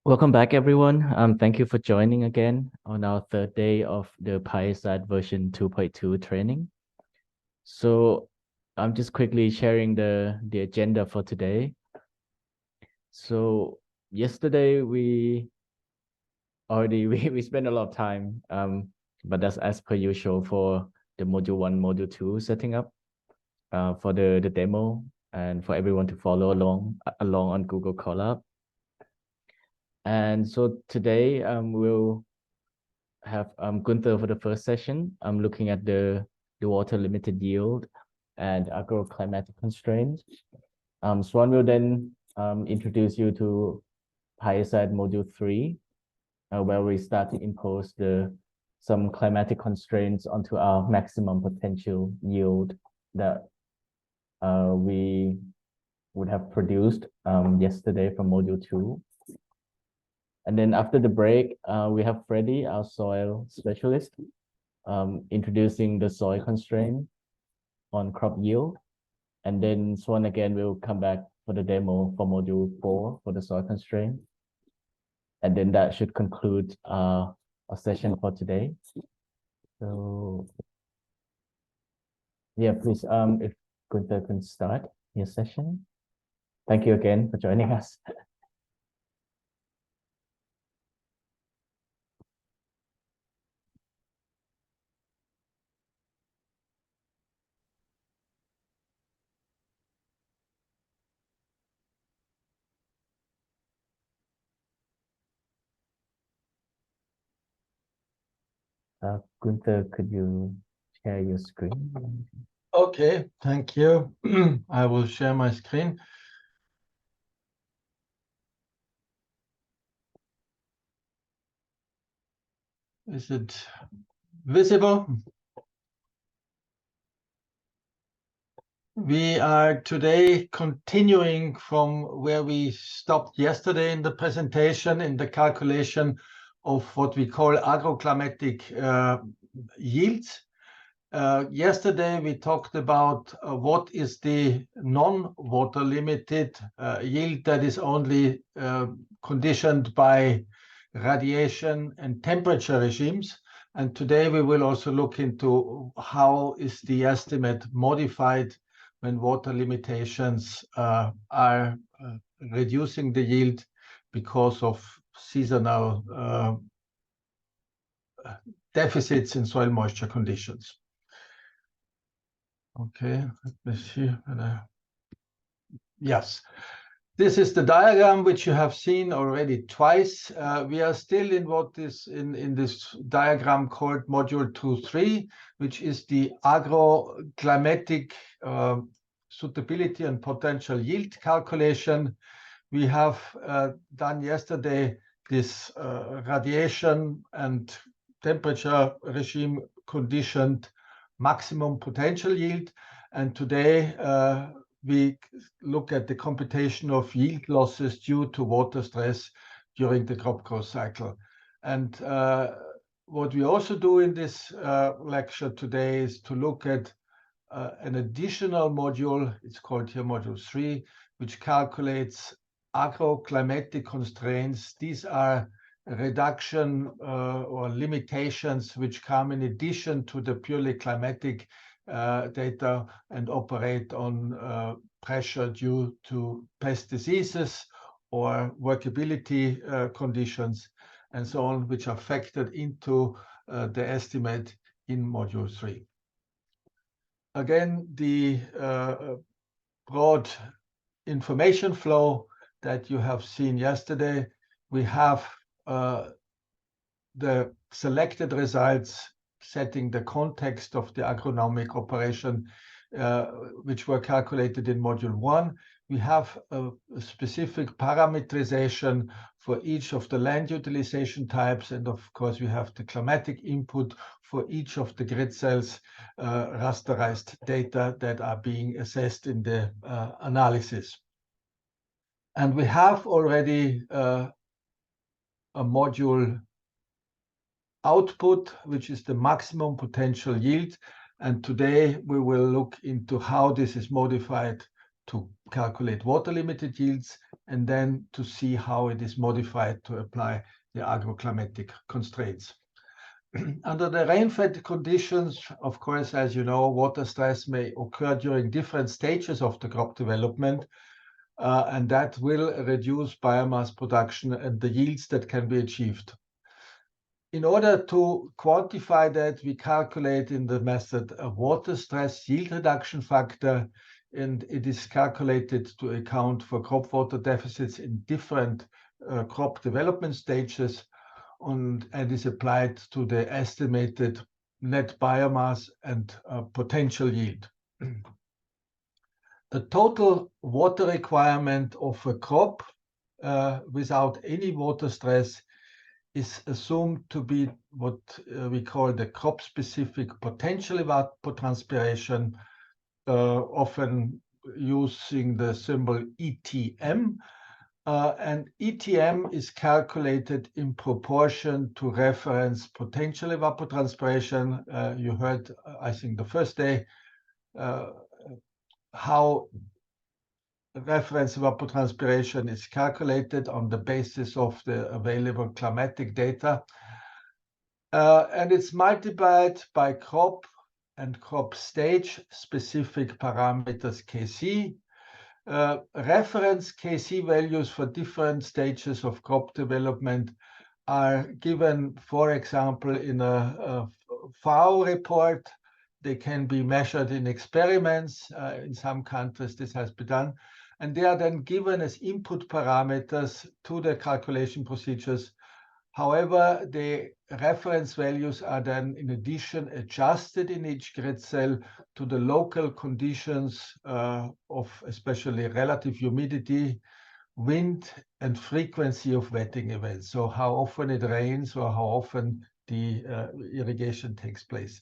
Welcome back, everyone. Thank you for joining again on our third day of the PyAEZ version 2.2 training. So I'm just quickly sharing the agenda for today. So yesterday we already we spent a lot of time, but that's as per usual for the module 1, module 2 setting up for the demo and for everyone to follow along on Google Colab. And so today we'll have Gunther for the first session. I'm looking at the water limited yield and agroclimatic constraints. Swan will then introduce you to PyAEZ module 3, where we start to impose some climatic constraints onto our maximum potential yield that we would have produced yesterday from module 2. And then after the break, we have Freddie, our soil specialist, introducing the soil constraint on crop yield. And then Swan again will come back for the demo for module 4 for the soil constraint. And then that should conclude our session for today. So yeah, please, if Gunther can start your session. Thank you again for joining us. Gunther, could you share your screen? Okay, thank you. I will share my screen. Is it visible? We are today continuing from where we stopped yesterday in the presentation, in the calculation of what we call agroclimatic yields. Yesterday we talked about what is the non-water limited yield that is only conditioned by radiation and temperature regimes. And today we will also look into how is the estimate modified when water limitations are reducing the yield because of seasonal deficits in soil moisture conditions. Okay, let me see. Yes, this is the diagram which you have seen already twice. We are still in what is in this diagram called module 2.3, which is the agroclimatic suitability and potential yield calculation. We have done yesterday this radiation and temperature regime conditioned maximum potential yield. And today we look at the computation of yield losses due to water stress during the crop growth cycle. And what we also do in this lecture today is to look at an additional module, it's called here module 3, which calculates agroclimatic constraints. These are reduction or limitations which come in addition to the purely climatic data and operate on pressure due to pest diseases or workability conditions and so on, which are factored into the estimate in module 3. Again, the broad information flow that you have seen yesterday, we have the selected results setting the context of the agronomic operation, which were calculated in module 1. We have a specific parameterization for each of the land utilization types. And of course, we have the climatic input for each of the grid cells, rasterized data that are being assessed in the analysis. And we have already a module output, which is the maximum potential yield. And today we will look into how this is modified to calculate water limited yields and then to see how it is modified to apply the agroclimatic constraints. Under the rain-fed conditions, of course, as you know, water stress may occur during different stages of the crop development, and that will reduce biomass production and the yields that can be achieved. In order to quantify that, we calculate in the method a water stress yield reduction factor, and it is calculated to account for crop water deficits in different crop development stages, and is applied to the estimated net biomass and potential yield. The total water requirement of a crop without any water stress is assumed to be what we call the crop-specific potential evapotranspiration, often using the symbol ETM. And ETM is calculated in proportion to reference potential evapotranspiration. You heard, I think, the first day how reference evapotranspiration is calculated on the basis of the available climatic data. And it's multiplied by crop and crop stage specific parameters Kc. Reference Kc values for different stages of crop development are given, for example, in a FAO report. They can be measured in experiments. In some countries, this has been done. And they are then given as input parameters to the calculation procedures. However, the reference values are then, in addition, adjusted in each grid cell to the local conditions of especially relative humidity, wind, and frequency of wetting events. So how often it rains or how often the irrigation takes place.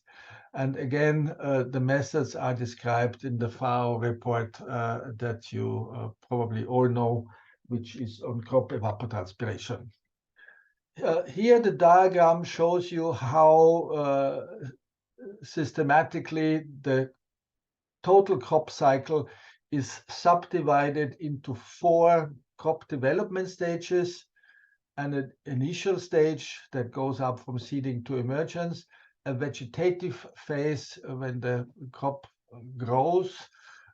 And again, the methods are described in the FAO report that you probably all know, which is on crop evapotranspiration. Here, the diagram shows you how systematically the total crop cycle is subdivided into 4 crop development stages, and an initial stage that goes up from seeding to emergence, a vegetative phase when the crop grows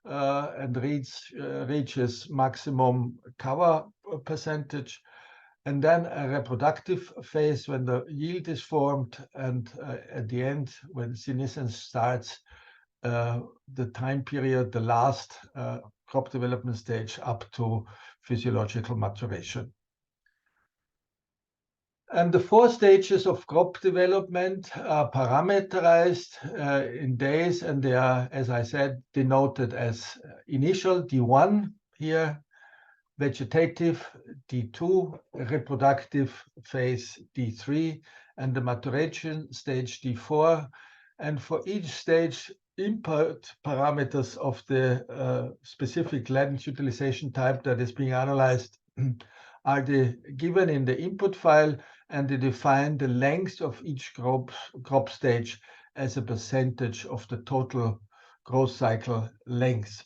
and reaches maximum cover percentage, and then a reproductive phase when the yield is formed, and at the end, when senescence starts, the time period, the last crop development stage up to physiological maturation. And the 4 stages of crop development are parameterized in days, and they are, as I said, denoted as initial D1 here, vegetative D2, reproductive phase D3, and the maturation stage D4. And for each stage, input parameters of the specific land utilization type that is being analyzed are given in the input file, and they define the length of each crop stage as a percentage of the total growth cycle length.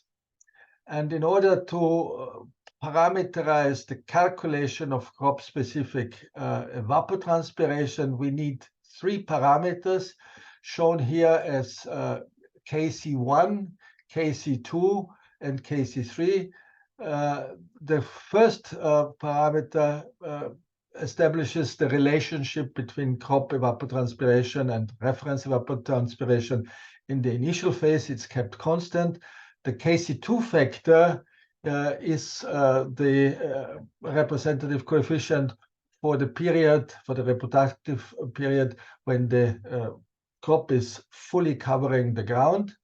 And in order to parameterize the calculation of crop-specific evapotranspiration, we need 3 parameters shown here as Kc1, Kc2, and Kc3. The first parameter establishes the relationship between crop evapotranspiration and reference evapotranspiration. In the initial phase, it's kept constant. The Kc2 factor is the representative coefficient for the period, for the reproductive period, when the crop is fully covering the ground.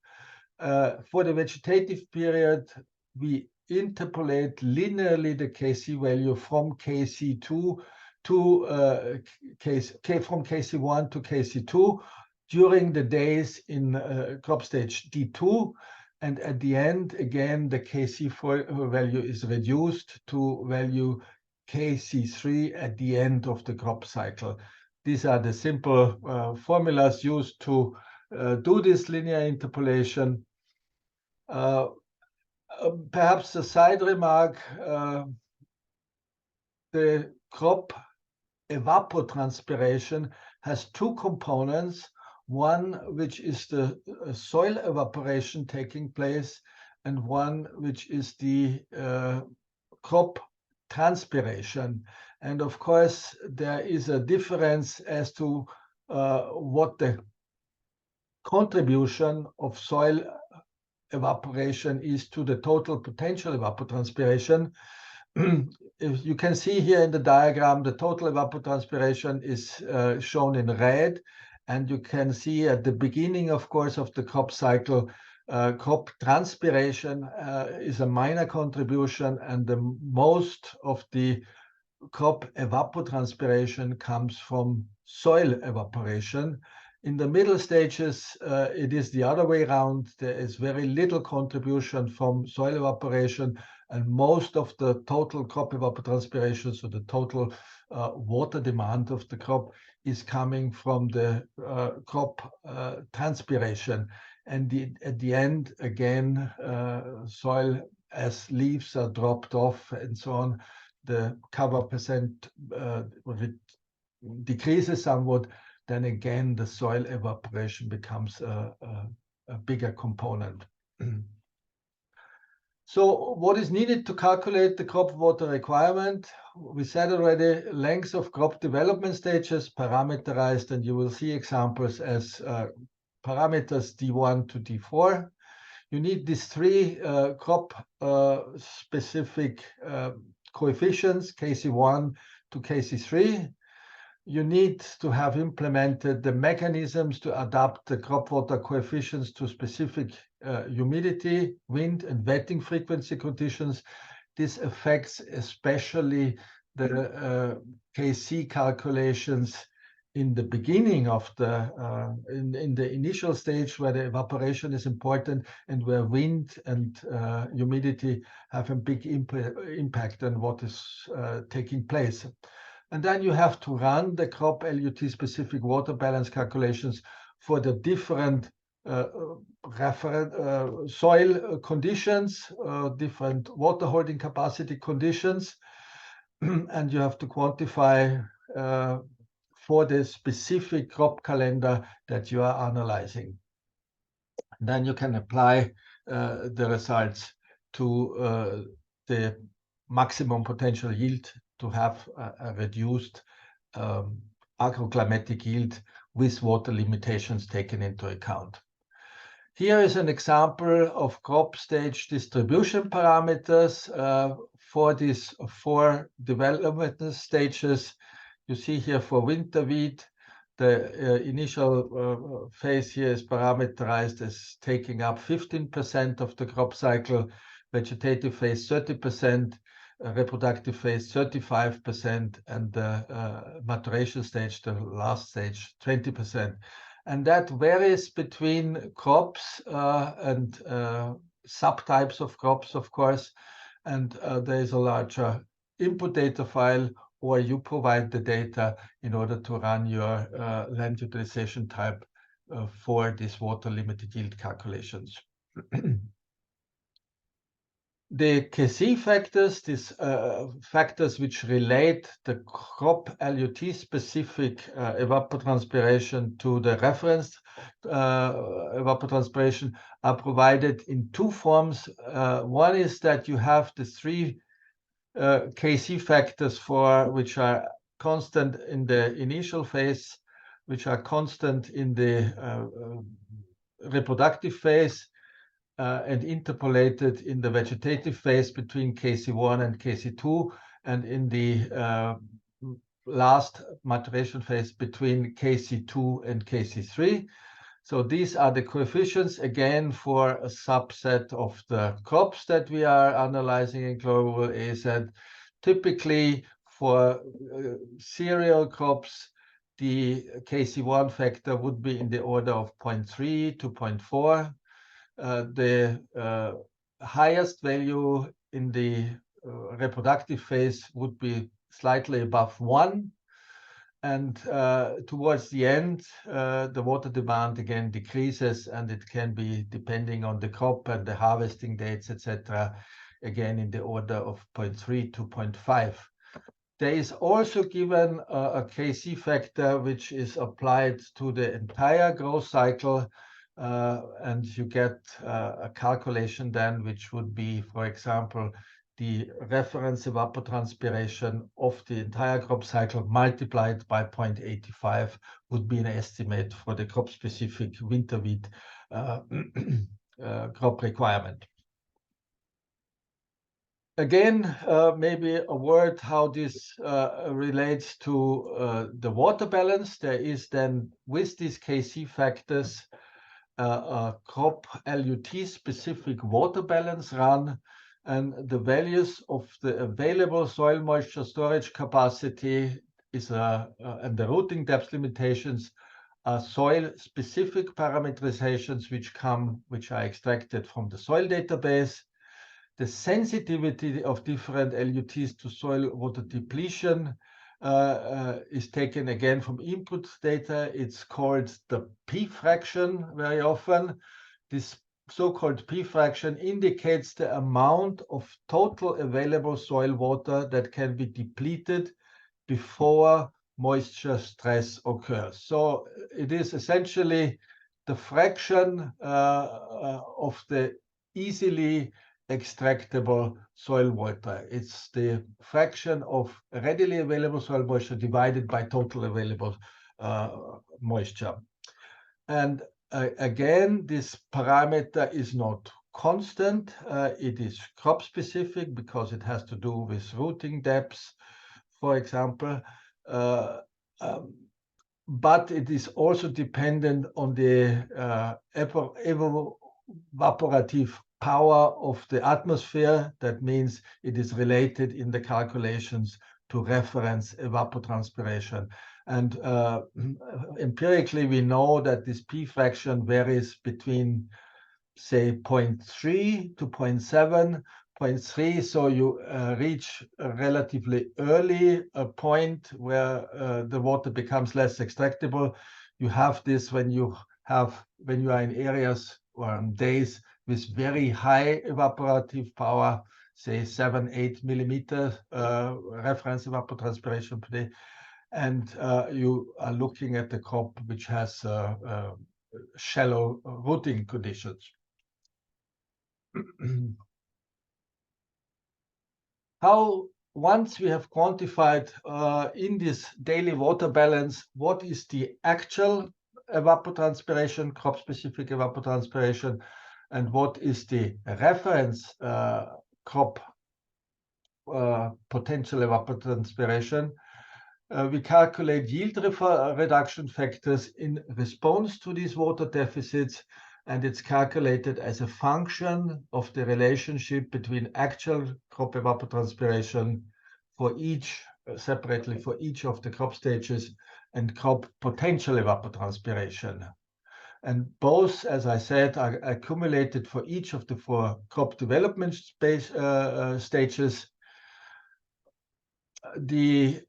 For the vegetative period, we interpolate linearly the Kc value from Kc2 to from Kc1 to Kc2 during the days in crop stage D2. And at the end, again, the Kc4 value is reduced to value Kc3 at the end of the crop cycle. These are the simple formulas used to do this linear interpolation. Perhaps a side remark, the crop evapotranspiration has two components. One which is the soil evaporation taking place, and one which is the crop transpiration. And of course, there is a difference as to what the contribution of soil evaporation is to the total potential evapotranspiration. If you can see here in the diagram, the total evapotranspiration is shown in red, and you can see at the beginning, of course, of the crop cycle, crop transpiration is a minor contribution, and the most of the crop evapotranspiration comes from soil evaporation. In the middle stages, it is the other way around. There is very little contribution from soil evaporation, and most of the total crop evapotranspiration, so the total water demand of the crop, is coming from the crop transpiration. And at the end, again, soil, as leaves are dropped off and so on, the cover percent decreases somewhat. Then again, the soil evaporation becomes a bigger component. So what is needed to calculate the crop water requirement? We said already, length of crop development stages parameterized, and you will see examples as parameters D1 to D4. You need these three crop specific coefficients, KC1 to KC3. You need to have implemented the mechanisms to adapt the crop water coefficients to specific humidity, wind, and wetting frequency conditions. This affects especially the KC calculations in the beginning of the in the initial stage, where the evaporation is important and where wind and humidity have a big impact on what is taking place. And then you have to run the crop LUT specific water balance calculations for the different soil conditions, different water holding capacity conditions, and you have to quantify for the specific crop calendar that you are analyzing. Then you can apply the results to the maximum potential yield to have a reduced agroclimatic yield with water limitations taken into account. Here is an example of crop stage distribution parameters for these 4 development stages. You see here for winter wheat, the initial phase here is parameterized as taking up 15% of the crop cycle, vegetative phase 30%, reproductive phase 35%, and the maturation stage, the last stage, 20%. And that varies between crops and subtypes of crops, of course. And there is a larger input data file, or you provide the data in order to run your land utilization type for these water limited yield calculations. The KC factors, these factors which relate the crop LUT specific evapotranspiration to the reference evapotranspiration, are provided in 2 forms. One is that you have the 3 KC factors for which are constant in the initial phase, which are constant in the reproductive phase, and interpolated in the vegetative phase between KC1 and KC2, and in the last maturation phase between KC2 and KC3. So these are the coefficients, again, for a subset of the crops that we are analyzing in global AEZ. Typically, for cereal crops, the KC1 factor would be in the order of 0.3 to 0.4. The highest value in the reproductive phase would be slightly above 1. And towards the end, the water demand again decreases, and it can be, depending on the crop and the harvesting dates, etc., again in the order of 0.3 to 0.5. There is also given a Kc factor which is applied to the entire growth cycle, and you get a calculation then which would be, for example, the reference evapotranspiration of the entire crop cycle multiplied by 0.85 would be an estimate for the crop-specific winter wheat crop requirement. Again, maybe a word how this relates to the water balance. There is then, with these Kc factors, a crop LUT specific water balance run, and the values of the available soil moisture storage capacity is and the rooting depth limitations are soil specific parameterizations which are extracted from the soil database. The sensitivity of different LUTs to soil water depletion is taken again from input data. It's called the P fraction very often. This so-called P fraction indicates the amount of total available soil water that can be depleted before moisture stress occurs. So it is essentially the fraction of the easily extractable soil water. It's the fraction of readily available soil moisture divided by total available moisture. And again, this parameter is not constant. It is crop specific because it has to do with rooting depths, for example. But it is also dependent on the evaporative power of the atmosphere. That means it is related in the calculations to reference evapotranspiration. And empirically, we know that this P fraction varies between, say, 0.3 to 0.7, 0.3. So you reach relatively early a point where the water becomes less extractable. You have this when you are in areas or on days with very high evaporative power, say 7-8 millimeters reference evapotranspiration per day, and you are looking at the crop which has shallow rooting conditions. How, once we have quantified in this daily water balance, what is the actual evapotranspiration, crop-specific evapotranspiration, and what is the reference crop potential evapotranspiration, we calculate yield reduction factors in response to these water deficits, and it's calculated as a function of the relationship between actual crop evapotranspiration for each, separately for each of the crop stages, and crop potential evapotranspiration. And both, as I said, are accumulated for each of the 4 crop development stages. The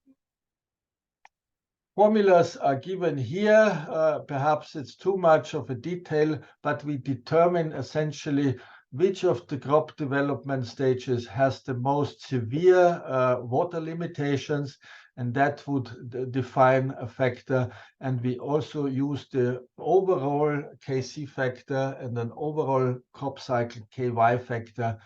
formulas are given here. Perhaps it's too much of a detail, but we determine essentially which of the crop development stages has the most severe water limitations, and that would define a factor. And we also use the overall Kc factor and an overall crop cycle Ky factor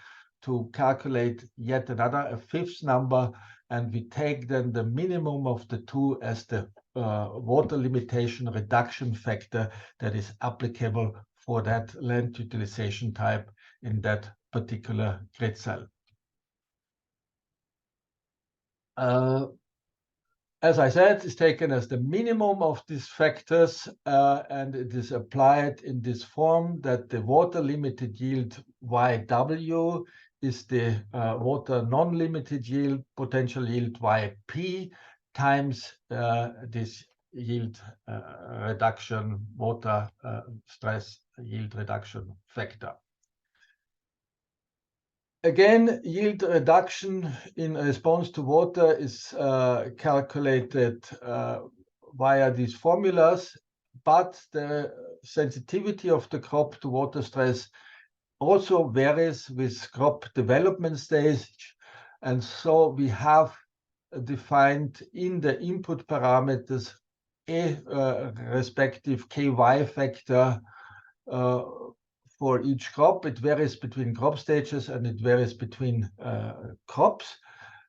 to calculate yet another, a 5th number, and we take then the minimum of the 2 as the water limitation reduction factor that is applicable for that land utilization type in that particular grid cell. As I said, it's taken as the minimum of these factors, and it is applied in this form that the water limited yield YW is the water non-limited yield, potential yield YP, times this yield reduction, water stress yield reduction factor. Again, yield reduction in response to water is calculated via these formulas, but the sensitivity of the crop to water stress also varies with crop development stage. And so we have defined in the input parameters a respective KY factor for each crop. It varies between crop stages and it varies between crops.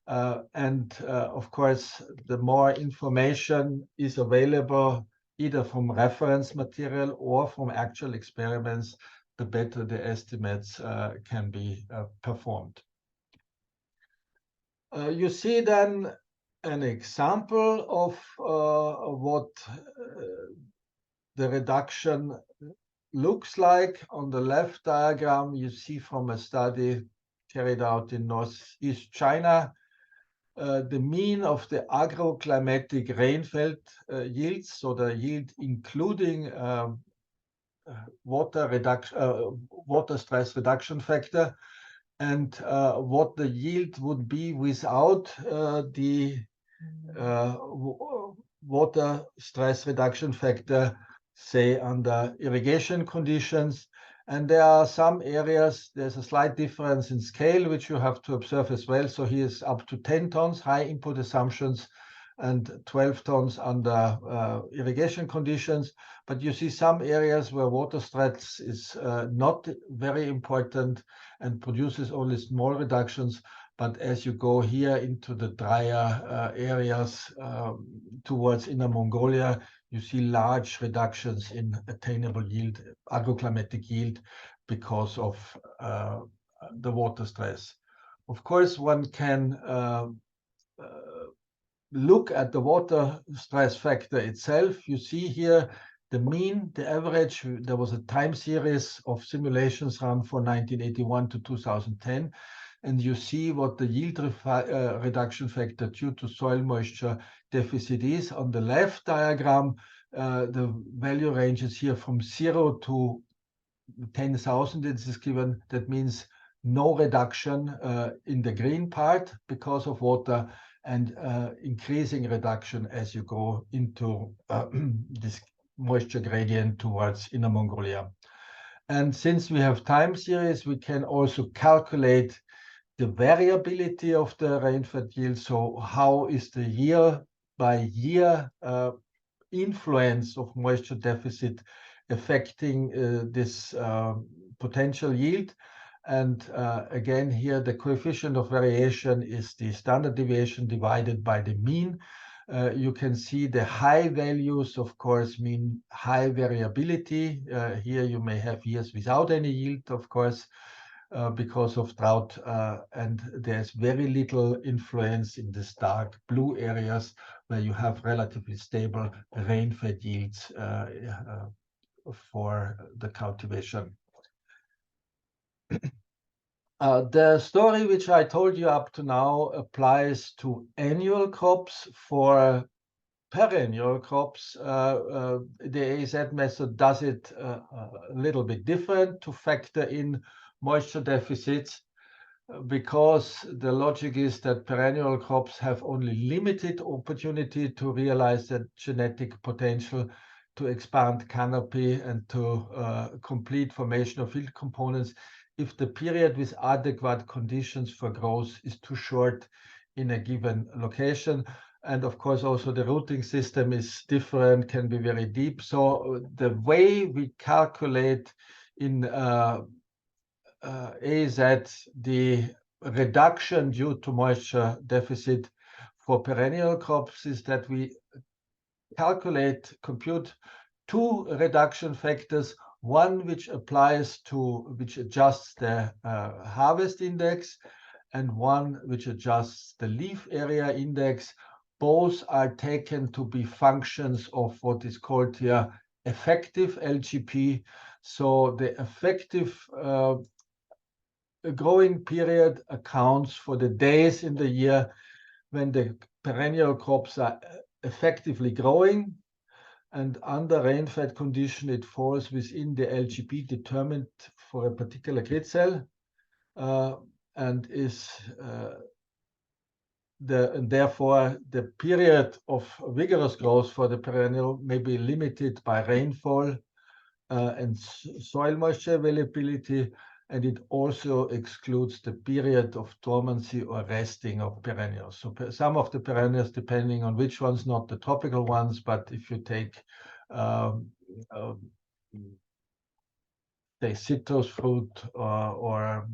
Of course, the more information is available either from reference material or from actual experiments, the better the estimates can be performed. You see then an example of what the reduction looks like. On the left diagram, you see from a study carried out in Northeast China, the mean of the agroclimatic rainfall yields, so the yield including water stress reduction factor, and what the yield would be without the water stress reduction factor, say under irrigation conditions. And there are some areas, there's a slight difference in scale, which you have to observe as well. So here's up to 10 tons, high input assumptions, and 12 tons under irrigation conditions. But you see some areas where water stress is not very important and produces only small reductions. But as you go here into the drier areas towards Inner Mongolia, you see large reductions in attainable yield, agroclimatic yield, because of the water stress. Of course, one can look at the water stress factor itself. You see here the mean, the average. There was a time series of simulations run for 1981 to 2010. And you see what the yield reduction factor due to soil moisture deficit is. On the left diagram, the value ranges here from 0 to 10,000. This is given. That means no reduction in the green part because of water, and increasing reduction as you go into this moisture gradient towards Inner Mongolia. And since we have time series, we can also calculate the variability of the rainfall yield. So how is the year by year influence of moisture deficit affecting this potential yield? And again, here the coefficient of variation is the standard deviation divided by the mean. You can see the high values, of course, mean high variability. Here you may have years without any yield, of course, because of drought, and there's very little influence in the dark blue areas where you have relatively stable rain-fed yields for the cultivation. The story which I told you up to now applies to annual crops. For perennial crops, the AEZ method does it a little bit different to factor in moisture deficits, because the logic is that perennial crops have only limited opportunity to realize that genetic potential to expand canopy and to complete formation of field components if the period with adequate conditions for growth is too short in a given location. And of course, also the rooting system is different, can be very deep. So the way we calculate in AEZ the reduction due to moisture deficit for perennial crops is that we compute two reduction factors, one which adjusts the harvest index, and one which adjusts the leaf area index. Both are taken to be functions of what is called here effective LGP. So the effective growing period accounts for the days in the year when the perennial crops are effectively growing, and under rain-fed condition, it falls within the LGP determined for a particular grid cell, and is and therefore the period of vigorous growth for the perennial may be limited by rainfall and soil moisture availability. and it also excludes the period of dormancy or resting of perennials. So some of the perennials, depending on which ones, not the tropical ones, but if you take say citrus fruit or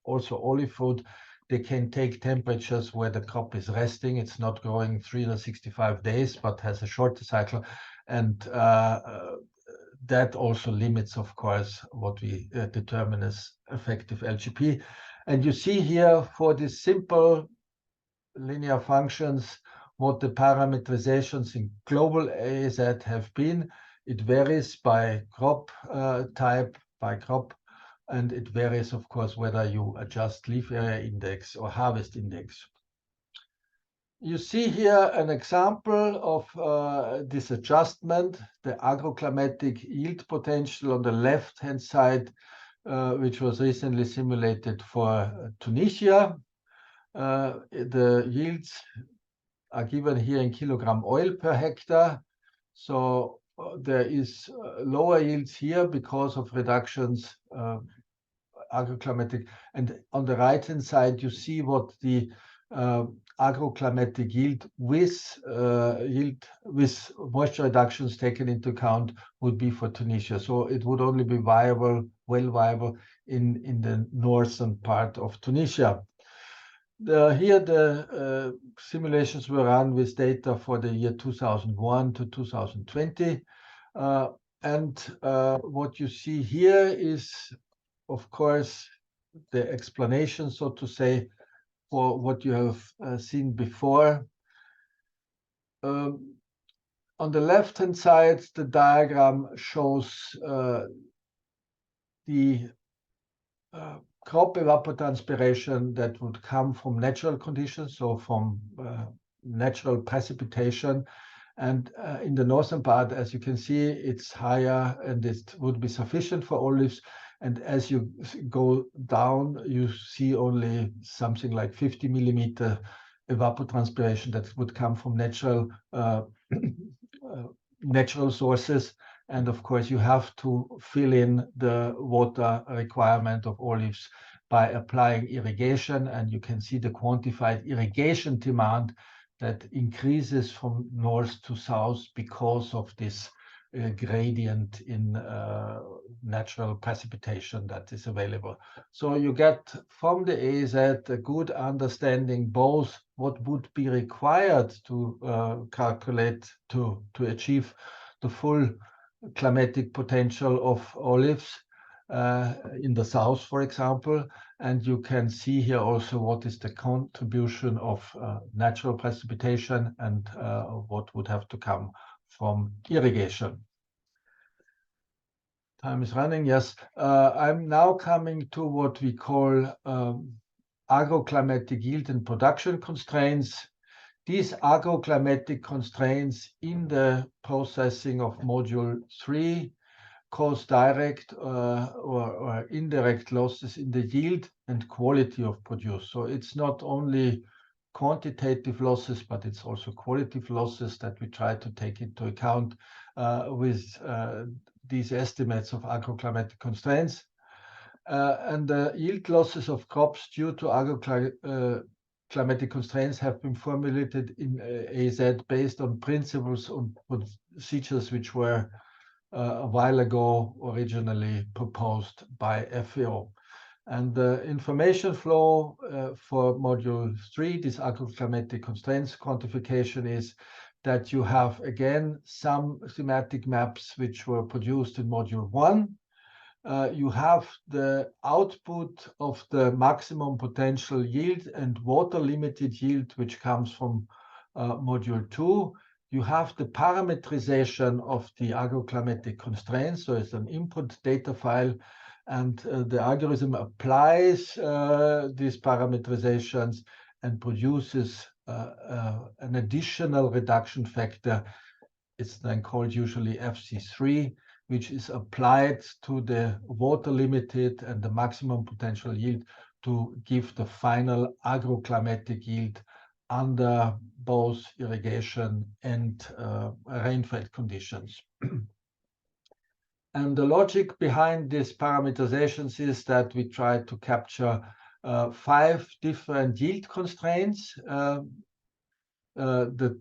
also olive fruit, they can take temperatures where the crop is resting. It's not growing 365 days, but has a shorter cycle. And that also limits, of course, what we determine as effective LGP. And you see here for these simple linear functions, what the parameterizations in global AEZ have been. It varies by crop type, by crop, and it varies, of course, whether you adjust leaf area index or harvest index. You see here an example of this adjustment, the agroclimatic yield potential on the left-hand side, which was recently simulated for Tunisia. The yields are given here in kilogram oil per hectare. So there is lower yields here because of reductions agroclimatic. And on the right-hand side, you see what the agroclimatic yield with moisture reductions taken into account would be for Tunisia. So it would only be viable, well viable in the northern part of Tunisia. Here the simulations were run with data for the year 2001 to 2020. What you see here is, of course, the explanation, so to say, for what you have seen before. On the left-hand side, the diagram shows the crop evapotranspiration that would come from natural conditions, so from natural precipitation. And in the northern part, as you can see, it's higher and it would be sufficient for olives. And as you go down, you see only something like 50 millimeter evapotranspiration that would come from natural sources. And of course, you have to fill in the water requirement of olives by applying irrigation. And you can see the quantified irrigation demand that increases from north to south because of this gradient in natural precipitation that is available. So you get from the AEZ a good understanding both what would be required to calculate to achieve the full climatic potential of olives in the south, for example. And you can see here also what is the contribution of natural precipitation and what would have to come from irrigation. Time is running, yes. I'm now coming to what we call agroclimatic yield and production constraints. These agroclimatic constraints in the processing of module 3 cause direct or indirect losses in the yield and quality of produce. So it's not only quantitative losses, but it's also qualitative losses that we try to take into account with these estimates of agroclimatic constraints. And the yield losses of crops due to agroclimatic constraints have been formulated in AEZ based on principles and procedures which were a while ago originally proposed by FAO. And the information flow for module 3, this agroclimatic constraints quantification, is that you have again some thematic maps which were produced in module 1. You have the output of the maximum potential yield and water limited yield which comes from module 2. You have the parameterization of the agroclimatic constraints, so it's an input data file, and the algorithm applies these parameterizations and produces an additional reduction factor. It's then called usually FC3, which is applied to the water limited and the maximum potential yield to give the final agroclimatic yield under both irrigation and rainfall conditions. And the logic behind these parameterizations is that we try to capture 5 different yield constraints. The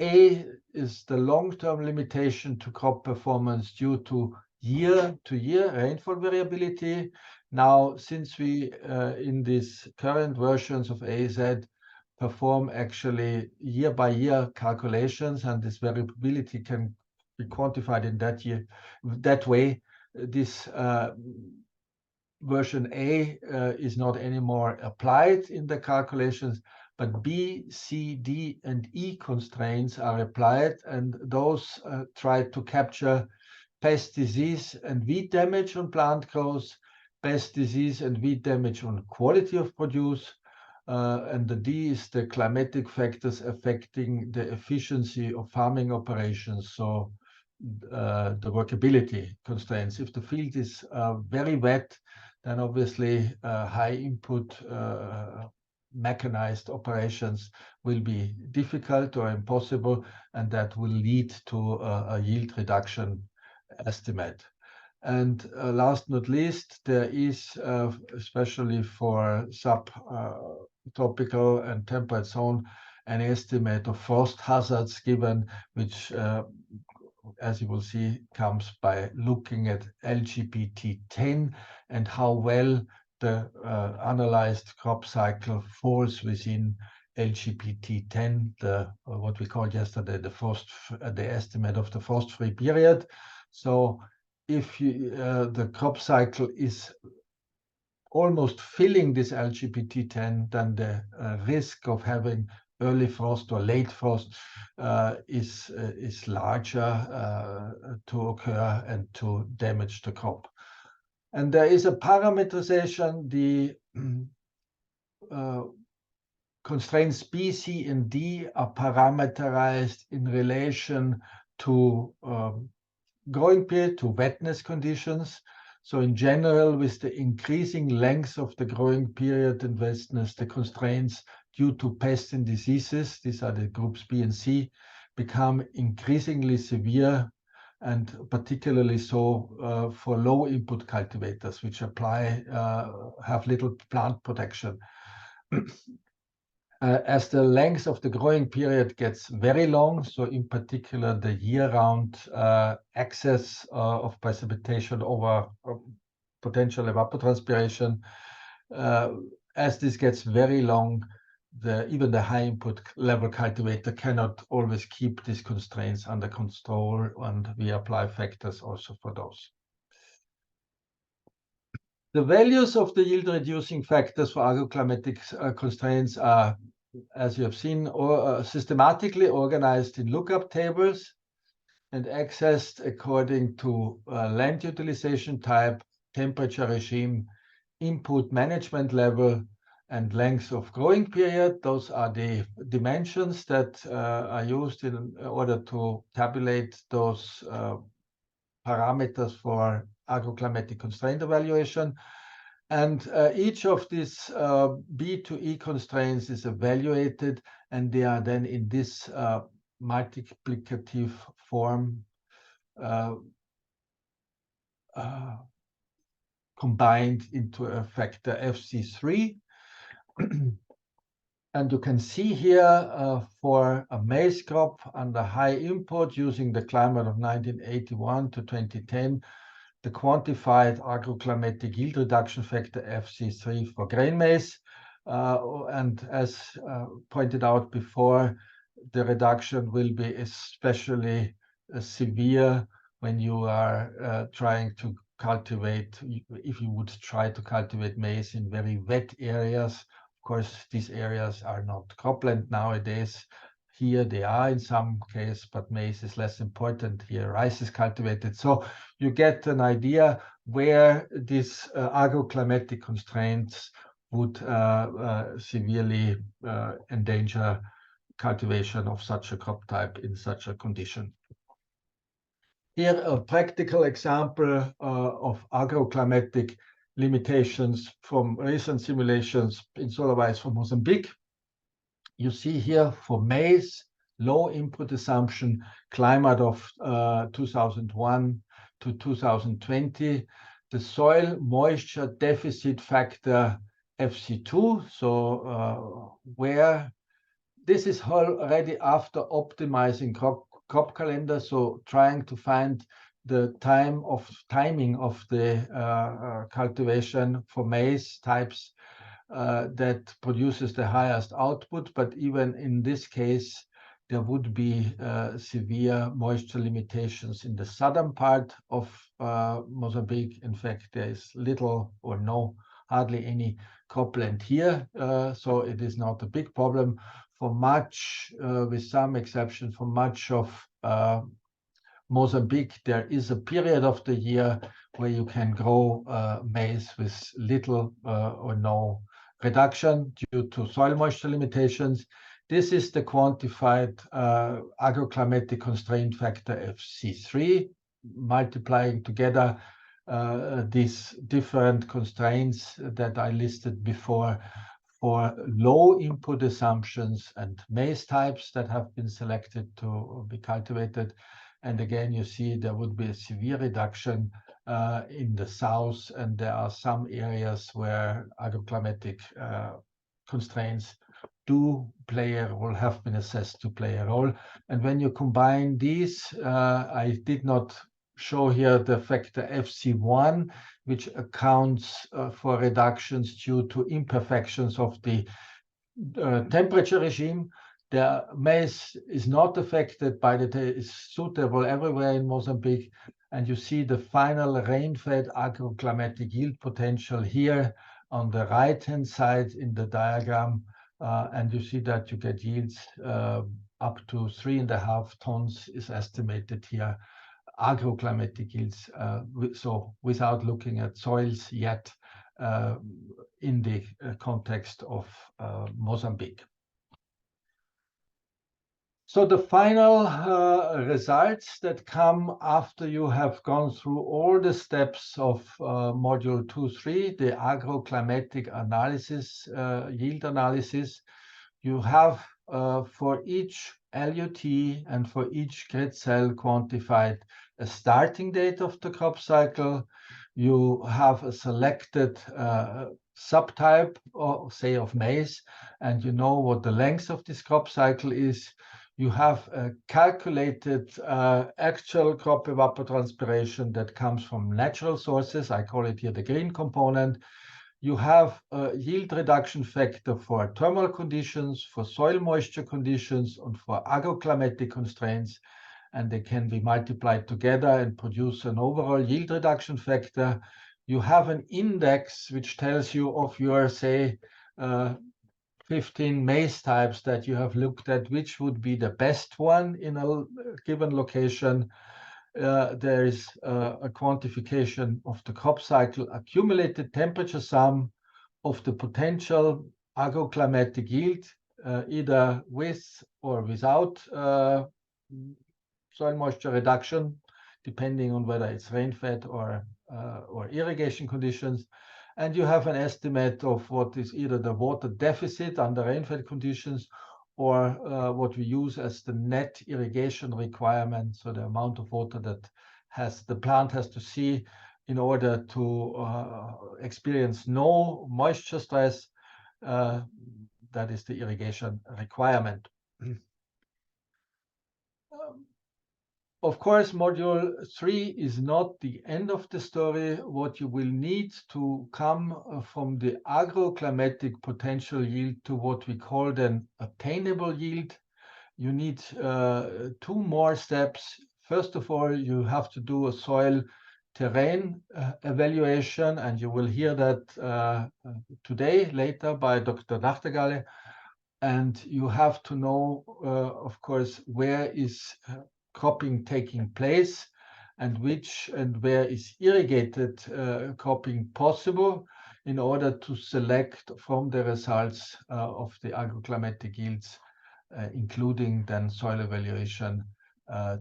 A is the long-term limitation to crop performance due to year-to-year rainfall variability. Now, since we in these current versions of AEZ perform actually year-by-year calculations, and this variability can be quantified in that way, this version A is not anymore applied in the calculations, but B, C, D, and E constraints are applied, and those try to capture pest disease and weed damage on plant growth, pest disease and weed damage on quality of produce, and the D is the climatic factors affecting the efficiency of farming operations, so the workability constraints. If the field is very wet, then obviously high input mechanized operations will be difficult or impossible, and that will lead to a yield reduction estimate. And last not least, there is, especially for subtropical and temperate zone, an estimate of frost hazards given, which, as you will see, comes by looking at LGBT10 and how well the analyzed crop cycle falls within LGBT10, what we called yesterday the estimate of the frost-free period. So if the crop cycle is almost filling this LGBT10, then the risk of having early frost or late frost is larger to occur and to damage the crop. And there is a parameterization. The constraints B, C, and D are parameterized in relation to growing period, to wetness conditions. So in general, with the increasing length of the growing period and wetness, the constraints due to pests and diseases, these are the groups B and C, become increasingly severe, and particularly so for low input cultivators, which have little plant protection. As the length of the growing period gets very long, so in particular the year-round excess of precipitation over potential evapotranspiration, as this gets very long, even the high input level cultivator cannot always keep these constraints under control, and we apply factors also for those. The values of the yield reducing factors for agroclimatic constraints are, as you have seen, systematically organized in lookup tables and accessed according to land utilization type, temperature regime, input management level, and length of growing period. Those are the dimensions that are used in order to tabulate those parameters for agroclimatic constraint evaluation. And each of these B to E constraints is evaluated, and they are then in this multiplicative form combined into a factor FC3. And you can see here for a maize crop under high input using the climate of 1981 to 2010, the quantified agroclimatic yield reduction factor FC3 for grain maize. And as pointed out before, the reduction will be especially severe when you are trying to cultivate, if you would try to cultivate maize in very wet areas. Of course, these areas are not cropland nowadays. Here they are in some case, but maize is less important. Here rice is cultivated. So you get an idea where these agroclimatic constraints would severely endanger cultivation of such a crop type in such a condition. Here a practical example of agroclimatic limitations from recent simulations in solar rice from Mozambique. You see here for maize, low input assumption, climate of 2001 to 2020, the soil moisture deficit factor FC2. So where this is already after optimizing crop calendar, so trying to find the timing of the cultivation for maize types that produces the highest output. But even in this case, there would be severe moisture limitations in the southern part of Mozambique. In fact, there is little or hardly any cropland here, so it is not a big problem. For much, with some exception, for much of Mozambique, there is a period of the year where you can grow maize with little or no reduction due to soil moisture limitations. This is the quantified agroclimatic constraint factor FC3, multiplying together these different constraints that I listed before for low input assumptions and maize types that have been selected to be cultivated. And again, you see there would be a severe reduction in the south, and there are some areas where agroclimatic constraints do play a role, have been assessed to play a role. And when you combine these, I did not show here the factor FC1, which accounts for reductions due to imperfections of the temperature regime. The maize is not affected by is suitable everywhere in Mozambique. And you see the final rain-fed agroclimatic yield potential here on the right-hand side in the diagram. And you see that you get yields up to 3.5 tons is estimated here, agroclimatic yields, so without looking at soils yet in the context of Mozambique. So the final results that come after you have gone through all the steps of module 2.3, the agroclimatic analysis, yield analysis, you have for each LUT and for each grid cell quantified a starting date of the crop cycle. You have a selected subtype, or say of maize, and you know what the length of this crop cycle is. You have a calculated actual crop evapotranspiration that comes from natural sources. I call it here the green component. You have a yield reduction factor for thermal conditions, for soil moisture conditions, and for agroclimatic constraints, and they can be multiplied together and produce an overall yield reduction factor. You have an index which tells you of your, say, 15 maize types that you have looked at, which would be the best one in a given location. There is a quantification of the crop cycle accumulated temperature sum of the potential agroclimatic yield, either with or without soil moisture reduction, depending on whether it's rain-fed or irrigation conditions. And you have an estimate of what is either the water deficit under rain-fed conditions or what we use as the net irrigation requirement, so the amount of water that the plant has to see in order to experience no moisture stress. That is the irrigation requirement. Of course, module 3 is not the end of the story. What you will need to come from the agroclimatic potential yield to what we call an attainable yield, you need 2 more steps. First of all, you have to do a soil terrain evaluation, and you will hear that today, later, by Dr. Nachtegalle. And you have to know, of course, where is cropping taking place and where is irrigated cropping possible in order to select from the results of the agroclimatic yields, including then soil evaluation,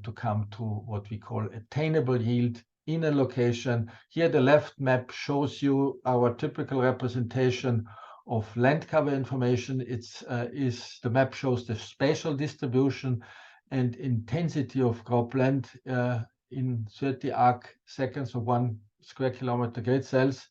to come to what we call attainable yield in a location. Here the left map shows you our typical representation of land cover information. The map shows the spatial distribution and intensity of cropland in 30 arc seconds of 1 square kilometer grid cells.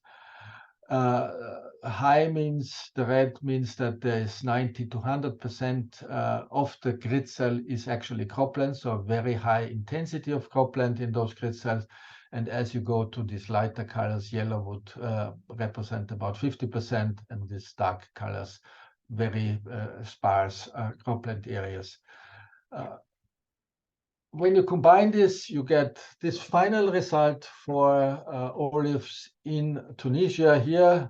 High means, the red means that there is 90 to 100% of the grid cell is actually cropland, so very high intensity of cropland in those grid cells. And as you go to these lighter colors, yellow would represent about 50%, and these dark colors, very sparse cropland areas. When you combine this, you get this final result for olives in Tunisia. Here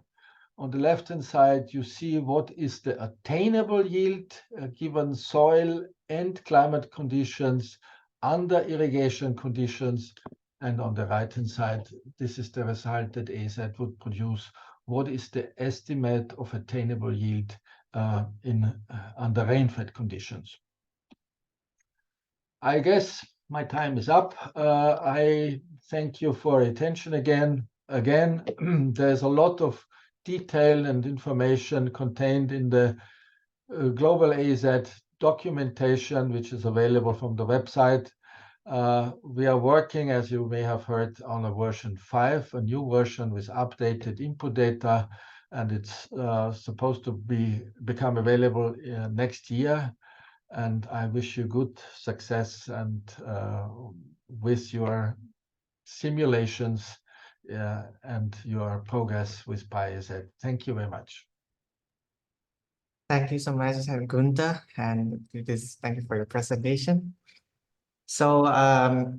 on the left-hand side, you see what is the attainable yield given soil and climate conditions under irrigation conditions. And on the right-hand side, this is the result that AEZ would produce. What is the estimate of attainable yield under rain-fed conditions? I guess my time is up. I thank you for your attention again. There's a lot of detail and information contained in the global AEZ documentation, which is available from the website. We are working, as you may have heard, on a version 5, a new version with updated input data, and it's supposed to become available next year. And I wish you good success and with your simulations and your progress with PyAEZ. Thank you very much. Thank you so much, Gunther, and thank you for your presentation. So,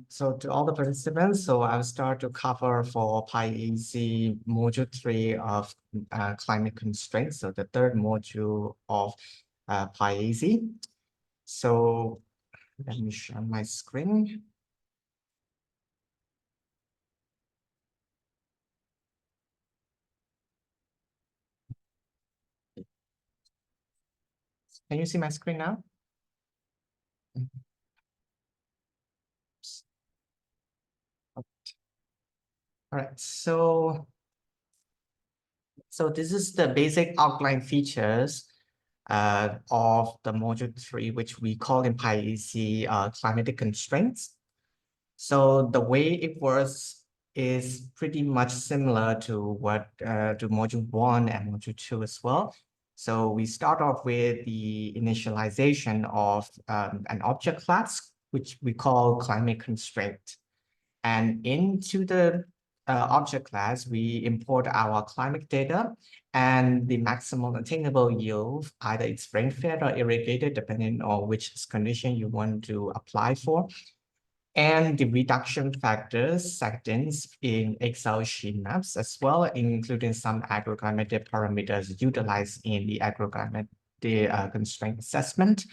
so to all the participants, so I'll start to cover for PyAEZ module 3 of climate constraints, so the third module of PyAEZ. So let me share my screen. Can you see my screen now? All right, so this is the basic outline features of the module 3, which we call in PyAEZ climatic constraints. So the way it works is pretty much similar to what to module 1 and module 2 as well. So we start off with the initialization of an object class, which we call climate constraint. And into the object class, we import our climate data and the maximum attainable yield, either it's rain-fed or irrigated, depending on which condition you want to apply for, and the reduction factors settings in Excel sheet maps as well, including some agroclimatic parameters utilized in the agroclimatic constraint assessment.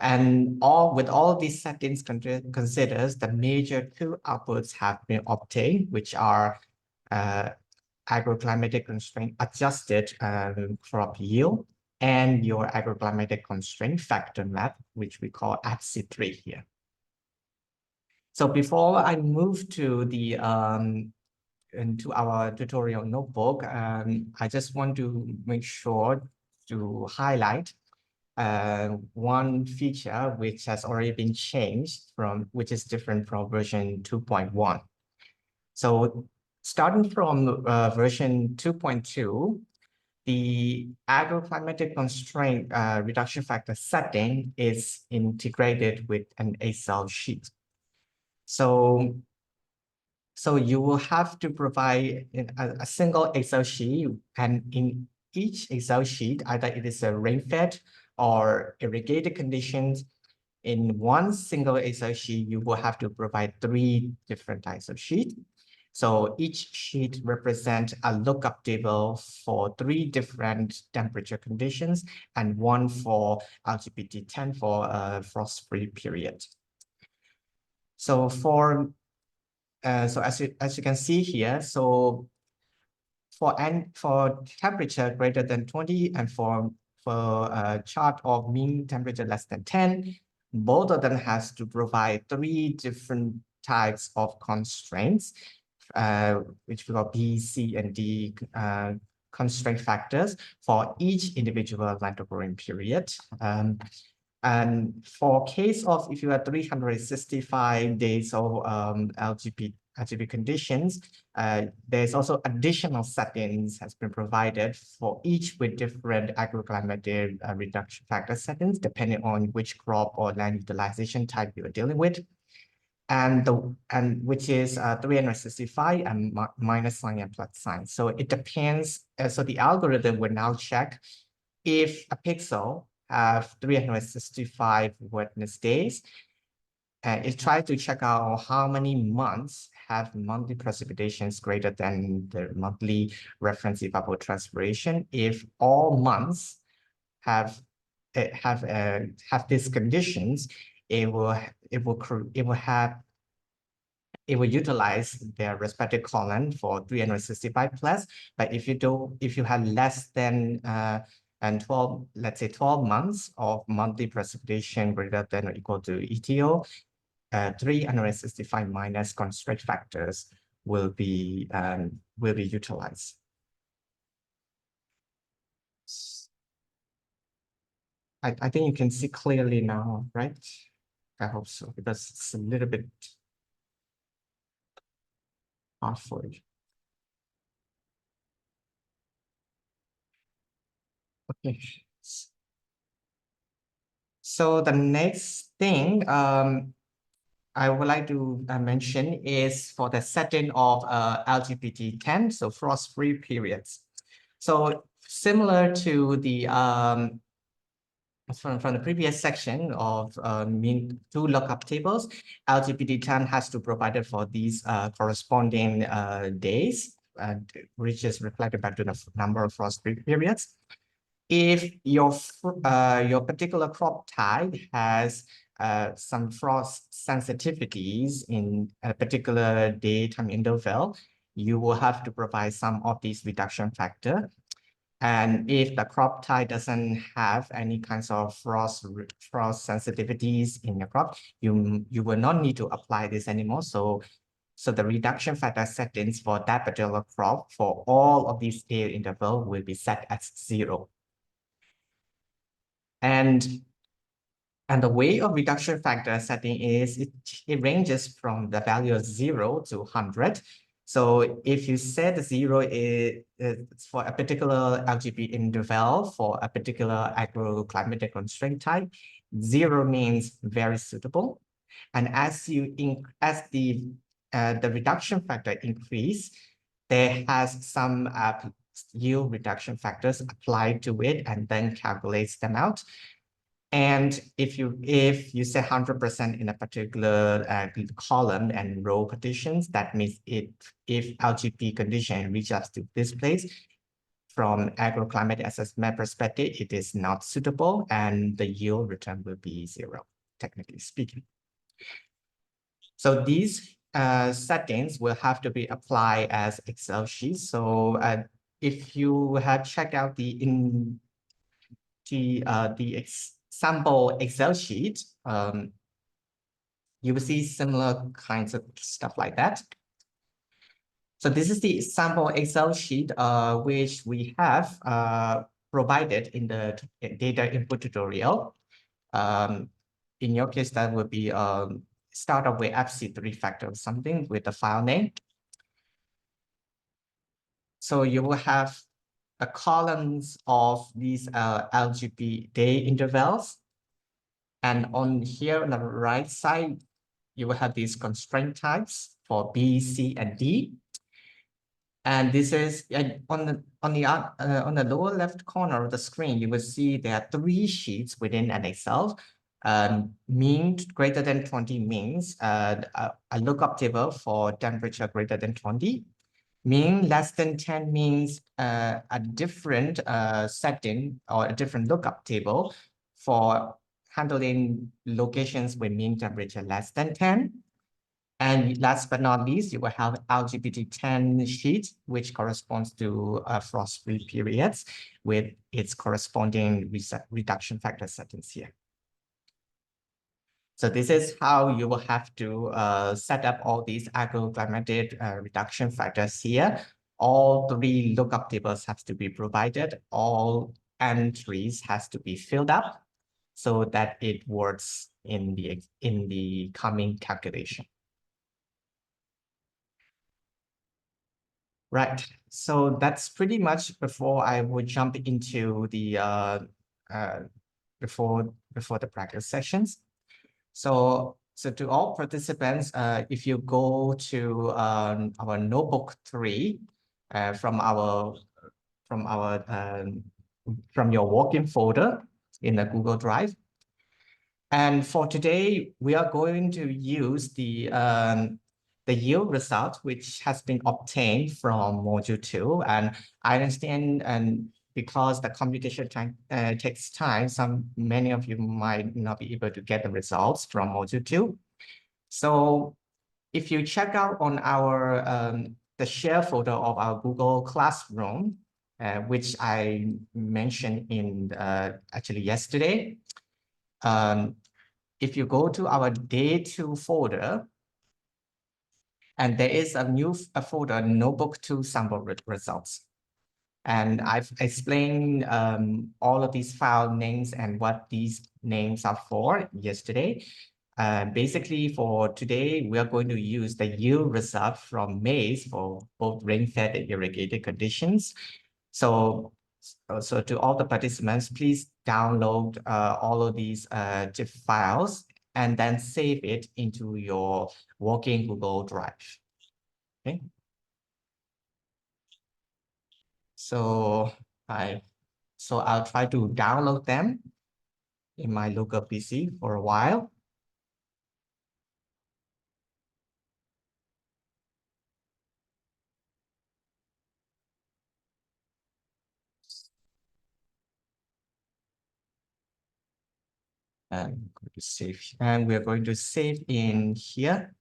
And with all these settings considers, the major two outputs have been obtained, which are agroclimatic constraint adjusted crop yield and your agroclimatic constraint factor map, which we call AEZv2.2 here. So before I move to the into our tutorial notebook, I just want to make sure to highlight one feature which has already been changed which is different from version 2.1. So starting from version 2.2, the agroclimatic constraint reduction factor setting is integrated with an Excel sheet. So you will have to provide a single Excel sheet, and in each Excel sheet, either it is a rain-fed or irrigated conditions. In one single Excel sheet, you will have to provide 3 different types of sheet. So each sheet represents a lookup table for 3 different temperature conditions and 1 for LGBT10 for a frost-free period. So so as you can see here, so for temperature greater than 20 and for a chart of mean temperature less than 10, both of them has to provide 3 different types of constraints, which we call B, C, and D constraint factors for each individual length of growing period. And for case of if you have 365 days of LGB conditions, there's also additional settings has been provided for each with different agroclimatic reduction factor settings, depending on which crop or land utilization type you are dealing with. And which is 365 and minus sign and plus sign. So it depends. So the algorithm will now check if a pixel have 365 wetness days, and it tries to check out how many months have monthly precipitations greater than the monthly reference evapotranspiration. If all months have these conditions, it will utilize their respective column for 365 plus. But if you have less than and 12, let's say 12 months of monthly precipitation greater than or equal to ETO, 365 minus constraint factors will be utilized. I think you can see clearly now, right? I hope so, because it's a little bit hard for you. Okay. So the next thing I would like to mention is for the setting of LGBT10, so frost-free periods. So similar to the from the previous section of mean two lookup tables, LGBT10 has to provide it for these corresponding days, which is reflected back to the number of frost-free periods. If your particular crop type has some frost sensitivities in a particular daytime interval, you will have to provide some of these reduction factor. And if the crop type doesn't have any kinds of frost sensitivities in your crop, you will not need to apply this anymore. So the reduction factor settings for that particular crop for all of these day interval will be set as 0. And the way of reduction factor setting is it ranges from the value of 0 to 100. So if you set 0 is for a particular LGB interval for a particular agroclimatic constraint type, 0 means very suitable. And as the reduction factor increase, there has some yield reduction factors applied to it and then calculates them out. And if you say 100% in a particular column and row partitions, that means if LGP condition reaches to this place, from agroclimatic assessment perspective, it is not suitable and the yield return will be 0, technically speaking. So these settings will have to be applied as Excel sheets. So if you have checked out the sample Excel sheet, you will see similar kinds of stuff like that. So this is the sample Excel sheet which we have provided in the data input tutorial. In your case, that would be start off with FC3 factor or something with the file name. So you will have the columns of these LGB day intervals. And on here on the right side, you will have these constraint types for B, C, and D. And this is on the lower left corner of the screen, you will see there are 3 sheets within an Excel. Mean greater than 20 means a lookup table for temperature greater than 20. Mean less than 10 means a different setting or a different lookup table for handling locations with mean temperature less than 10. And last but not least, you will have LGBT10 sheet, which corresponds to frost-free periods with its corresponding reduction factor settings here. So this is how you will have to set up all these agroclimatic reduction factors here. All 3 lookup tables have to be provided. All entries has to be filled up. so that it works in the coming calculation. Right, so that's pretty much before I would jump into the before the practice sessions. So to all participants, if you go to our notebook 3 from your working folder in the Google Drive. And for today, we are going to use the yield result, which has been obtained from module 2. And I understand, and because the computation time takes time, many of you might not be able to get the results from module 2. So if you check out on our the share folder of our Google Classroom, which I mentioned in actually yesterday, if you go to our day 2 folder, and there is a new folder, notebook 2 sample results. And I've explained all of these file names and what these names are for yesterday. Basically, for today, we are going to use the yield result from maize for both rain-fed and irrigated conditions. So to all the participants, please download all of these TIFF files and then save it into your working Google Drive. Okay. So I'll try to download them in my local PC for a while. And go to save, and we're going to save in here.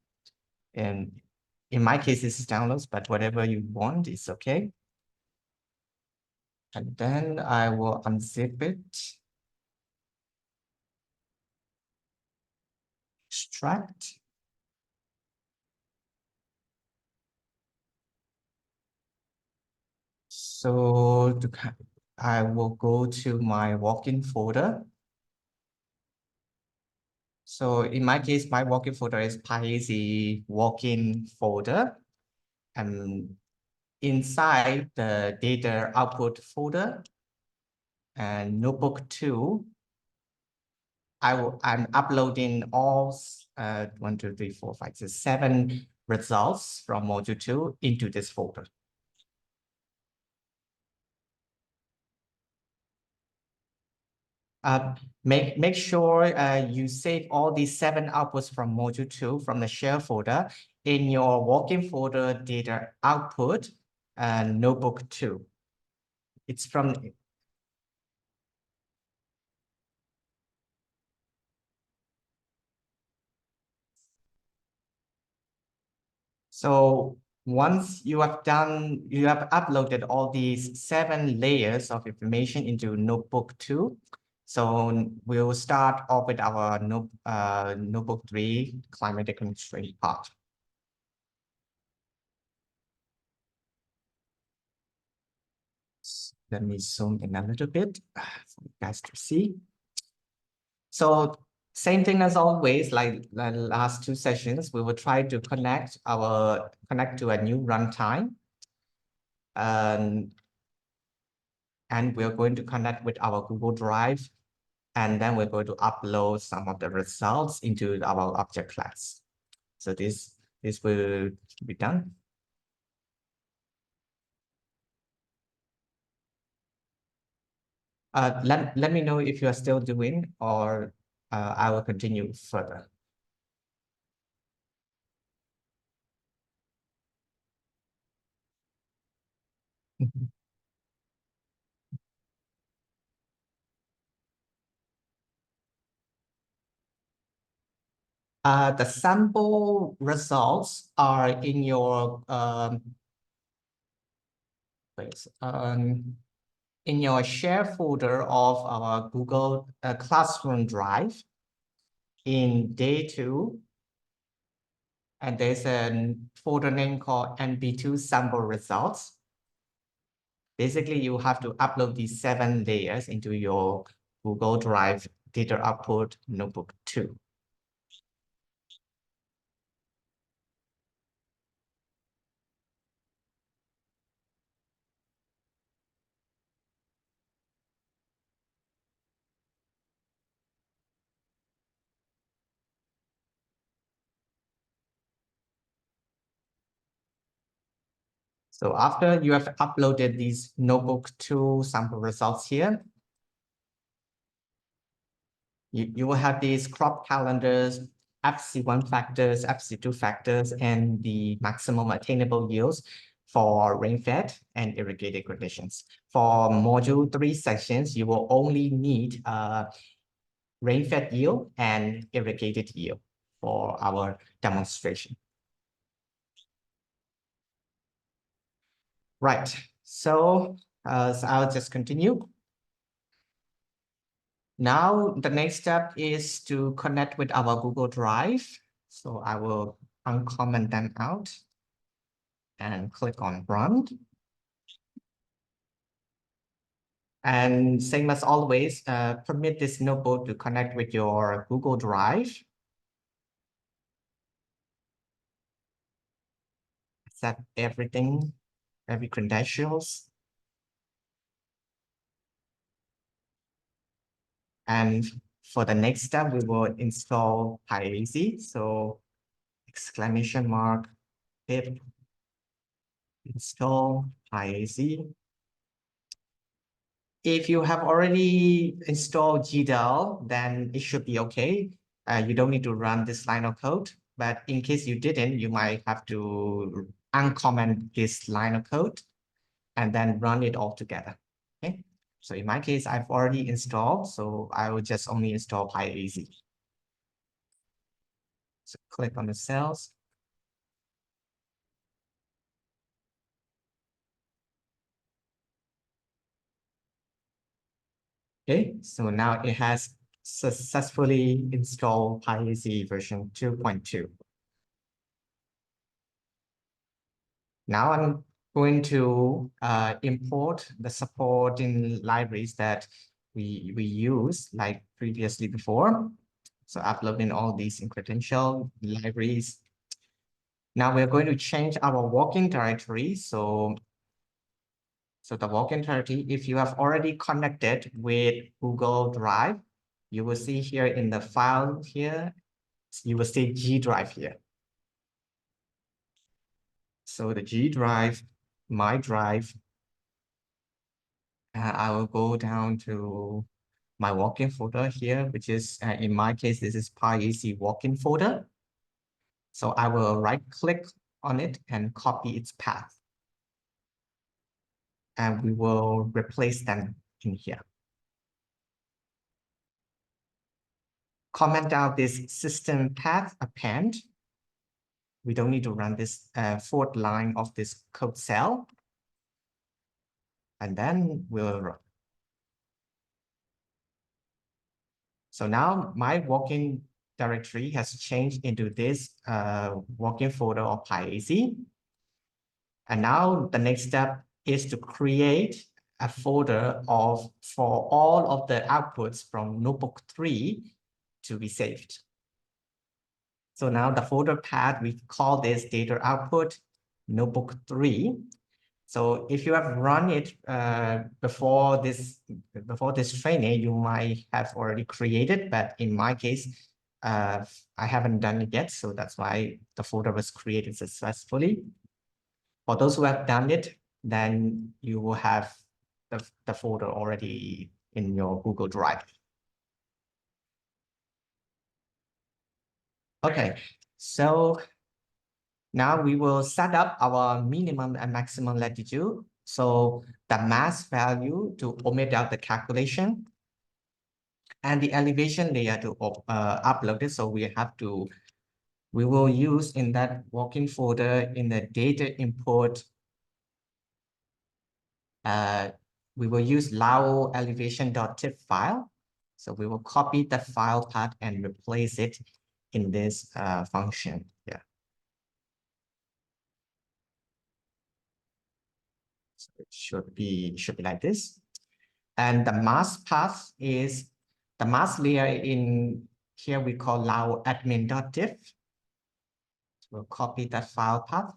And in my case, this is downloads, but whatever you want is okay. And then I will unzip it, extract. So I will go to my working folder. So in my case, my working folder is PyAEZ working folder. And inside the data output folder and notebook 2, I'm uploading all 1, 2, 3, 4, 5, 6, 7 results from module 2 into this folder. Make sure you save all these 7 outputs from module 2 from the share folder in your working folder data output and notebook 2. It's from So once you have uploaded all these 7 layers of information into notebook 2. So we'll start off with our notebook 3 climatic constraint part. Let me zoom in a little bit for you guys to see. So same thing as always, like the last 2 sessions, we will try to connect to a new runtime. And we're going to connect with our Google Drive. And then we're going to upload some of the results into our object class. So this will be done. Let me know if you are still doing, or I will continue further. The sample results are in your in your share folder of our Google Classroom Drive in day 2. And there's a folder name called NB2 sample results. Basically, you have to upload these 7 layers into your Google Drive data output notebook 2. So after you have uploaded these notebook 2 sample results here, you will have these crop calendars, FC1 factors, FC2 factors, and the maximum attainable yields for rain-fed and irrigated conditions. For module 3 sections, you will only need rain-fed yield and irrigated yield for our demonstration. Right, so I'll just continue. Now, the next step is to connect with our Google Drive. So I will uncomment them out and click on Run. And same as always, permit this notebook to connect with your Google Drive. Set everything, every credentials. And for the next step, we will install PyAEZ. So exclamation mark, pip, install PyAEZ. If you have already installed GDAL, then it should be okay. You don't need to run this line of code. But in case you didn't, you might have to uncomment this line of code and then run it all together. Okay. So in my case, I've already installed, so I will just only install PyAEZ. So click on the cells. Okay, so now it has successfully installed PyAEZ version 2.2. Now I'm going to import the supporting libraries that we use like previously before. So uploading all these in credential libraries. Now we're going to change our working directory. So the working directory, if you have already connected with Google Drive, you will see here in the file here, you will see G drive here. So the G drive, my drive, I will go down to my working folder here, which is, in my case, this is PyAEZ working folder. So I will right click on it and copy its path. And we will replace them in here. Comment out this system path append. We don't need to run this fourth line of this code cell. And then we'll run. So now my working directory has changed into this working folder of PyAEZ. And now the next step is to create a folder for all of the outputs from notebook 3 to be saved. So now the folder path, we call this data output notebook 3. So if you have run it before this training, you might have already created, but in my case, I haven't done it yet. So that's why the folder was created successfully. For those who have done it, then you will have the folder already in your Google Drive. Okay, so now we will set up our minimum and maximum latitude. So the mass value to omit out the calculation and the elevation layer to upload it. So we will use in that working folder in the data input. We will use lao elevation.tip file. So we will copy the file path and replace it in this function. Yeah. So it should be like this. And the mass path is The mask layer in here we call now admin.diff. We'll copy that file path.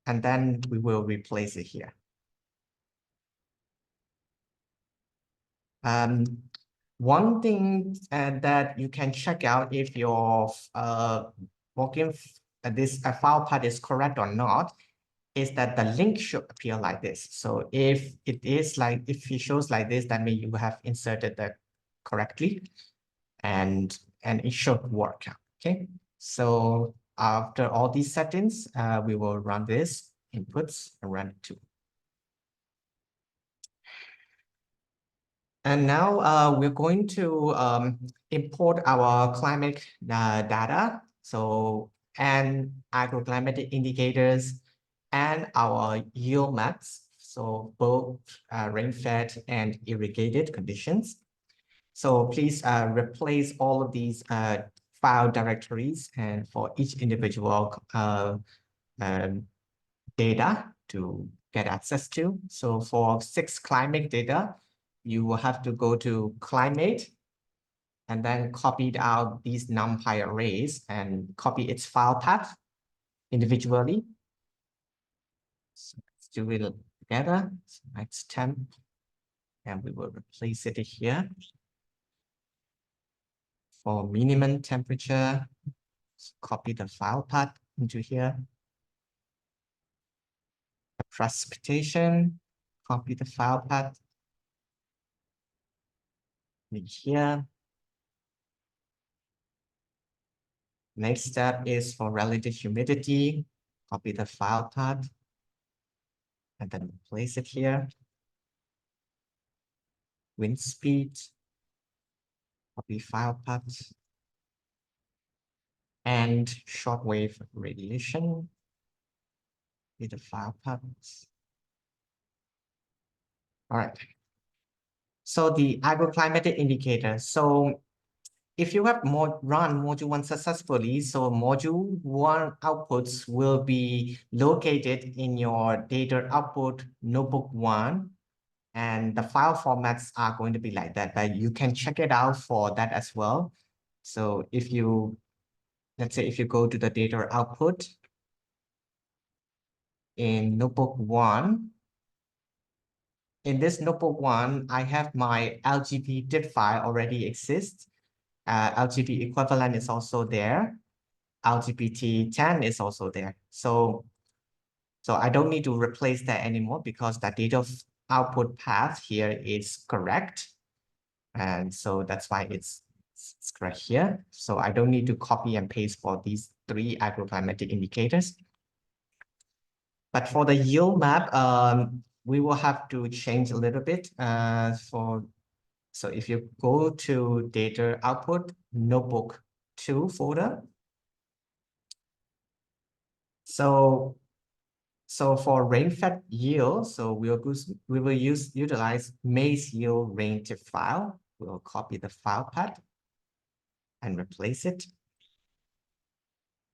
And then we will replace it here. One thing that you can check out if your working this file path is correct or not is that the link should appear like this. So if it shows like this, that means you have inserted that correctly, and it should work. Okay. So after all these settings, we will run this inputs and run it too. And now we're going to import our climate data, and agroclimatic indicators and our yield maps, so both rain-fed and irrigated conditions. So please replace all of these file directories and for each individual data to get access to. So for 6 climate data, you will have to go to climate and then copy out these NumPy arrays and copy its file path individually. So let's do it together. So let's temp, and we will replace it here. For minimum temperature, copy the file path into here. The precipitation, copy the file path here. Next step is for relative humidity. Copy the file path and then place it here. Wind speed, copy file path. And shortwave radiation, copy the file path. All right. So the agroclimatic indicator. So if you have run module 1 successfully, so module 1 outputs will be located in your data output notebook 1, and the file formats are going to be like that, but you can check it out for that as well. So if you, let's say if you go to the data output in notebook 1, in this notebook 1, I have my LGP diff file already exists. LGP equivalent is also there. LGBT10 is also there. So I don't need to replace that anymore because the data output path here is correct. And so that's why it's correct here. So I don't need to copy and paste for these 3 agroclimatic indicators. But for the yield map, we will have to change a little bit so if you go to data output notebook 2 folder. So for rain-fed yield, so we will utilize maize yield rain diff file. We'll copy the file path and replace it.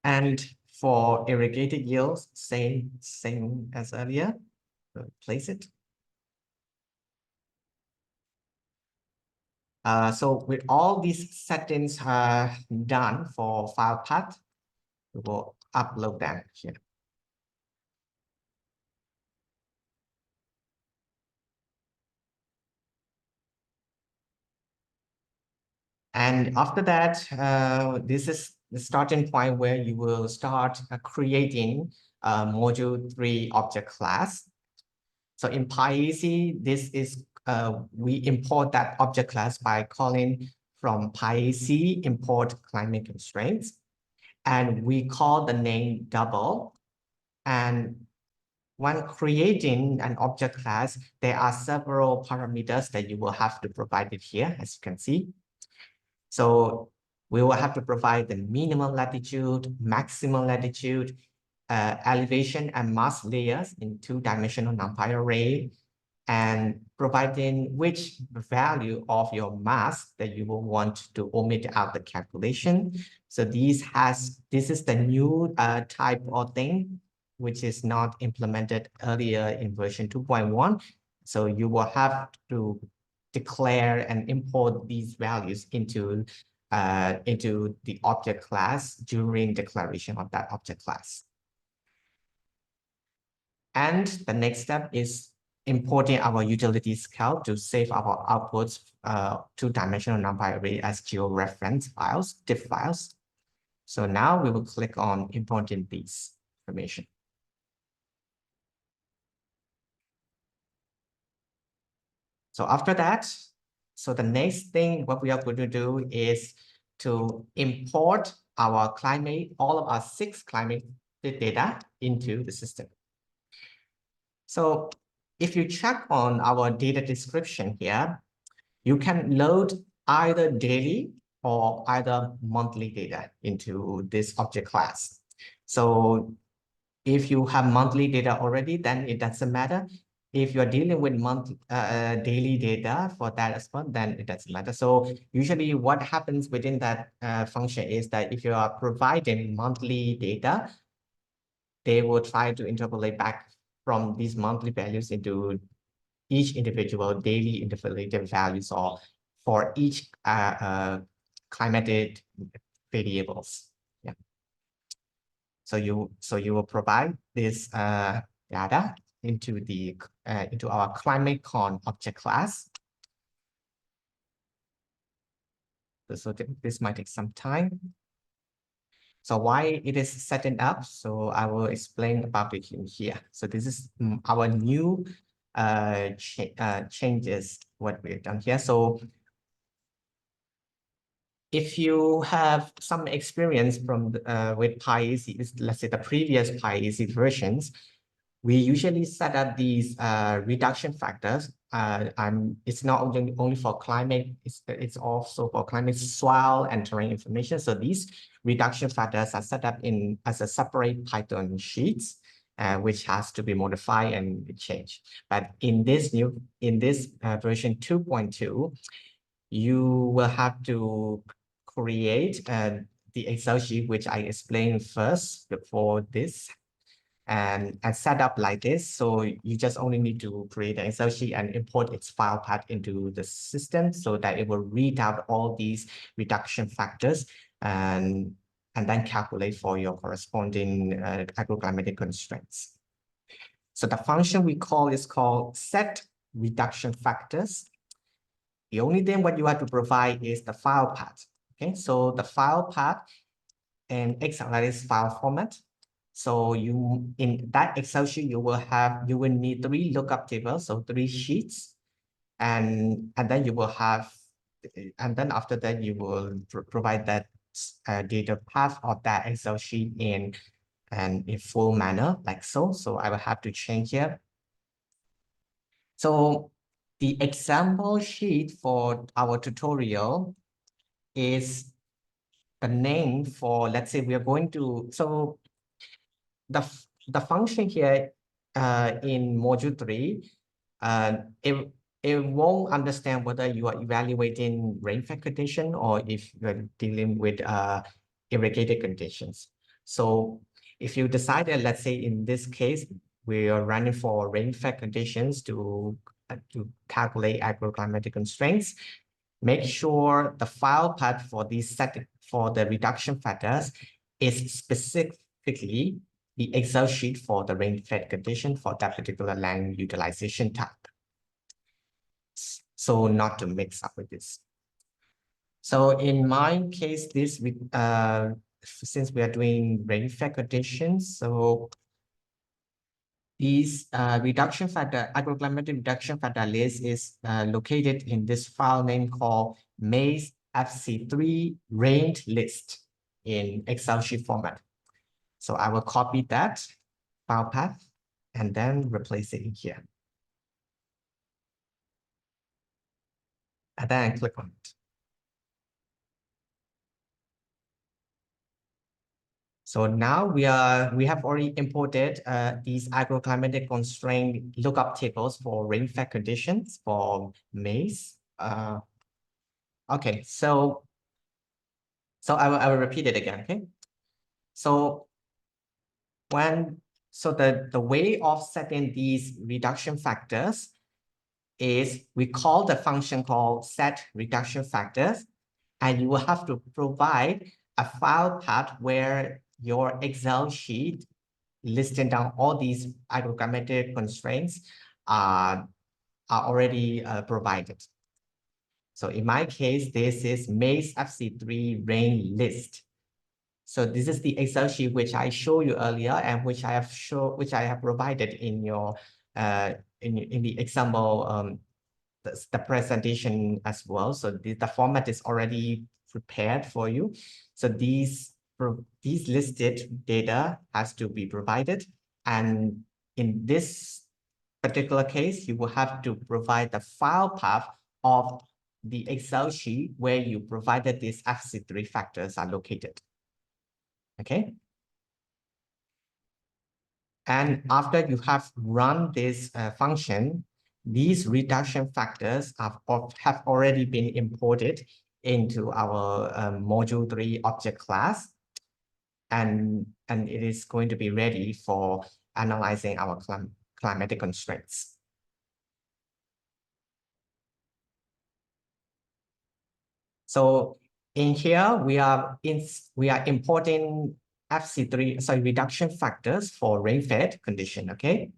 And for irrigated yields, same as earlier. Replace it. So with all these settings done for file path, we will upload them here. And after that, this is the starting point where you will start creating module 3 object class. So in PyAEZ, this is we import that object class by calling from PyAEZ import climate constraints, and we call the name double. And when creating an object class, there are several parameters that you will have to provide it here, as you can see. So we will have to provide the minimum latitude, maximum latitude, elevation and mass layers in 2-dimensional NumPy array, and providing which value of your mass that you will want to omit out the calculation. So this is the new type of thing, which is not implemented earlier in version 2.1. So you will have to declare and import these values into the object class during declaration of that object class. And the next step is importing our utility scout to save our outputs two-dimensional NumPy array as georeference files, diff files. So now we will click on importing these information. So after that, so the next thing what we are going to do is to import our climate, all of our 6 climate data into the system. So if you check on our data description here, you can load either daily or either monthly data into this object class. So if you have monthly data already, then it doesn't matter. If you're dealing with daily data for that as well, then it doesn't matter. So usually what happens within that function is that if you are providing monthly data, they will try to interpolate back from these monthly values into each individual daily interpolated values or for each climatic variables. Yeah. So you will provide this data into our ClimateCon object class. So this might take some time. So why it is setting up? So I will explain about it in here. So this is our new changes what we've done here. So if you have some experience from with PyAEZ, let's say the previous PyAEZ versions, we usually set up these reduction factors. It's not only for climate, it's also for climate, soil, and terrain information. So these reduction factors are set up as a separate Python sheets, which has to be modified and changed. But in this version 2.2, you will have to create the Excel sheet, which I explained first before this, and set up like this. So you just only need to create an Excel sheet and import its file path into the system so that it will read out all these reduction factors and then calculate for your corresponding agroclimatic constraints. So the function we call is called set reduction factors. The only thing what you have to provide is the file path. Okay, so the file path in XLS file format. So in that Excel sheet, you will need 3 lookup tables, so 3 sheets, and then you will have, and then after that you will provide that data path of that Excel sheet in full manner like so. So I will have to change here. So the example sheet for our tutorial is the name for, let's say we are going to, so the function here in module 3, it won't understand whether you are evaluating rainfall condition or if you're dealing with irrigated conditions. So if you decide that, let's say in this case, we are running for rainfall conditions to calculate agroclimatic constraints, make sure the file path for the reduction factors is specifically the Excel sheet for the rain-fed condition for that particular land utilization type. So not to mix up with this. So in my case, since we are doing rain-fed conditions, so these reduction factor, agroclimatic reduction factor list is located in this file name called PyAEZv2.2 rained list in Excel sheet format. So I will copy that file path and then replace it in here. And then I click on it. So now we have already imported these agroclimatic constraint lookup tables for rainfall conditions for maize. Okay, so I will repeat it again. Okay, so the way of setting these reduction factors is we call the function called set reduction factors, and you will have to provide a file path where your Excel sheet listing down all these agrogrammatic constraints are already provided. So in my case, this is PyAEZv2.2 range list. So this is the Excel sheet which I showed you earlier and which I have provided in your in the example the presentation as well. So the format is already prepared for you. So these listed data has to be provided, and in this particular case, you will have to provide the file path of the Excel sheet where you provided these PyAEZ3 factors are located. Okay. And after you have run this function, these reduction factors have already been imported into our module 3 object class, and it is going to be ready for analyzing our climatic constraints. So in here, we are importing PyAEZ3, reduction factors for rain-fed condition, okay?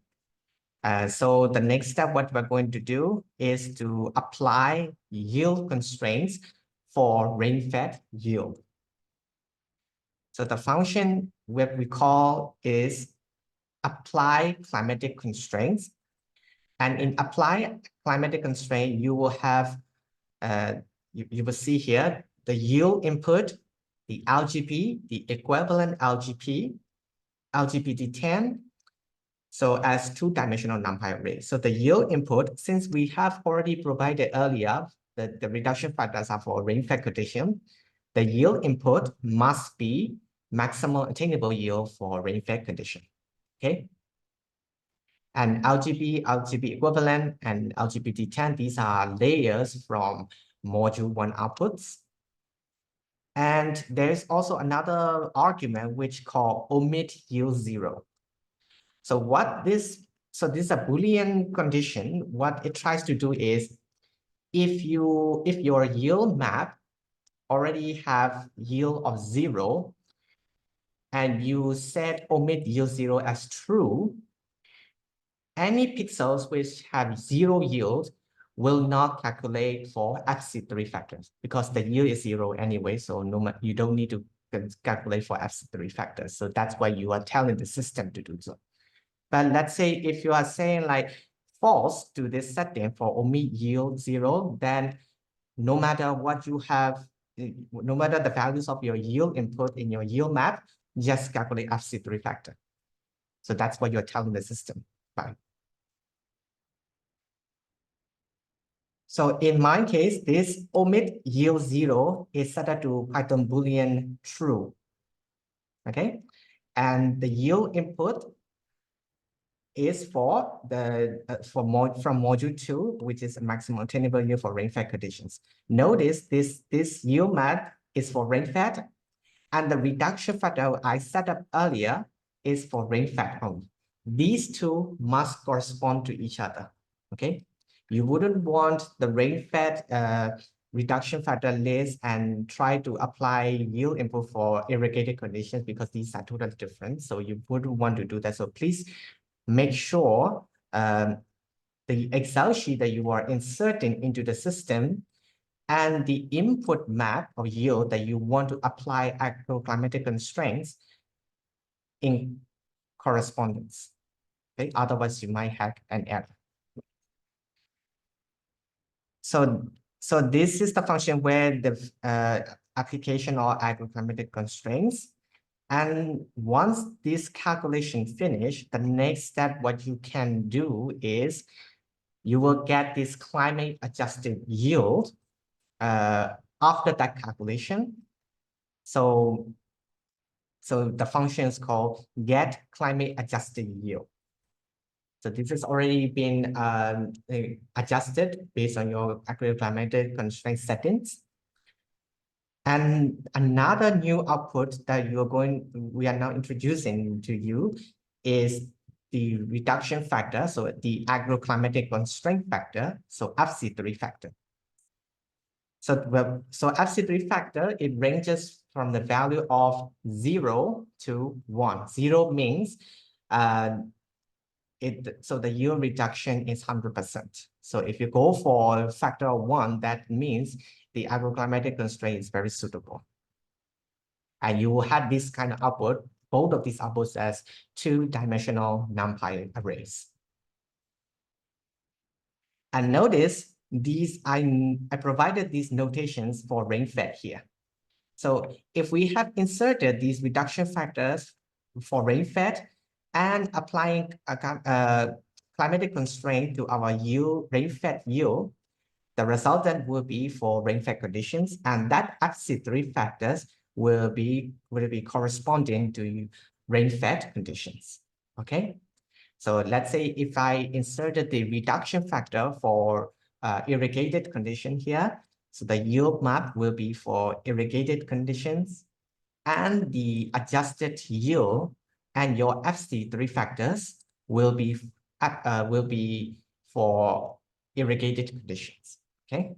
So the next step, what we're going to do is to apply yield constraints for rain-fed yield. So the function what we call is apply climatic constraints. And in apply climatic constraint, you will have, you will see here, the yield input, the LGP, the equivalent LGP, LGBT10, so as two-dimensional NumPy array. So the yield input, since we have already provided earlier, the reduction factors are for rain-fed condition, the yield input must be maximal attainable yield for rain-fed condition, okay? And LGP equivalent, and LGBT10, these are layers from module 1 outputs. And there's also another argument which called omit yield 0. So this is a Boolean condition. What it tries to do is, if your yield map already have yield of 0, and you set omit yield 0 as true, any pixels which have 0 yield will not calculate for PyAEZ3 factors because the yield is 0 anyway. So you don't need to calculate for PyAEZ3 factors. So that's why you are telling the system to do so. But let's say if you are saying like false to this setting for omit yield 0, then no matter what you have, no matter the values of your yield input in your yield map, just calculate PyAEZ3 factor. So that's what you're telling the system. Fine. So in my case, this omit yield 0 is set to Python Boolean true. Okay, and the yield input is for from module 2, which is a maximum attainable yield for rain-fed conditions. Notice this yield map is for rain-fed, and the reduction factor I set up earlier is for rain-fed only. These two must correspond to each other. Okay, you wouldn't want the rain-fed reduction factor list and try to apply yield input for irrigated conditions because these are totally different. So you wouldn't want to do that. So please make sure the Excel sheet that you are inserting into the system and the input map of yield that you want to apply agroclimatic constraints in correspondence. Okay, otherwise you might have an error. So this is the function where the application or agroclimatic constraints. And once this calculation finish, the next step, what you can do is you will get this climate adjusted yield after that calculation. So the function is called get climate adjusted yield. So this has already been adjusted based on your agroclimatic constraint settings. And another new output that we are now introducing to you is the reduction factor, so the agroclimatic constraint factor, so FC3 factor. So FC3 factor, it ranges from the value of 0 to 1. 0 means so the yield reduction is 100%. So if you go for factor of 1, that means the agroclimatic constraint is very suitable. And you will have this kind of output, both of these outputs as two-dimensional NumPy arrays. And notice these, I provided these notations for rain-fed here. So if we have inserted these reduction factors for rain-fed and applying a climatic constraint to our yield, rain-fed yield, the resultant will be for rain-fed conditions, and that FC3 factors will be corresponding to rain-fed conditions. Okay, so let's say if I inserted the reduction factor for irrigated condition here, so the yield map will be for irrigated conditions, and the adjusted yield and your FC3 factors will be for irrigated conditions. Okay.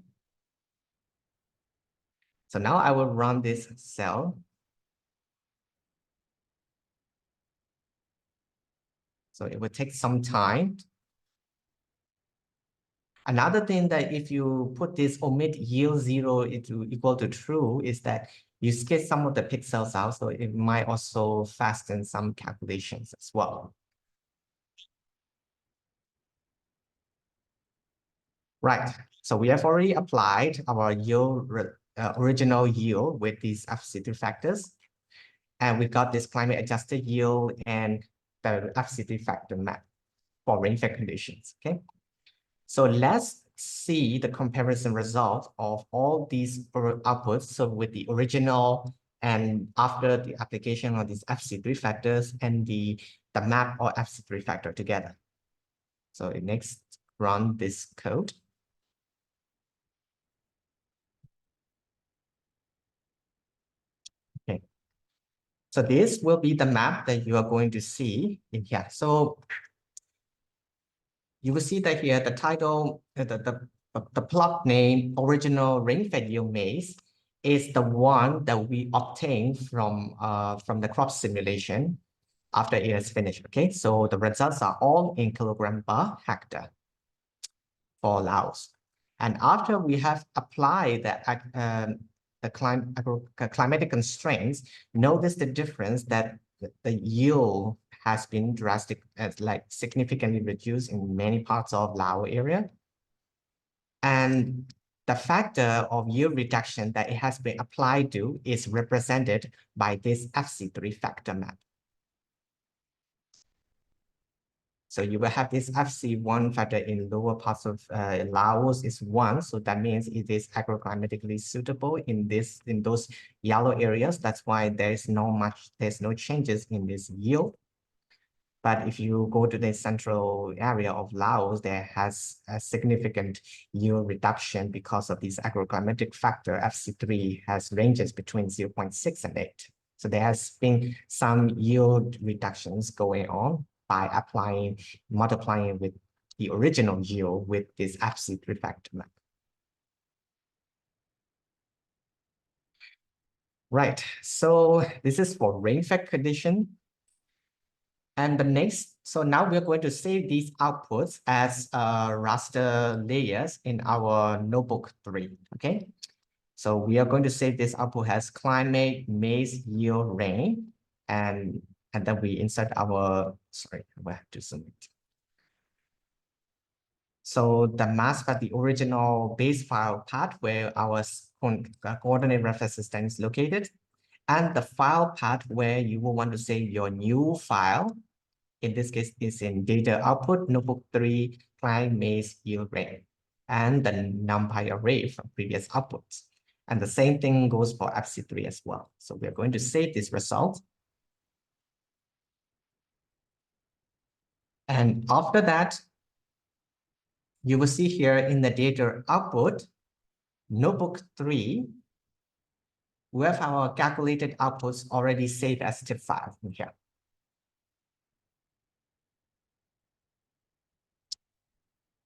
So now I will run this cell. So it will take some time. Another thing that if you put this omit yield 0 into equal to true is that you skip some of the pixels out, so it might also fasten some calculations as well. Right, so we have already applied our yield, original yield with these FC3 factors. And we got this climate adjusted yield and the FC3 factor map for rain-fed conditions, okay? So let's see the comparison result of all these outputs. So with the original and after the application of these FC3 factors and the map or FC3 factor together. So next, run this code. Okay. So this will be the map that you are going to see in here. So you will see that here the title, the plot name, original rain-fed yield maize, is the one that we obtained from the crop simulation after it is finished. Okay, so the results are all in kilogram per hectare for Laos. And after we have applied the climatic constraints, notice the difference that the yield has been significantly reduced in many parts of Laos area. And the factor of yield reduction that it has been applied to is represented by this FC3 factor map. So you will have this FC1 factor in lower parts of Laos is 1. So that means it is agroclimatically suitable in those yellow areas. That's why there's no changes in this yield. But if you go to the central area of Laos, there has a significant yield reduction because of this agroclimatic factor. FC3 has ranges between 0.6 and 8. So there has been some yield reductions going on by multiplying with the original yield with this FC3 factor map. Right, so this is for rain-fed condition. And the next, so now we're going to save these outputs as raster layers in our notebook 3, okay? So we are going to save this output as climate, maize, yield, rain, and then we insert our, sorry, we have to zoom it. So the mask at the original base file path where our coordinate reference system is located, and the file path where you will want to save your new file. In this case, is in data output, notebook 3, climate, maize, yield, rain, and the NumPy array from previous outputs. And the same thing goes for FC3 as well. So we're going to save this result. And after that, you will see here in the data output, notebook 3, we have our calculated outputs already saved as TIFF file in here.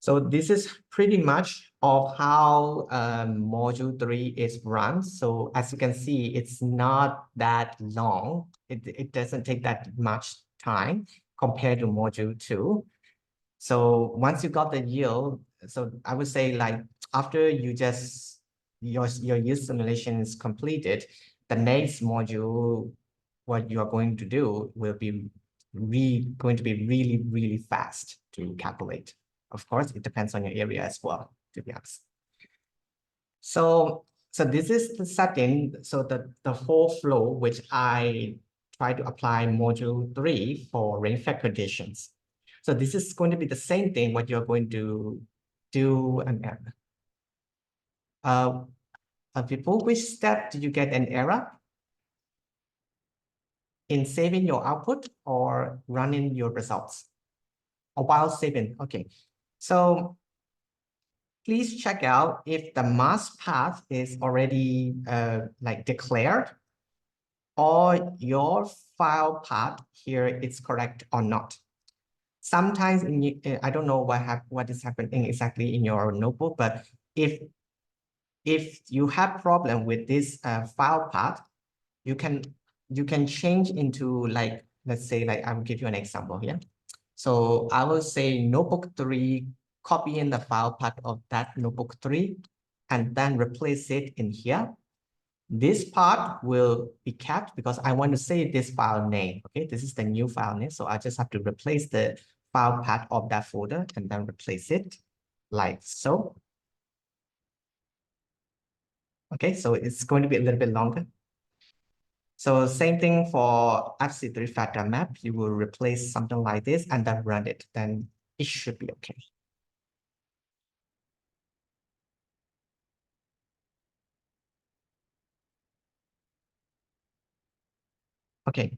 So this is pretty much of how module 3 is run. So as you can see, it's not that long. It doesn't take that much time compared to module 2. So once you got the yield, so I would say like after you just your yield simulation is completed, the next module, what you are going to do will be going to be really fast to calculate. Of course, it depends on your area as well, to be honest. So this is the setting. So the whole flow, which I try to apply module 3 for rainfall conditions. So this is going to be the same thing what you're going to do. Before which step did you get an error? In saving your output or running your results? Or while saving, okay. So please check out if the mask path is already like declared or your file path here is correct or not. Sometimes I don't know what is happening exactly in your notebook, but if you have problem with this file path, you can change into like, let's say like I will give you an example here. So I will say notebook 3, copy in the file path of that notebook 3, and then replace it in here. This part will be kept because I want to save this file name. Okay, this is the new file name. So I just have to replace the file path of that folder and then replace it like so. Okay, so it's going to be a little bit longer. So same thing for FC3 factor map. You will replace something like this and then run it. Then it should be okay. Okay,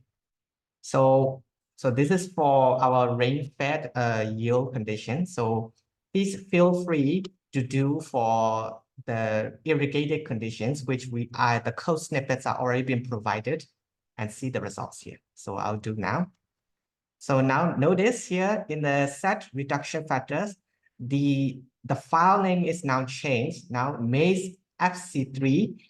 so this is for our rain-fed yield condition. So please feel free to do for the irrigated conditions, which the code snippets are already been provided, and see the results here. So I'll do now. So now notice here in the set reduction factors, the file name is now changed. Now maize FC3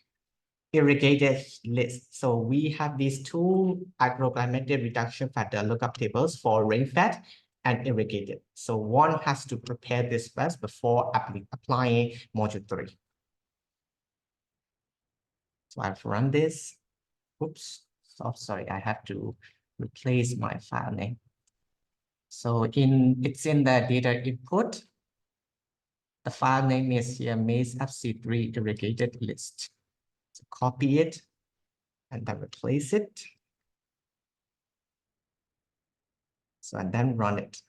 irrigated list. So we have these two agroclimatic reduction factor lookup tables for rainfed and irrigated. So one has to prepare this first before applying module 3. So I've run this. Oops. Oh, sorry, I have to replace my file name. So it's in the data input. The file name is here maize FC3 irrigated list. So copy it and then replace it. So and then run it.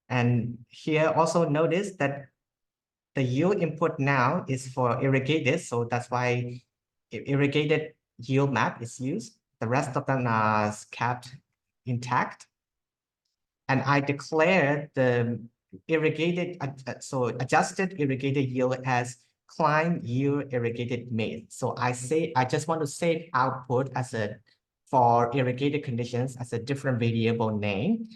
And here also notice that the yield input now is for irrigated. So that's why irrigated yield map is used. The rest of them are kept intact. And I declare the irrigated, so adjusted irrigated yield as climb yield irrigated maize. So I just want to save output as for irrigated conditions as a different variable name.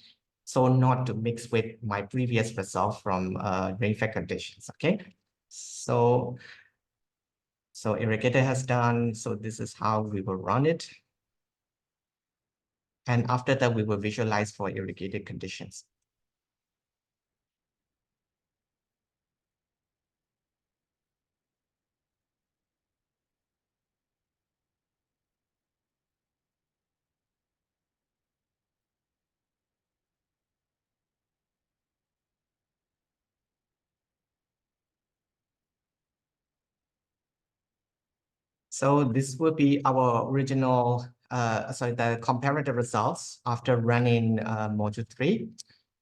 So not to mix with my previous result from rainfall conditions, okay? So irrigated has done, so this is how we will run it. And after that, we will visualize for irrigated conditions. So this will be our original, the comparative results after running module 3.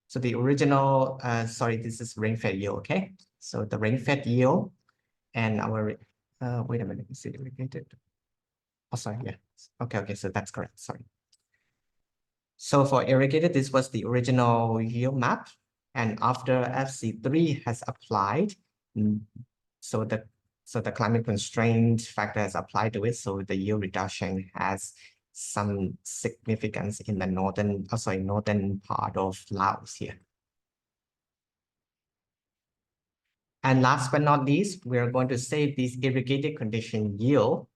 So the original, this is rain-fed yield, okay? So the rain-fed yield and our, wait a minute, is it irrigated? Oh, sorry, yeah. Okay, so that's correct, sorry. So for irrigated, this was the original yield map. And after FC3 has applied, so the climate constraint factor has applied to it, so the yield reduction has some significance in the northern part of Laos here. And last but not least, we're going to save this irrigated condition yield,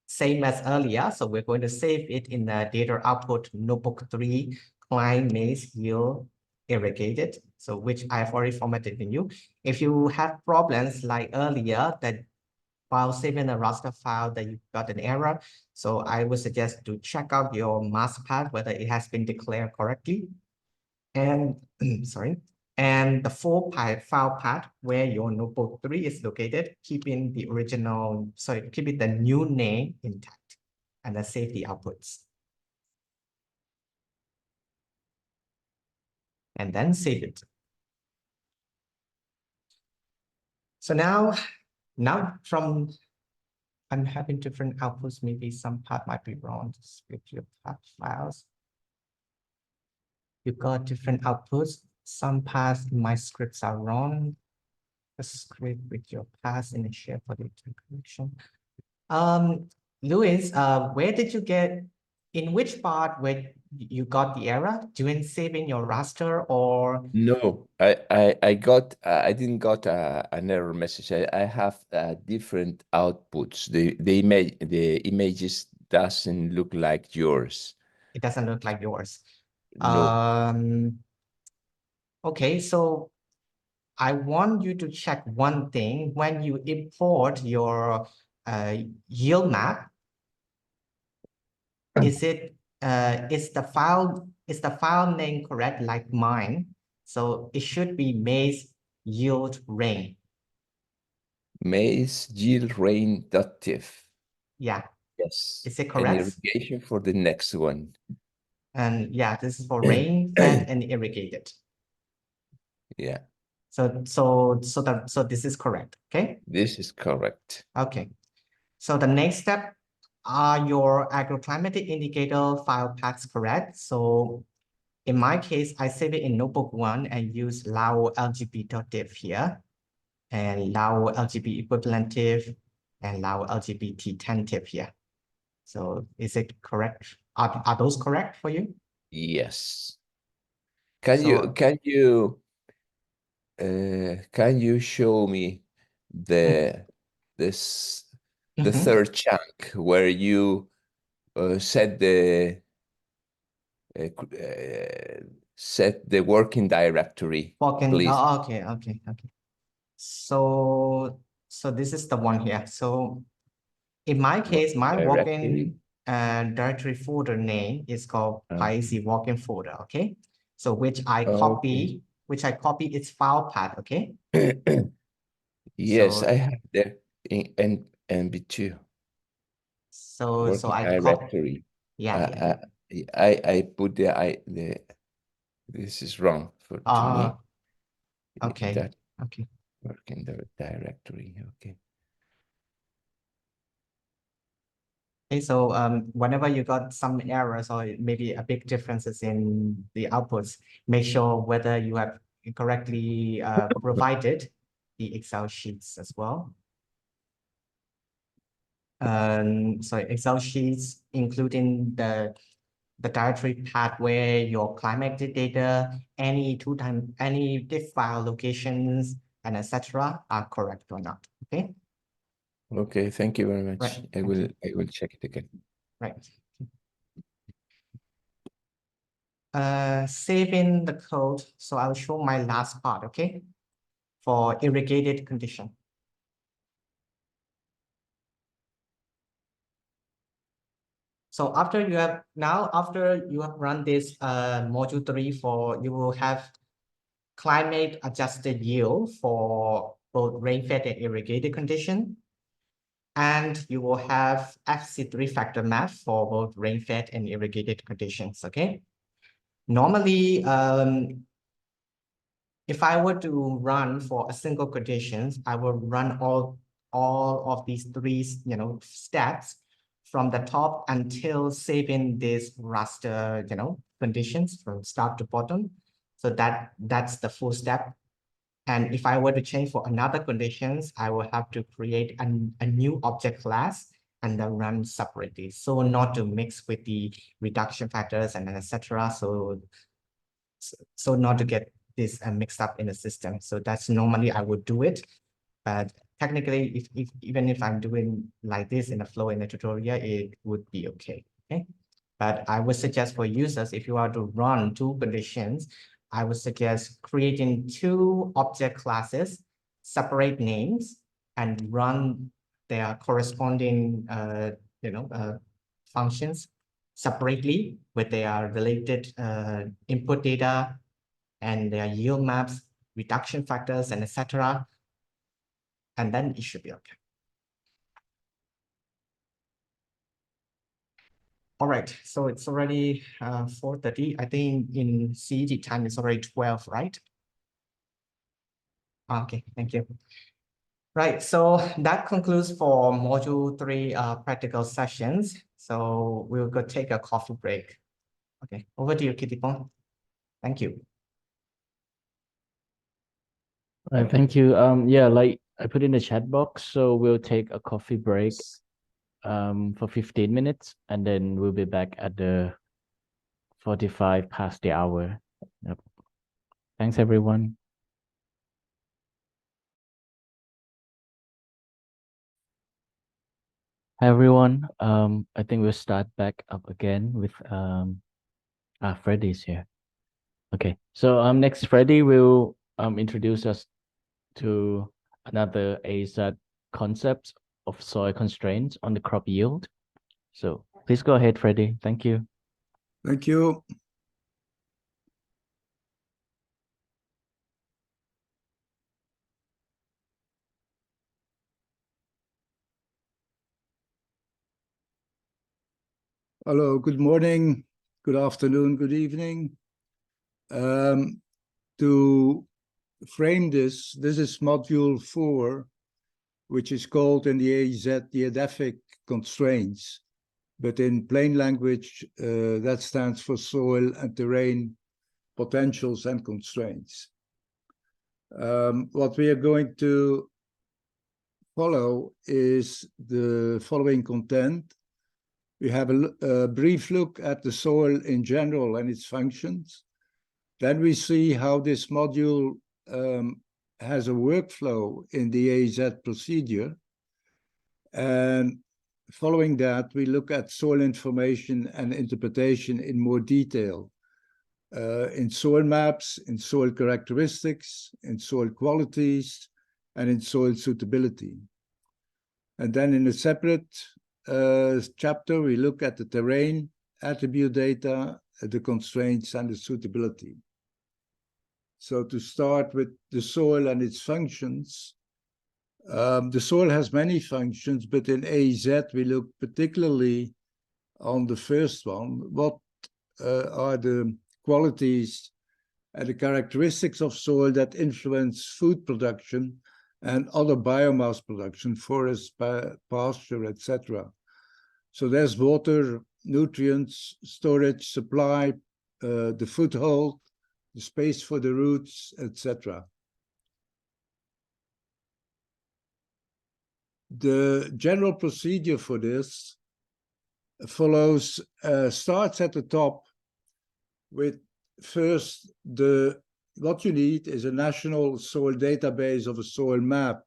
same as earlier. So we're going to save it in the data output notebook 3 client maize yield irrigated. So which I've already formatted in you. If you have problems like earlier that while saving a raster file that you got an error, so I would suggest to check out your master path, whether it has been declared correctly. And sorry, and the full file path where your notebook 3 is located, keeping the keeping the new name intact, and then save the outputs. And then save it. So now I'm having different outputs. Maybe some part might be wrong. Just with your path files. You've got different outputs. Some paths in my scripts are wrong. The script with your paths in the share for the connection. Louis, where did you get, in which part where you got the error? During saving your raster or? No, I didn't got an error message. I have different outputs. The images doesn't look like yours. It doesn't look like yours. No. Okay, so I want you to check one thing. When you import your yield map, is the file name correct like mine? So it should be maize yield rain. Maize yield rain.tif. Yeah. Yes. Is it And correct? irrigation for the next one. And yeah, this is for rain fed and irrigated. Yeah. So this is correct. Okay. This is correct. Okay. So the next step, are your agroclimatic indicator file paths correct? So in my case, I save it in notebook 1 and use lao lgb.div here, and lao lgb equivalent div, and lao lgbt10 div here. So is it correct? Are those correct for you? Yes. Can you show me the third chunk where you set the working directory, please? Oh, okay. So this is the one here. So in my case, my working directory folder name is called PyAEZ working folder. Okay. So which I copy its file path. Okay. Yes, so, I have there in NB2. So I directory. I put this is wrong to me. Okay. That okay. working directory. Okay. Okay, so whenever you got some errors or maybe a big differences in the outputs, make sure whether you have correctly provided the Excel sheets as well. So Excel sheets including the directory path where your climatic data, any diff file locations, and etc. are correct or not. Okay. Okay, thank you very much. Right. I will check it again. Right. Saving the code. So I'll show my last part, okay? For irrigated condition. So after you have run this module 3 you will have climate adjusted yield for both rain-fed and irrigated condition. And you will have FC3 factor map for both rain-fed and irrigated conditions, okay? Normally, if I were to run for a single conditions, I will run all of these 3, steps from the top until saving this raster, conditions from start to bottom. So that's the full step. And if I were to change for another conditions, I will have to create a new object class and then run separately. So not to mix with the reduction factors and etc. So not to get this mixed up in the system. So that's normally I would do it. But technically, even if I'm doing like this in the flow in the tutorial, it would be okay. Okay. But I would suggest for users, if you are to run two conditions, I would suggest creating two object classes, separate names, and run their corresponding functions separately with their related input data and their yield maps, reduction factors, and etc. And then it should be okay. All right, so it's already 4:30. I think in CET time it's already 12, right? Okay, thank you. Right, so that concludes for module 3 practical sessions. So we'll go take a coffee break. Okay, over to you, Kittipong. Thank you. Thank you. Yeah, like I put in the chat box, so we'll take a coffee break for 15 minutes, and then we'll be back at the 45 past the hour. Yep. Thanks, everyone. Hi, everyone. I think we'll start back up again with Freddie's here. Okay, so next Freddie will introduce us to another AEZ concept of soil constraints on the crop yield. So please go ahead, Freddie. Thank you. Thank you. Hello, good morning, good afternoon, good evening. To frame this is module 4, which is called in the AEZ the edaphic constraints. But in plain language, that stands for soil and terrain potentials and constraints. What we are going to follow is the following content. We have a brief look at the soil in general and its functions. Then we see how this module has a workflow in the AEZ procedure. And following that, we look at soil information and interpretation in more detail, in soil maps, in soil characteristics, in soil qualities, and in soil suitability. And then in a separate chapter, we look at the terrain, attribute data, the constraints, and the suitability. So to start with the soil and its functions, the soil has many functions, but in AEZ, we look particularly on the first one. What are the qualities and the characteristics of soil that influence food production and other biomass production, forest, pasture, etc. So there's water, nutrients, storage, supply, the foothold, the space for the roots, etc. The general procedure for this follows, starts at the top with first what you need is a national soil database of a soil map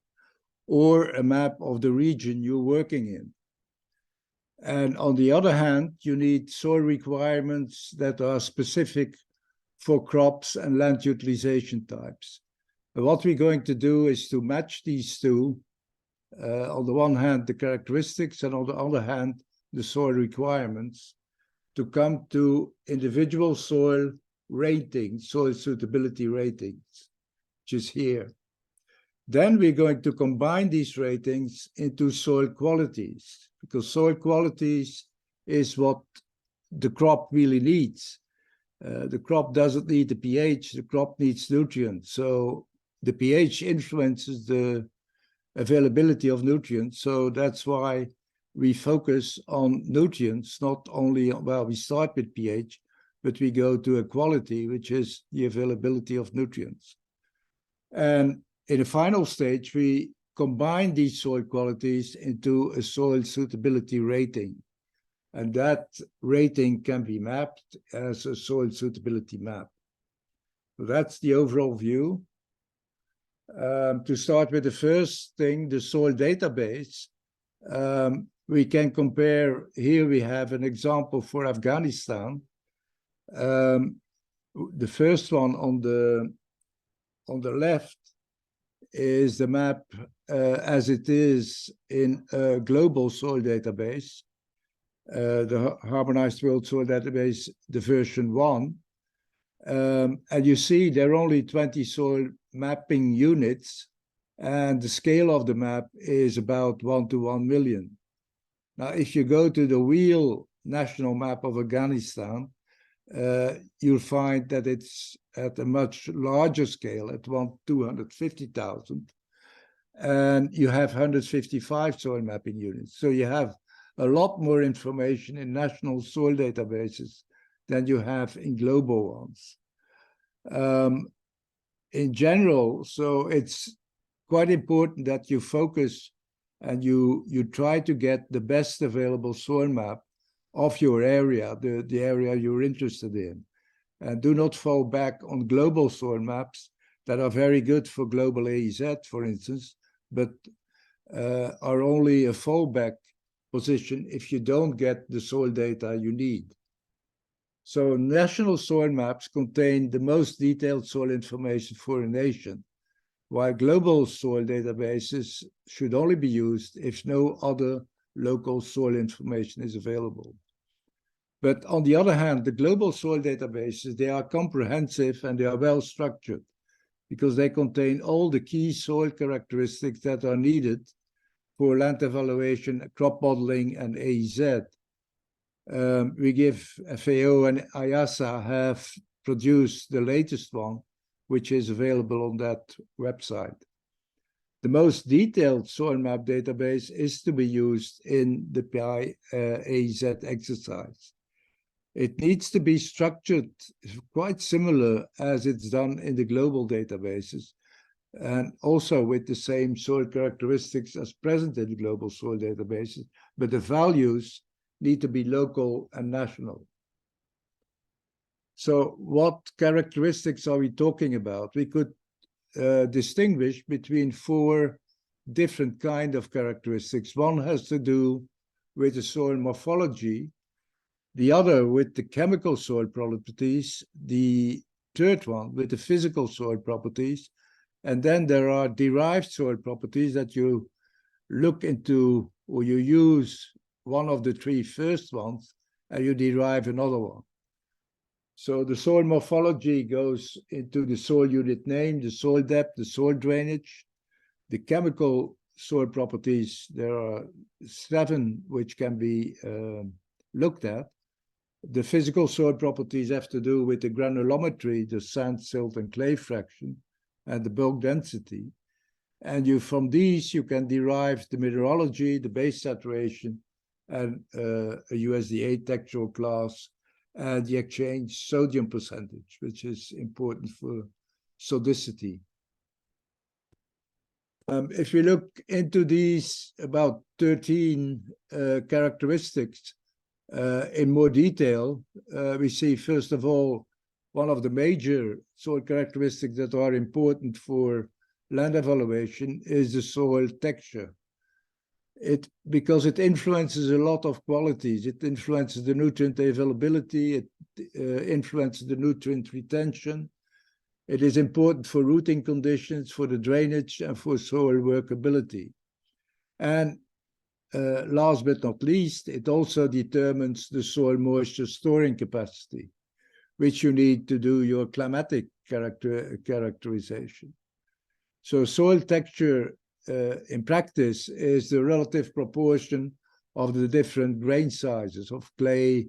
or a map of the region you're working in. And on the other hand, you need soil requirements that are specific for crops and land utilization types. And what we're going to do is to match these two, on the one hand, the characteristics, and on the other hand, the soil requirements, to come to individual soil ratings, soil suitability ratings, which is here. Then we're going to combine these ratings into soil qualities, because soil qualities is what the crop really needs. The crop doesn't need the pH, the crop needs nutrients. So the pH influences the availability of nutrients. So that's why we focus on nutrients, not only, well, we start with pH, but we go to a quality, which is the availability of nutrients. And in the final stage, we combine these soil qualities into a soil suitability rating. And that rating can be mapped as a soil suitability map. So that's the overall view. To start with the first thing, the soil database, we can compare. Here we have an example for Afghanistan. The first one on the left is the map as it is in a global soil database, the Harmonized World Soil Database, the version 1. And you see there are only 20 soil mapping units, and the scale of the map is about 1 to 1 million. Now, if you go to the real national map of Afghanistan, you'll find that it's at a much larger scale, at 250,000, and you have 155 soil mapping units. So you have a lot more information in national soil databases than you have in global ones. In general, so it's quite important that you focus and you try to get the best available soil map of your area, the area you're interested in. And do not fall back on global soil maps that are very good for global AEZ, for instance, but are only a fallback position if you don't get the soil data you need. So national soil maps contain the most detailed soil information for a nation, while global soil databases should only be used if no other local soil information is available. But on the other hand, the global soil databases, they are comprehensive and they are well structured because they contain all the key soil characteristics that are needed for land evaluation, crop modeling, and AEZ. We give FAO and IIASA have produced the latest one, which is available on that website. The most detailed soil map database is to be used in the PyAEZ exercise. It needs to be structured quite similar as it's done in the global databases, and also with the same soil characteristics as present in the global soil databases, but the values need to be local and national. So what characteristics are we talking about? We could distinguish between 4 different kinds of characteristics. One has to do with the soil morphology, the other with the chemical soil properties, the third one with the physical soil properties, and then there are derived soil properties that you look into, or you use one of the 3 first ones and you derive another one. So the soil morphology goes into the soil unit name, the soil depth, the soil drainage. The chemical soil properties, there are 7 which can be looked at. The physical soil properties have to do with the granulometry, the sand, silt, and clay fraction, and the bulk density. And from these, you can derive the mineralogy, the base saturation, and a USDA textural class, and the exchange sodium percentage, which is important for sodicity. If we look into these about 13 characteristics in more detail, we see, first of all, one of the major soil characteristics that are important for land evaluation is the soil texture. Because it influences a lot of qualities. It influences the nutrient availability, it influences the nutrient retention. It is important for rooting conditions, for the drainage, and for soil workability. And last but not least, it also determines the soil moisture storing capacity, which you need to do your climatic characterization. So soil texture in practice is the relative proportion of the different grain sizes of clay,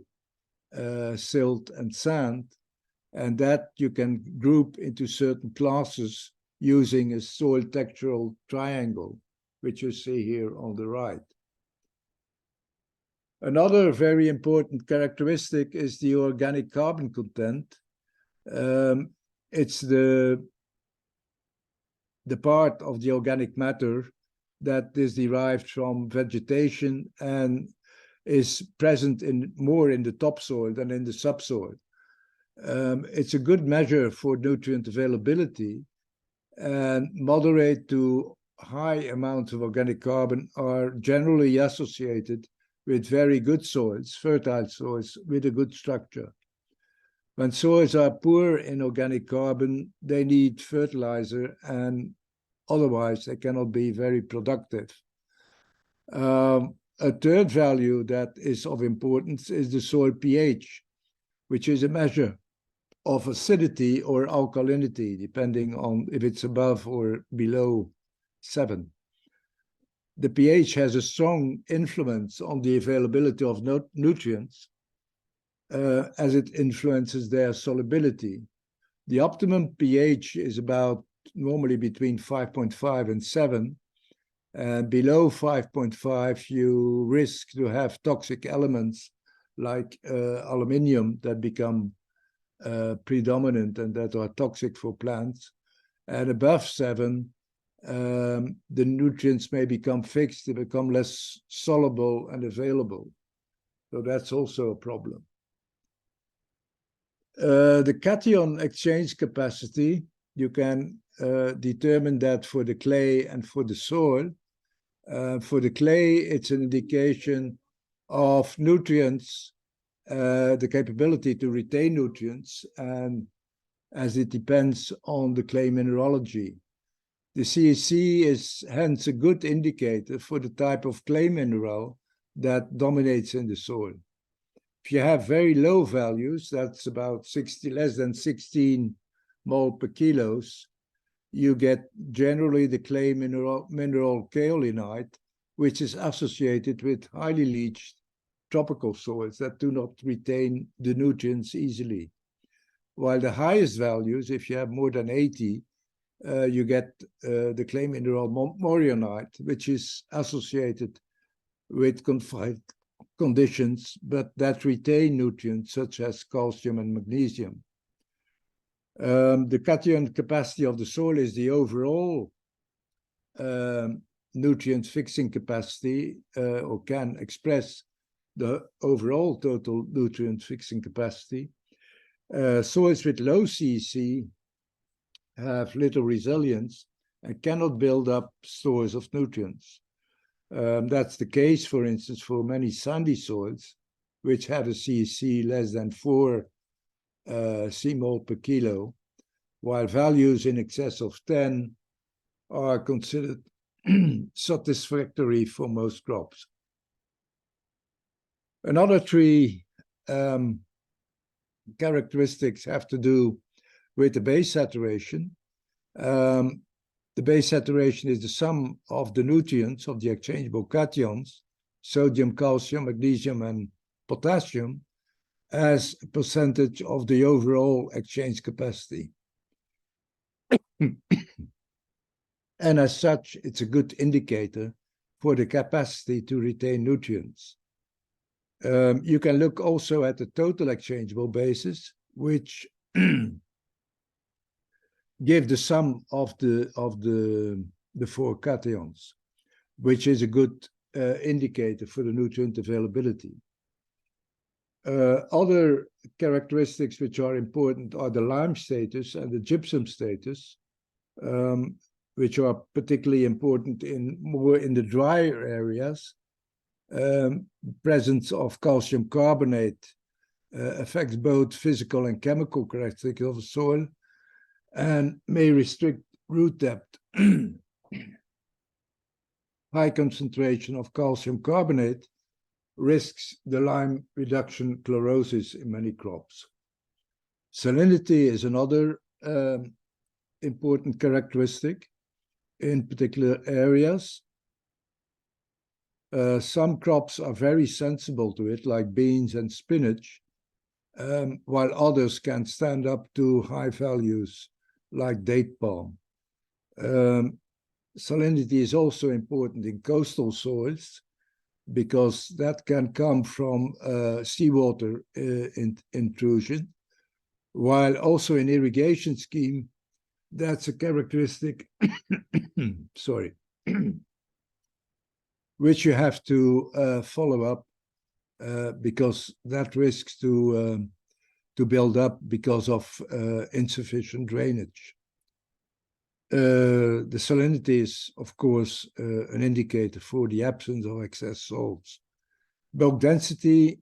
silt, and sand, and that you can group into certain classes using a soil textural triangle, which you see here on the right. Another very important characteristic is the organic carbon content. It's the part of the organic matter that is derived from vegetation and is present more in the topsoil than in the subsoil. It's a good measure for nutrient availability, and moderate to high amounts of organic carbon are generally associated with very good soils, fertile soils with a good structure. When soils are poor in organic carbon, they need fertilizer, and otherwise they cannot be very productive. A third value that is of importance is the soil pH, which is a measure of acidity or alkalinity, depending on if it's above or below 7. The pH has a strong influence on the availability of nutrients, as it influences their solubility. The optimum pH is normally between 5.5 and 7. And below 5.5, you risk to have toxic elements like aluminium that become predominant and that are toxic for plants. And above 7, the nutrients may become fixed, they become less soluble and available. So that's also a problem. The cation exchange capacity, you can determine that for the clay and for the soil. For the clay, it's an indication of nutrients, the capability to retain nutrients, and as it depends on the clay mineralogy. The CEC is hence a good indicator for the type of clay mineral that dominates in the soil. If you have very low values, that's about less than 16 mole per kilos, you get generally the clay mineral kaolinite, which is associated with highly leached tropical soils that do not retain the nutrients easily. While the highest values, if you have more than 80, you get the clay mineral morionite, which is associated with confined conditions, but that retain nutrients such as calcium and magnesium. The cation capacity of the soil is the overall nutrient fixing capacity, or can express the overall total nutrient fixing capacity. Soils with low CEC have little resilience and cannot build up stores of nutrients. That's the case, for instance, for many sandy soils, which have a CEC less than 4 C-mole per kilo, while values in excess of 10 are considered satisfactory for most crops. Another 3 characteristics have to do with the base saturation. The base saturation is the sum of the nutrients of the exchangeable cations, sodium, calcium, magnesium, and potassium, as a percentage of the overall exchange capacity. And as such, it's a good indicator for the capacity to retain nutrients. You can look also at the total exchangeable bases, which give the sum of the 4 cations, which is a good indicator for the nutrient availability. Other characteristics which are important are the lime status and the gypsum status, which are particularly important more in the drier areas. Presence of calcium carbonate affects both physical and chemical characteristics of the soil and may restrict root depth. High concentration of calcium carbonate risks the lime reduction chlorosis in many crops. Salinity is another important characteristic in particular areas. Some crops are very sensible to it, like beans and spinach, while others can stand up to high values, like date palm. Salinity is also important in coastal soils because that can come from seawater intrusion, while also in irrigation scheme, that's a characteristic, sorry, which you have to follow up because that risks to build up because of insufficient drainage. The salinity is, of course, an indicator for the absence of excess salts. Bulk density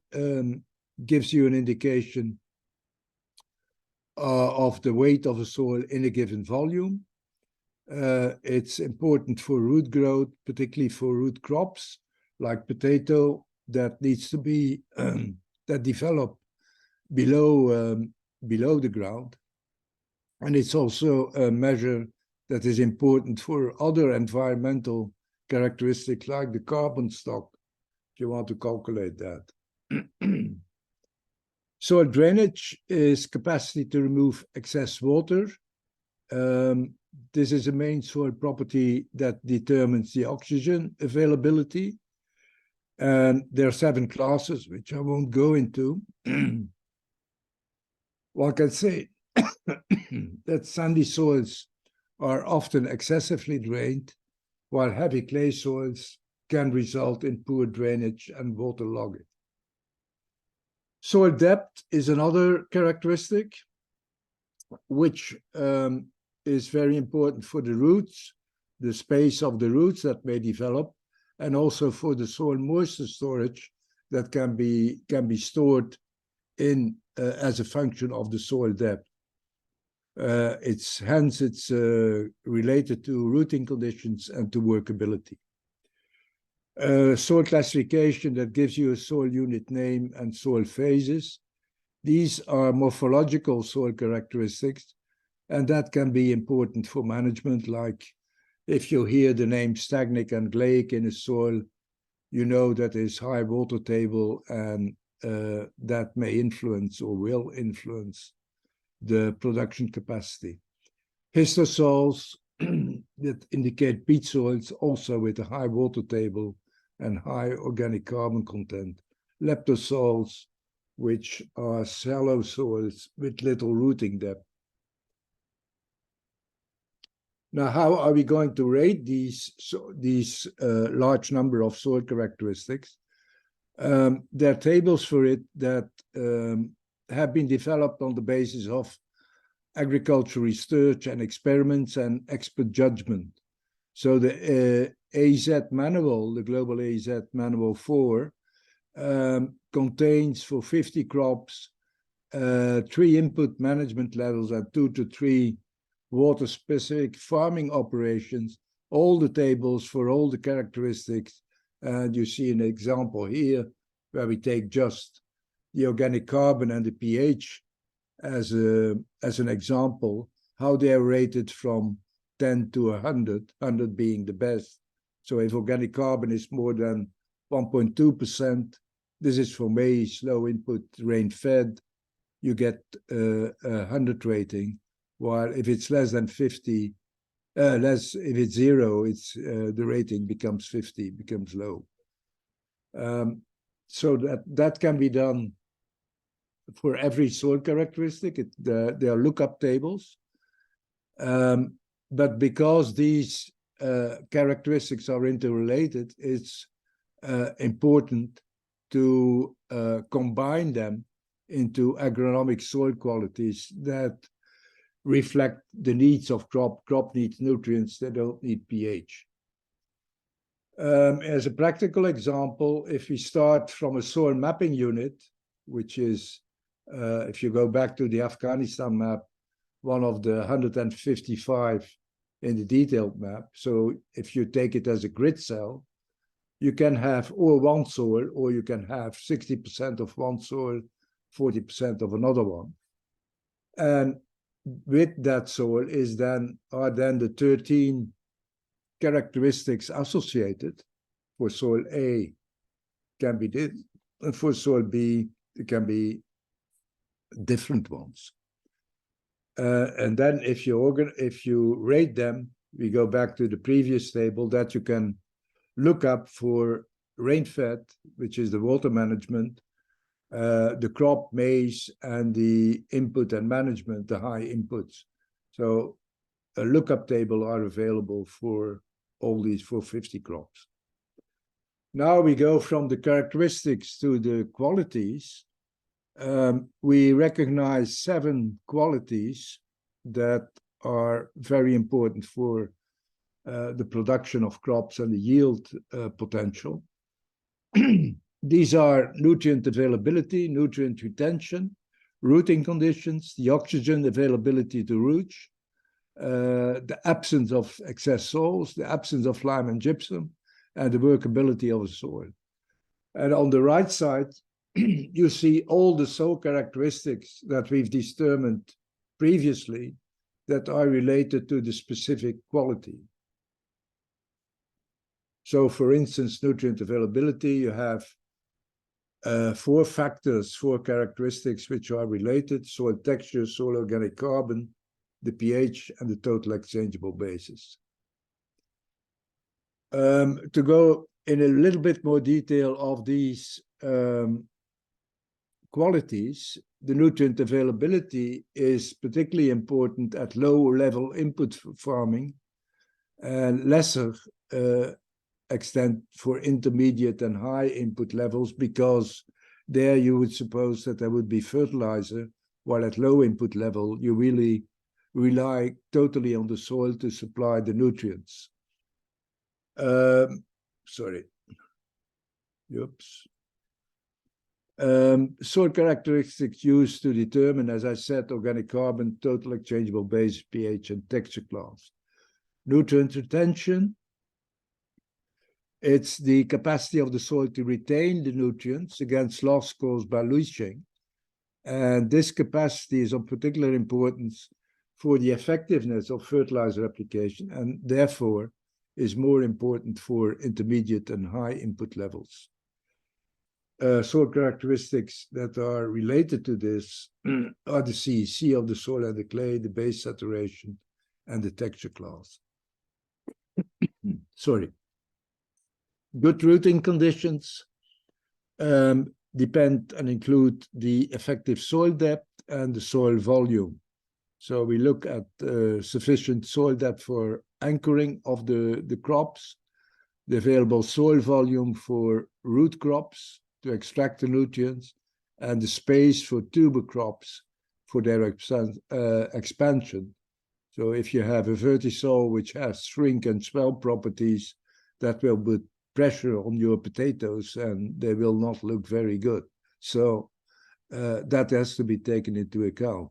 gives you an indication of the weight of a soil in a given volume. It's important for root growth, particularly for root crops like potato that needs to be that develop below the ground. And it's also a measure that is important for other environmental characteristics like the carbon stock, if you want to calculate that. Soil drainage is capacity to remove excess water. This is a main soil property that determines the oxygen availability. And there are 7 classes, which I won't go into. One can say that sandy soils are often excessively drained, while heavy clay soils can result in poor drainage and waterlogging. Soil depth is another characteristic which is very important for the roots, the space of the roots that may develop, and also for the soil moisture storage that can be stored in as a function of the soil depth. It's related to rooting conditions and to workability. Soil classification that gives you a soil unit name and soil phases. These are morphological soil characteristics, and that can be important for management. Like if you hear the name stagnic and gleic in a soil, you know that there's high water table, and that may influence or will influence the production capacity. Histosols that indicate peat soils also with a high water table and high organic carbon content. Leptosols, which are shallow soils with little rooting depth. Now, how are we going to rate these large number of soil characteristics? There are tables for it that have been developed on the basis of agricultural research and experiments and expert judgment. So the AEZ manual, the Global AEZ Manual 4, contains for 50 crops 3 input management levels and 2 to 3 water-specific farming operations, all the tables for all the characteristics. And you see an example here where we take just the organic carbon and the pH as an example, how they are rated from 10 to 100, 100 being the best. So if organic carbon is more than 1.2%, this is for maize, low input, rain-fed, you get a 100 rating. While if it's less than 50, if it's 0, it's the rating becomes 50, becomes low. So that can be done for every soil characteristic. There are lookup tables. But because these characteristics are interrelated, it's important to combine them into agronomic soil qualities that reflect the needs of crop. Crop needs nutrients, they don't need pH. As a practical example, if we start from a soil mapping unit, which is, if you go back to the Afghanistan map, one of the 155 in the detailed map. So if you take it as a grid cell, you can have or one soil, or you can have 60% of one soil, 40% of another one. And with that soil are then the 13 characteristics associated. For soil A can be this, and for soil B it can be different ones. And then if you rate them, we go back to the previous table that you can look up for rain-fed, which is the water management, the crop, maize, and the input and management, the high inputs. So a lookup table are available for all these, for 50 crops. Now we go from the characteristics to the qualities. We recognize 7 qualities that are very important for the production of crops and the yield potential. These are nutrient availability, nutrient retention, rooting conditions, the oxygen availability to roots, the absence of excess soils, the absence of lime and gypsum, and the workability of the soil. And on the right side, you see all the soil characteristics that we've determined previously that are related to the specific quality. So for instance, nutrient availability, you have 4 factors, 4 characteristics which are related: soil texture, soil organic carbon, the pH, and the total exchangeable basis. To go in a little bit more detail of these qualities, the nutrient availability is particularly important at low-level input farming and lesser extent for intermediate and high input levels, because there you would suppose that there would be fertilizer, while at low input level you really rely totally on the soil to supply the nutrients. Sorry. Oops. Soil characteristics used to determine, as I said, organic carbon, total exchangeable base, pH, and texture class. Nutrient retention, it's the capacity of the soil to retain the nutrients against loss caused by leaching. And this capacity is of particular importance for the effectiveness of fertilizer application, and therefore is more important for intermediate and high input levels. Soil characteristics that are related to this are the CEC of the soil and the clay, the base saturation, and the texture class. Sorry. Good rooting conditions depend and include the effective soil depth and the soil volume. So we look at sufficient soil depth for anchoring of the crops, the available soil volume for root crops to extract the nutrients, and the space for tuber crops for their expansion. So if you have a vertisoil which has shrink and swell properties, that will put pressure on your potatoes and they will not look very good. So that has to be taken into account.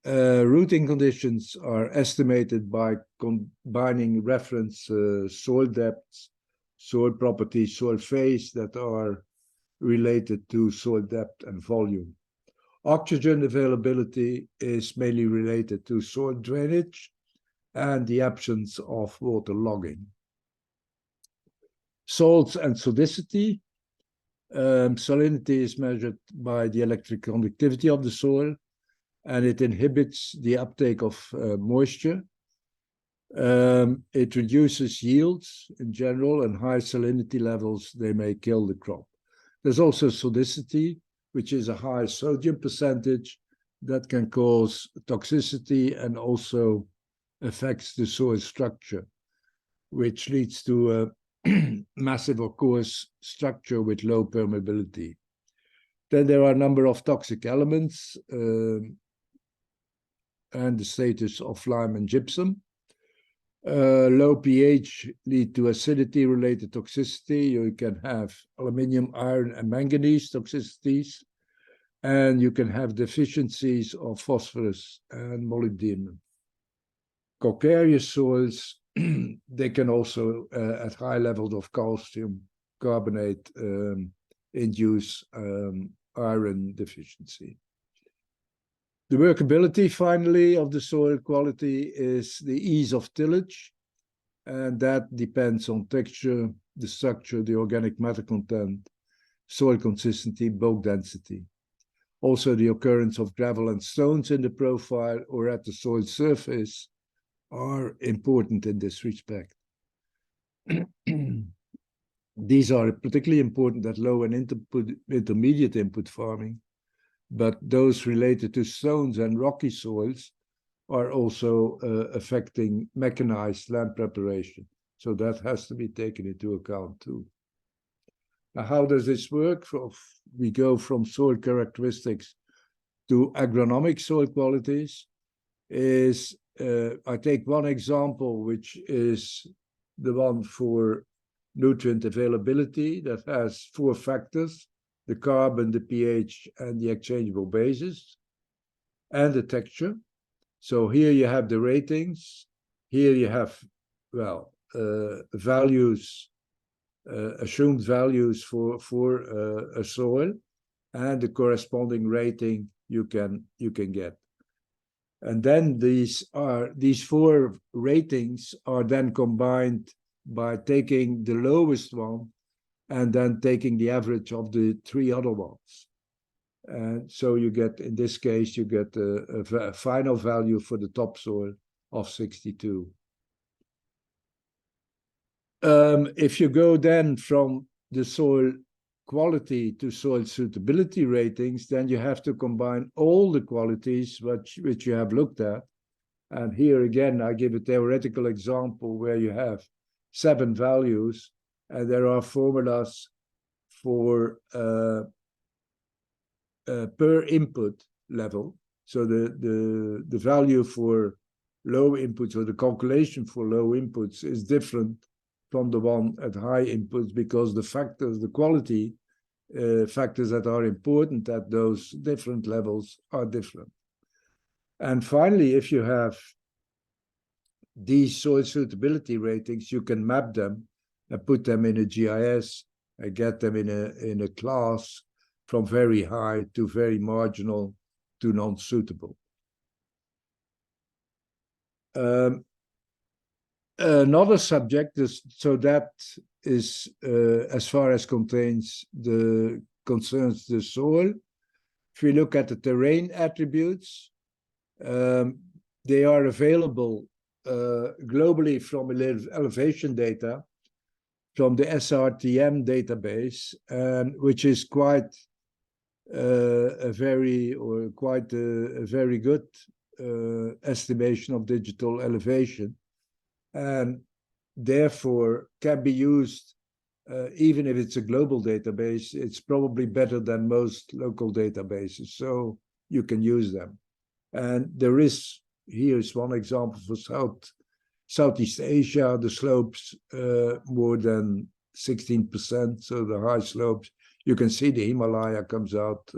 Rooting conditions are estimated by combining reference soil depths, soil properties, soil phase that are related to soil depth and volume. Oxygen availability is mainly related to soil drainage and the absence of water logging. Salts and solidity. Salinity is measured by the electric conductivity of the soil, and it inhibits the uptake of moisture. It reduces yields in general, and high salinity levels, they may kill the crop. There's also sodicity, which is a high sodium percentage that can cause toxicity and also affects the soil structure, which leads to a massive or coarse structure with low permeability. Then there are a number of toxic elements and the status of lime and gypsum. Low pH lead to acidity-related toxicity. You can have aluminium, iron, and manganese toxicities, and you can have deficiencies of phosphorus and molybdenum. Calcareous soils, they can also, at high levels of calcium carbonate, induce iron deficiency. The workability, finally, of the soil quality is the ease of tillage, and that depends on texture, the structure, the organic matter content, soil consistency, bulk density. Also, the occurrence of gravel and stones in the profile or at the soil surface are important in this respect. These are particularly important at low and intermediate input farming, but those related to stones and rocky soils are also affecting mechanized land preparation. So that has to be taken into account too. Now, how does this work? We go from soil characteristics to agronomic soil qualities. I take one example, which is the one for nutrient availability that has 4 factors: the carbon, the pH, and the exchangeable bases, and the texture. So here you have the ratings. Here you have, well, values, assumed values for a soil, and the corresponding rating you can get. And then these 4 ratings are then combined by taking the lowest one and then taking the average of the 3 other ones. And so you get, in this case, you get a final value for the topsoil of 62. If you go then from the soil quality to soil suitability ratings, then you have to combine all the qualities which you have looked at. And here again, I give a theoretical example where you have 7 values, and there are formulas for per input level. So the value for low inputs, or the calculation for low inputs, is different from the one at high inputs, because the factors, the quality factors that are important at those different levels are different. And finally, if you have these soil suitability ratings, you can map them and put them in a GIS and get them in a class from very high to very marginal to non-suitable. Another subject is, so that is as far as concerns the soil. If we look at the terrain attributes, they are available globally from elevation data from the SRTM database, which is quite a very good estimation of digital elevation, and therefore can be used even if it's a global database. It's probably better than most local databases, so you can use them. And here's one example for Southeast Asia, the slopes more than 16%, so the high slopes. You can see the Himalaya comes out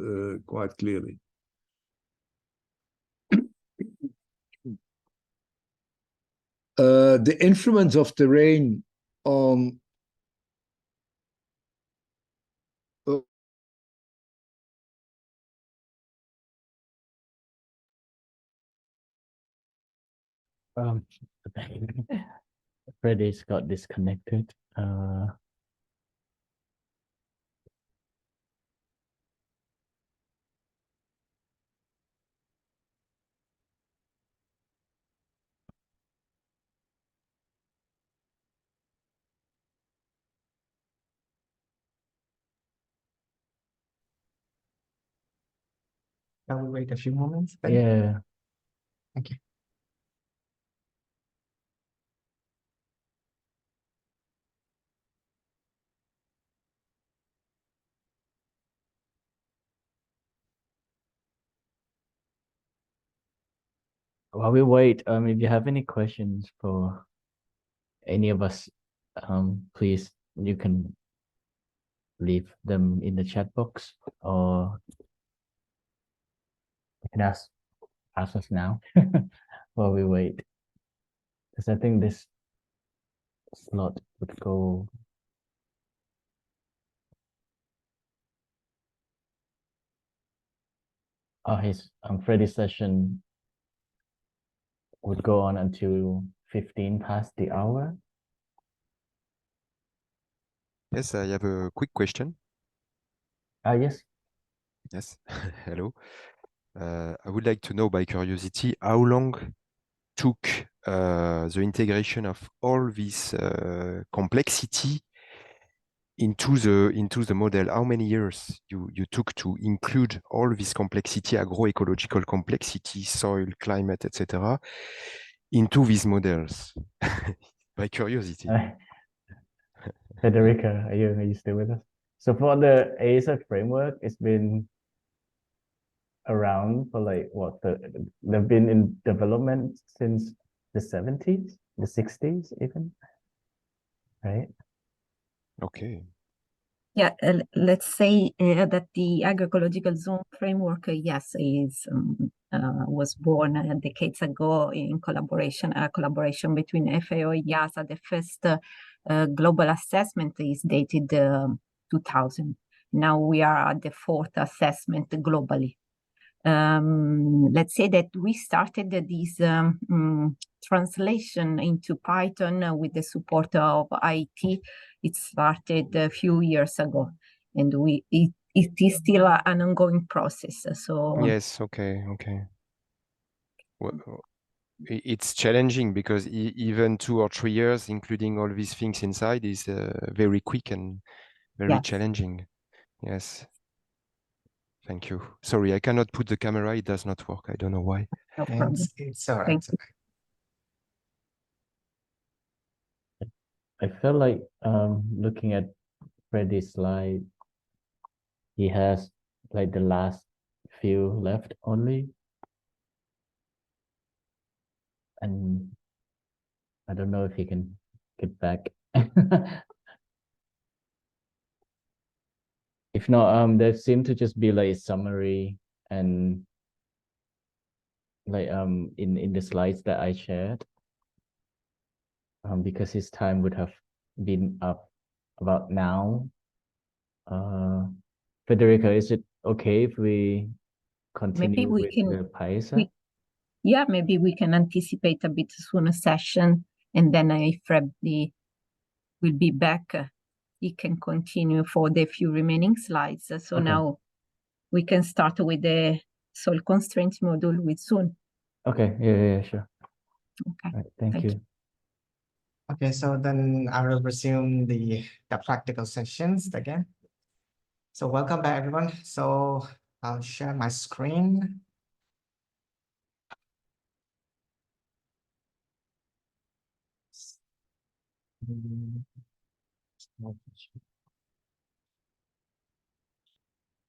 quite clearly. The influence of terrain on Freddy's got disconnected. Can we wait a few moments? Yeah. Okay. While we wait, if you have any questions for any of us, please, you can leave them in the chat box, or you can ask us now while we wait, because I think this slot would go. Freddy's session would go on until 15 past the hour. Yes, I have a quick question. Yes. Yes, hello. I would like to know, by curiosity, how long took the integration of all this complexity into the model? How many years you took to include all this complexity, agroecological complexity, soil, climate, etc., into these models? By curiosity. Federica, are you still with us? So for the IIASA framework, it's been around for like what they've been in development since the 70s, the 60s even, right? Okay. Yeah, let's say that the Agro-ecological Zone framework, yes, was born decades ago in collaboration between FAO and IIASA. The first global assessment is dated 2000. Now we are at the fourth assessment globally. Let's say that we started this translation into Python with the support of IT. It started a few years ago, and it is still an ongoing process. So Yes, okay. Well, it's challenging because even 2 or 3 years, including all these things inside, is very quick and very challenging. Yes. Thank you. Sorry, I cannot put the camera. It does not work. I don't know why. no problem. It's all right. I felt like looking at Freddy's slide, he has like the last few left only. And I don't know if he can get back. If not, there seemed to just be like a summary and like in the slides that I shared. Because his time would have been up about now. Federica, is it okay if we continue with the PyAEZ? Yeah, maybe we can anticipate a bit sooner session, and then if Freddy will be back, he can continue for the few remaining slides. So Okay. now we can start with the soil constraints module with soon. Okay, yeah, sure. Okay. Right, thank you. Okay, so then I will resume the practical sessions again. So welcome back, everyone. So I'll share my screen.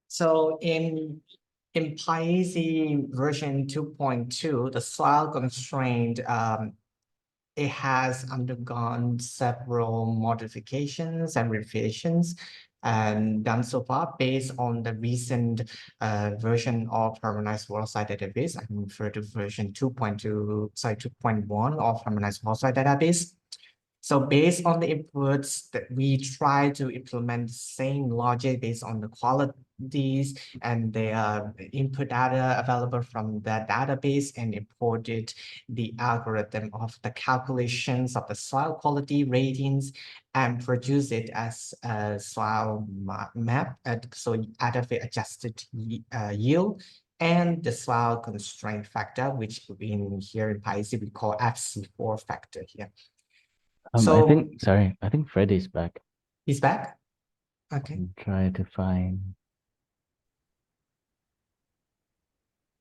So in PyAEZ version 2.2, the soil constraint, it has undergone several modifications and revisions and done so far based on the recent version of Harmonized World-Site Database. I refer to version 2.1 of Harmonized World-Site Database. So based on the inputs that we try to implement the same logic based on the qualities and the input data available from the database, and imported the algorithm of the calculations of the soil quality ratings and produce it as a soil map. So adequately adjusted yield and the soil constraint factor, which in here in PyAEZ we call FC4 factor here. I think Freddy's back. He's back? Okay. Try to find.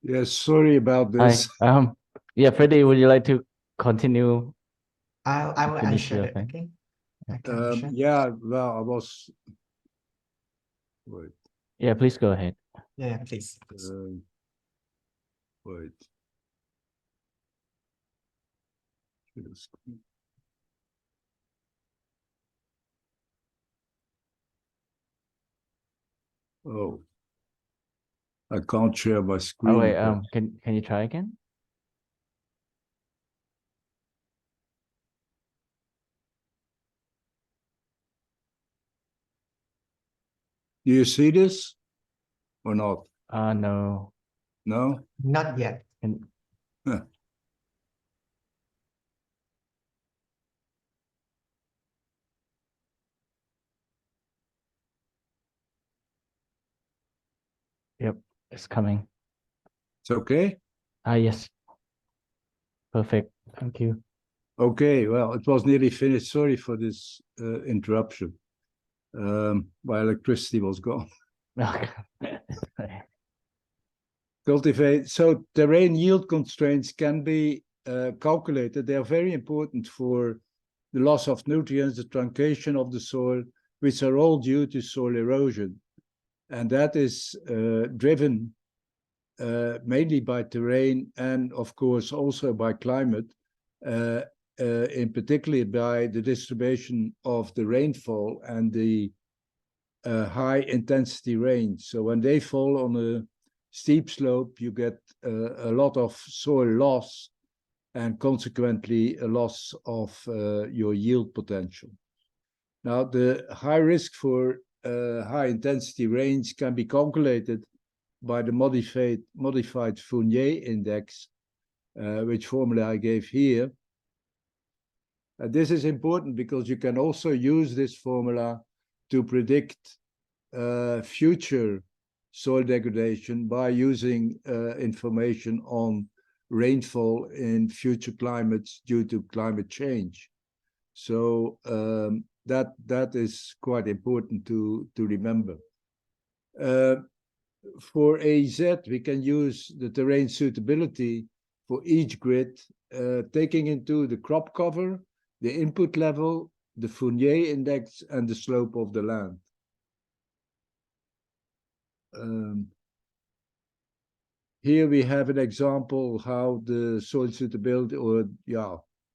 Yes, sorry about this. Hi. Yeah, Freddy, would you like to continue? I will Finish answer your it, thing. okay? Yeah, well, I was. Wait. Yeah, please go ahead. Yeah, please. Wait. Oh, I can't share my screen. Oh wait, can you try again? Do you see this or not? No. No? Not yet. Huh. Yep, it's coming. It's okay? Yes. Perfect. Thank you. Okay, well, it was nearly finished. Sorry for this interruption. My electricity was gone. Cultivate. So terrain yield constraints can be calculated. They are very important for the loss of nutrients, the truncation of the soil, which are all due to soil erosion. And that is driven mainly by terrain and, of course, also by climate, in particular by the distribution of the rainfall and the high intensity rains. So when they fall on a steep slope, you get a lot of soil loss and consequently a loss of your yield potential. Now, the high risk for high intensity rains can be calculated by the modified Fournier index, which formula I gave here. This is important because you can also use this formula to predict future soil degradation by using information on rainfall in future climates due to climate change. So that is quite important to remember. For AEZ, we can use the terrain suitability for each grid, taking into the crop cover, the input level, the Fournier index, and the slope of the land. Here we have an example how the soil suitability, or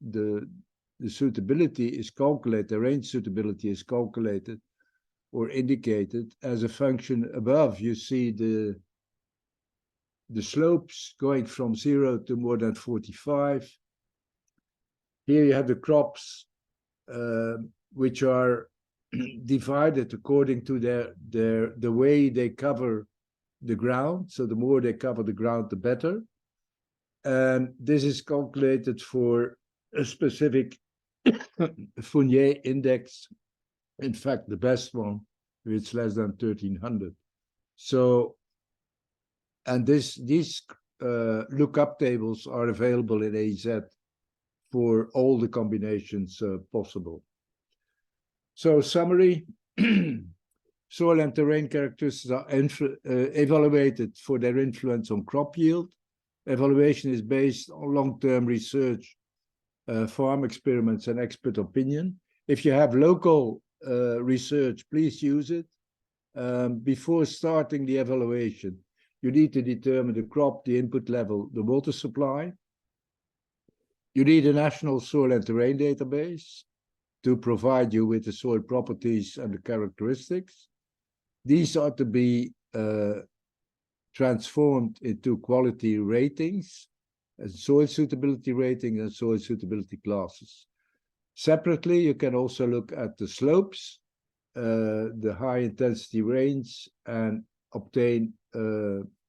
the suitability is calculated, the range suitability is calculated or indicated as a function. Above you see the slopes going from 0 to more than 45. Here you have the crops which are divided according to the way they cover the ground. So the more they cover the ground, the better. And this is calculated for a specific Fournier index. In fact, the best one, it's less than 1300. So, and these lookup tables are available in AEZ for all the combinations possible. So, summary. Soil and terrain characteristics are evaluated for their influence on crop yield. Evaluation is based on long-term research, farm experiments, and expert opinion. If you have local research, please use it. Before starting the evaluation, you need to determine the crop, the input level, the water supply. You need a national soil and terrain database to provide you with the soil properties and the characteristics. These are to be transformed into quality ratings, soil suitability rating and soil suitability classes. Separately, you can also look at the slopes, the high intensity rains, and obtain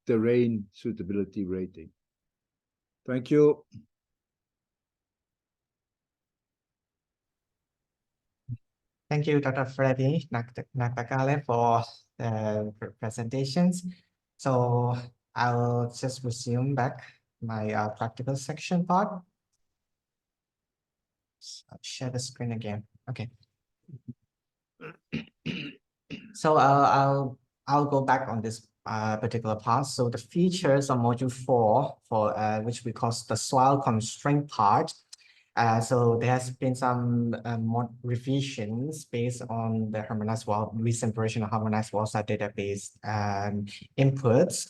terrain suitability rating. Thank you. Thank you, Dr. Freddy Naktakale, for the presentations. So I'll just resume back my practical section part. So I'll share the screen again. Okay. So I'll go back on this particular part. So the features of module 4 for which we call the soil constraint part. So there has been some more revisions based on the harmonized recent version of harmonized WASA database inputs.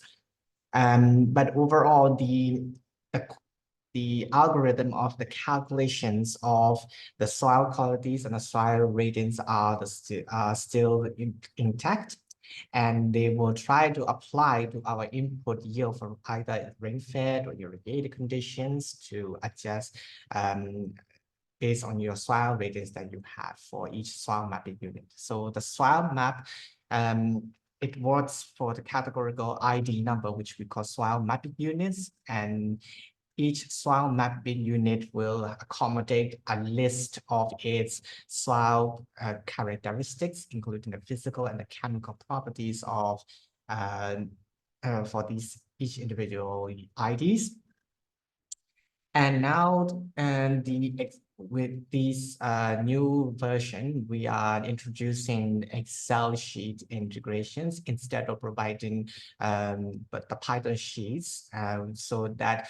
But overall, the algorithm of the calculations of the soil qualities and the soil ratings are still intact. And they will try to apply to our input yield from either rain-fed or irrigated conditions to adjust based on your soil ratings that you have for each soil mapping unit. So the soil map, it works for the categorical ID number, which we call soil mapping units, and each soil mapping unit will accommodate a list of its soil characteristics, including the physical and the chemical properties of for each individual IDs. And now, with this new version, we are introducing Excel sheet integrations instead of providing but the Python sheets, so that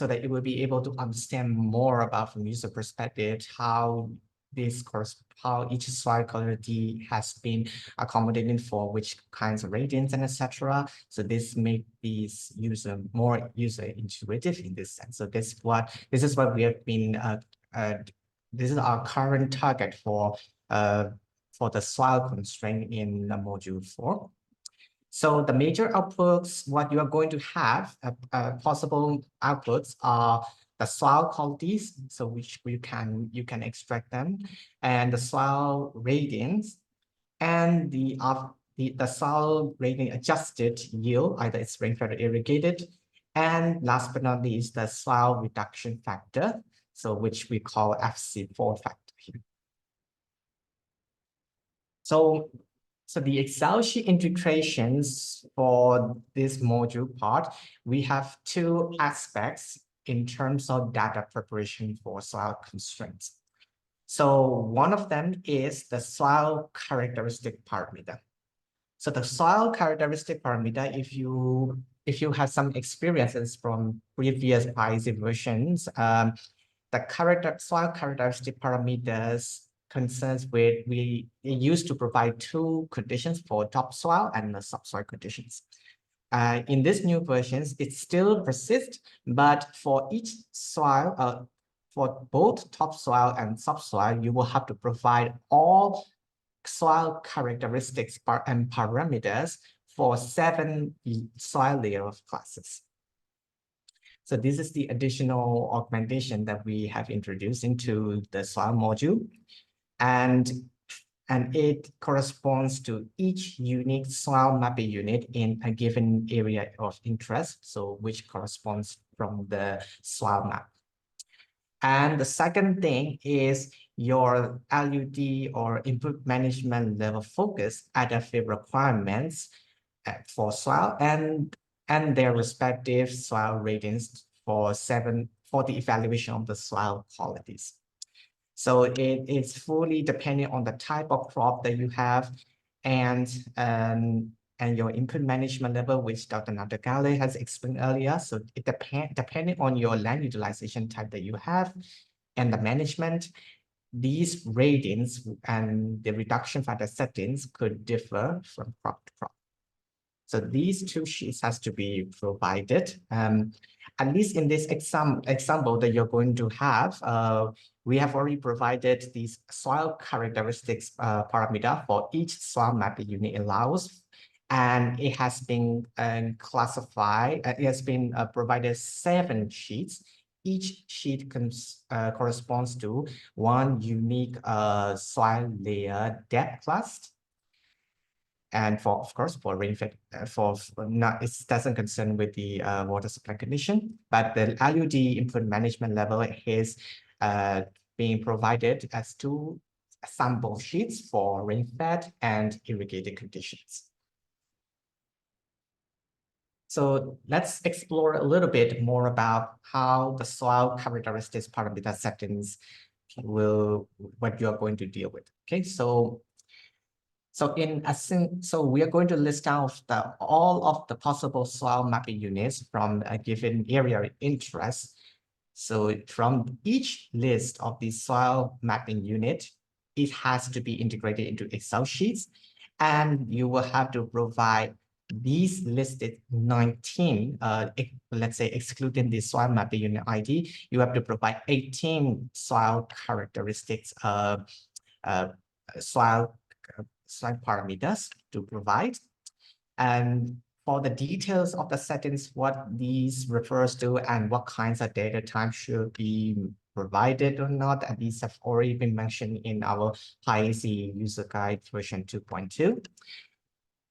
it will be able to understand more about from user perspective how how each soil quality has been accommodated for which kinds of radiance and etc. So this make these more user intuitive in this sense. So this is what we have been this is our current target for the soil constraint in module 4. So the major outputs, what you are going to have, possible outputs are the soil qualities, so which you can extract them, and the soil radiance, and the soil radiant adjusted yield, either it's rainfed or irrigated, and last but not least, the soil reduction factor, so which we call FC4 factor here. So the Excel sheet integrations for this module part, we have two aspects in terms of data preparation for soil constraints. So one of them is the soil characteristic parameter. So the soil characteristic parameter, if you have some experiences from previous PyAEZ versions, the soil characteristic parameters concerns with we used to provide two conditions for topsoil and the subsoil conditions. In these new versions, it still persists, but for each soil, for both topsoil and subsoil, you will have to provide all soil characteristics and parameters for 7 soil layer of classes. So this is the additional augmentation that we have introduced into the soil module. And it corresponds to each unique soil mapping unit in a given area of interest, so which corresponds from the soil map. And the second thing is your LUD or input management level focus adaptive requirements for soil and their respective soil ratings for the evaluation of the soil qualities. So it is fully depending on the type of crop that you have and your input management level, which Dr. Natagale has explained earlier. So it depending on your land utilization type that you have and the management, these ratings and the reduction factor settings could differ from crop to crop. So these two sheets has to be provided. At least in this example that you're going to have, we have already provided these soil characteristics parameter for each soil mapping unit allows, and it has been classified. It has been provided 7 sheets. Each sheet corresponds to one unique soil layer depth class. And of course, for rainfed, it doesn't concern with the water supply condition, but the LUD input management level is being provided as 2 sample sheets for rainfed and irrigated conditions. So let's explore a little bit more about how the soil characteristics parameter settings what you are going to deal with. Okay, so we are going to list out all of the possible soil mapping units from a given area of interest. So from each list of the soil mapping unit, it has to be integrated into Excel sheets, and you will have to provide these listed 19, let's say excluding the soil mapping unit ID, you have to provide 18 soil characteristics soil parameters to provide. And for the details of the settings, what these refers to and what kinds of data types should be provided or not, and these have already been mentioned in our PyAEZ user guide version 2.2.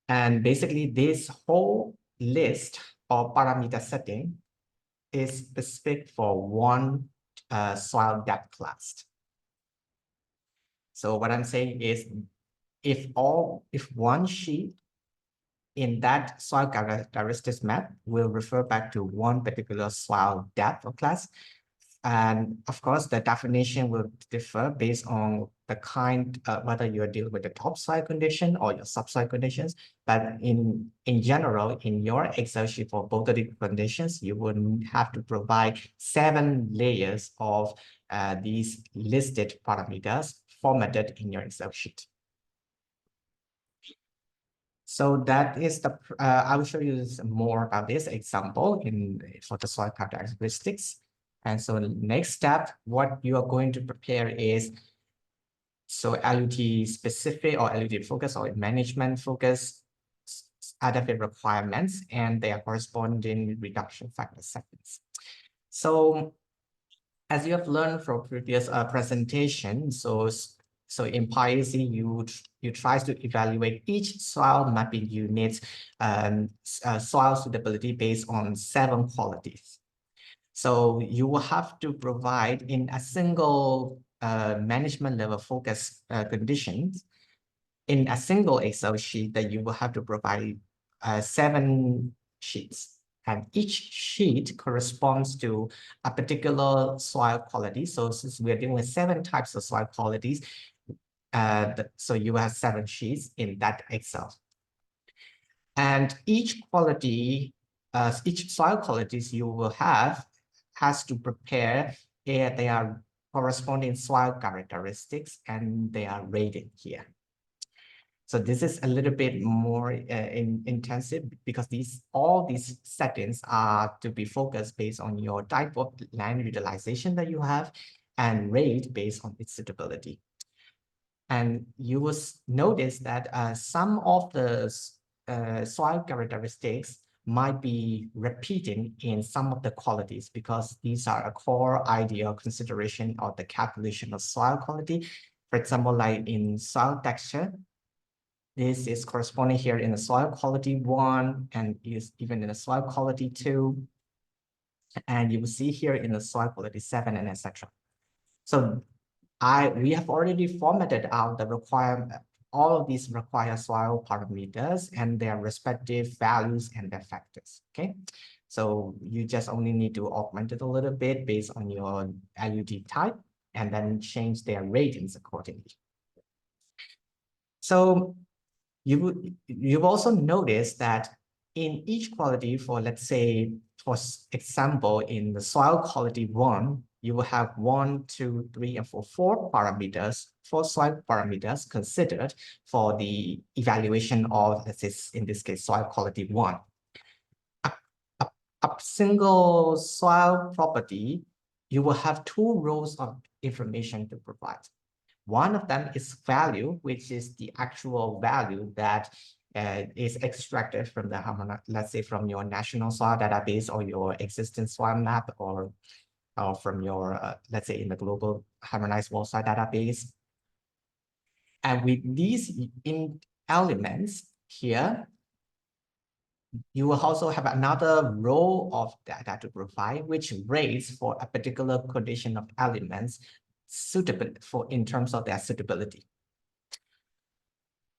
And basically this whole list of parameter setting is specific for one soil depth class. So what I'm saying is if one sheet in that soil characteristics map will refer back to one particular soil depth or class, and of course the definition will differ based on the kind, whether you're dealing with the topsoil condition or your subsoil conditions. But in general, in your Excel sheet for both of the conditions, you would have to provide 7 layers of these listed parameters formatted in your Excel sheet. So that is the, I will show you more about this example for the soil characteristics. And so the next step, what you are going to prepare is, so LUT specific or LUT focus or management focus adaptive requirements and their corresponding reduction factor settings. So as you have learned from previous presentation, so in PyAEZ, you try to evaluate each soil mapping unit's soil suitability based on 7 qualities. So you will have to provide in a single management level focus conditions in a single Excel sheet that you will have to provide 7 sheets. And each sheet corresponds to a particular soil quality. So since we're dealing with 7 types of soil qualities, so you have 7 sheets in that Excel. And each quality, each soil qualities you will have has to prepare their corresponding soil characteristics and their rating here. So this is a little bit more intensive because all these settings are to be focused based on your type of land utilization that you have and rate based on its suitability. And you will notice that some of the soil characteristics might be repeating in some of the qualities because these are a core ideal consideration of the calculation of soil quality. For example, like in soil texture, this is corresponding here in the soil quality 1 and is even in the soil quality 2. And you will see here in the soil quality 7 and etc. So we have already formatted out the all of these required soil parameters and their respective values and their factors. Okay, so you just only need to augment it a little bit based on your LUT type and then change their ratings accordingly. So you've also noticed that in each quality for, let's say, for example, in the soil quality 1, you will have 1, 2, 3, and 4 parameters, 4 soil parameters considered for the evaluation of, let's say, in this case, soil quality 1. A single soil property, you will have 2 rows of information to provide. One of them is value, which is the actual value that is extracted from the, let's say, from your national soil database or your existing soil map or from your, let's say, in the global harmonized soil database. And with these elements here, you will also have another row of data to provide, which rates for a particular condition of elements suitable in terms of their suitability.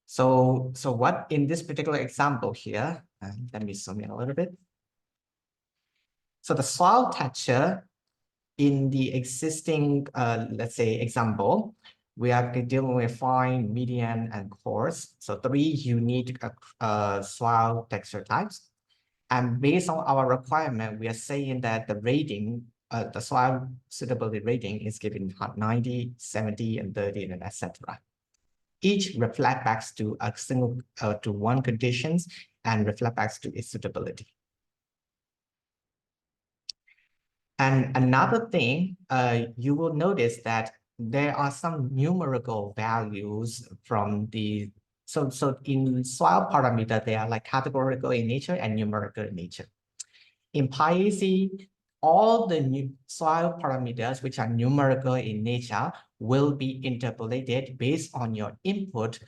So what in this particular example here, let me zoom in a little bit. So the soil texture in the existing, let's say, example, we are dealing with fine, medium, and coarse. So 3 unique soil texture types. And based on our requirement, we are saying that the rating, the soil suitability rating is given 90, 70, and 30, and etc. Each reflect back to a single to one conditions and reflect back to its suitability. And another thing, you will notice that there are some numerical values from the, so in soil parameter, they are like categorical in nature and numerical in nature. In PyAEZ, all the new soil parameters, which are numerical in nature, will be interpolated based on your input,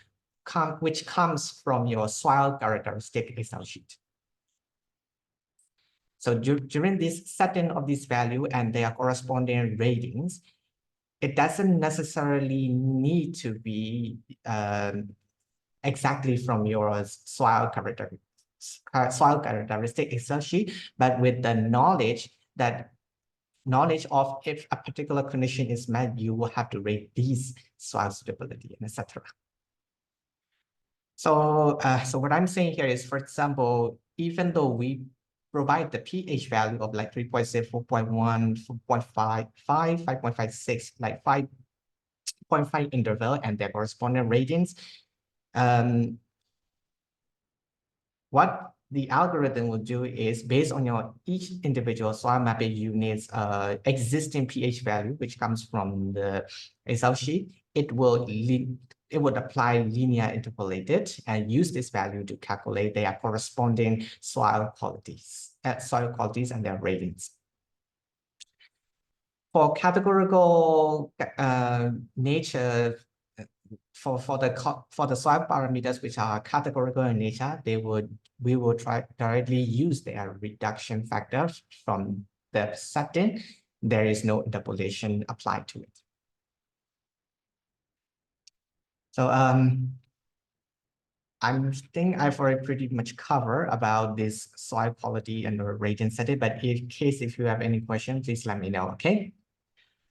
which comes from your soil characteristic Excel sheet. So during this setting of this value and their corresponding ratings, it doesn't necessarily need to be exactly from your soil characteristic Excel sheet, but with the knowledge of if a particular condition is met, you will have to rate these soil suitability, and etc. So, so what I'm saying here is, for example, even though we provide the pH value of like 3.0, 4.1, 4.55, 5.56, like 5 0.5 interval and their corresponding ratings. What the algorithm will do is based on your each individual soil mapping unit's existing pH value, which comes from the Excel sheet, it would apply linear interpolated and use this value to calculate their corresponding soil qualities and their ratings. For categorical nature, for the soil parameters which are categorical in nature, we will try directly use their reduction factors from the setting. There is no interpolation applied to it. So I think I've already pretty much covered about this soil quality and the rating setting, but in case if you have any questions, please let me know, okay?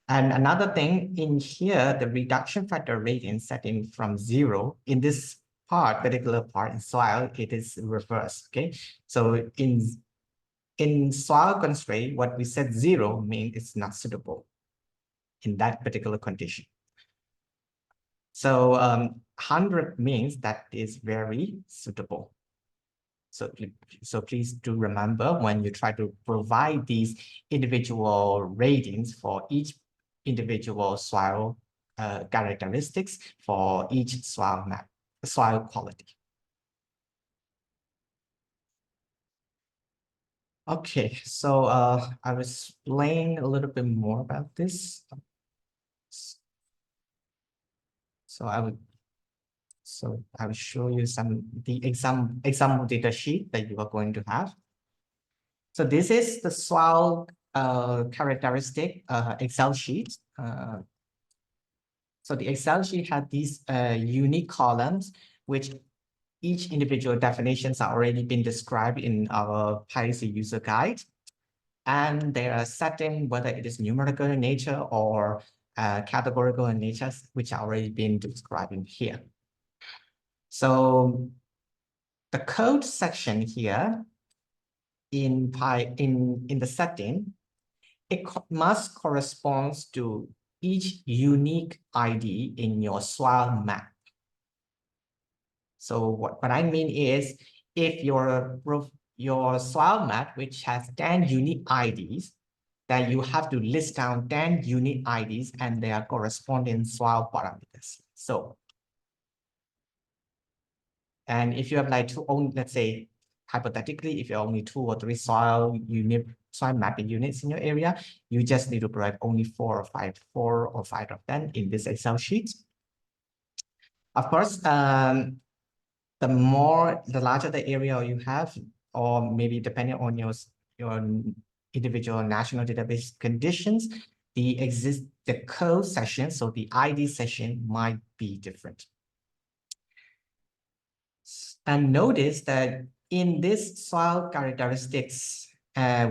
And another thing in here, the reduction factor rating setting from 0 in this particular part in soil, it is reversed, okay? So in soil constraint, what we said 0 means it's not suitable in that particular condition. So 100 means that is very suitable. So please do remember when you try to provide these individual ratings for each individual soil characteristics for each soil quality. Okay, so I will explain a little bit more about this. So I will show you the example data sheet that you are going to have. So this is the soil characteristic Excel sheet. So the Excel sheet had these unique columns, which each individual definitions are already been described in our PyAEZ user guide. And they are setting whether it is numerical in nature or categorical in nature, which are already been described in here. So the code section here in the setting, it must correspond to each unique ID in your soil map. So what I mean is, if your soil map, which has 10 unique IDs, then you have to list down 10 unique IDs and their corresponding soil parameters. So, and if you have like let's say, hypothetically, if you have only 2 or 3 soil mapping units in your area, you just need to provide only 4 or 5 of them in this Excel sheet. Of course, the larger the area you have, or maybe depending on your individual national database conditions, the code section, so the ID section might be different. And notice that in this soil characteristics,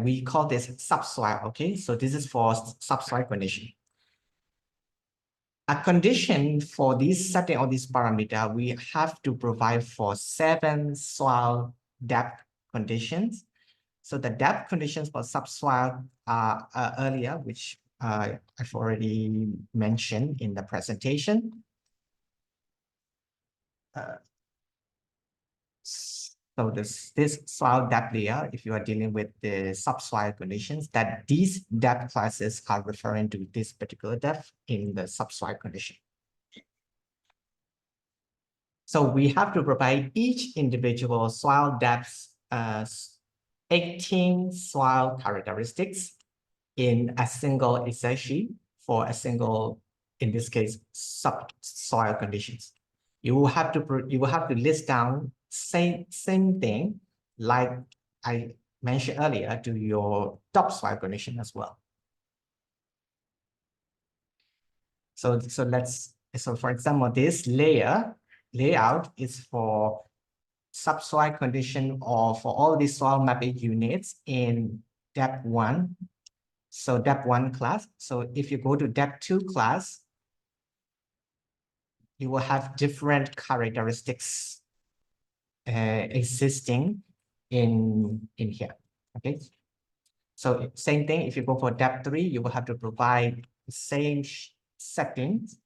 we call this subsoil, okay? So this is for subsoil condition. A condition for this setting of this parameter, we have to provide for 7 soil depth conditions. So the depth conditions for subsoil are earlier, which I've already mentioned in the presentation. So this soil depth layer, if you are dealing with the subsoil conditions, that these depth classes are referring to this particular depth in the subsoil condition. So we have to provide each individual soil depth 18 soil characteristics in a single Excel sheet for a single, in this case, subsoil conditions. You will have to list down same thing like I mentioned earlier to your topsoil condition as well. So for example, this layout is for subsoil condition or for all these soil mapping units in depth 1. So depth 1 class. So if you go to depth 2 class, you will have different characteristics existing in here. Okay. So same thing, if you go for depth 3, you will have to provide the same settings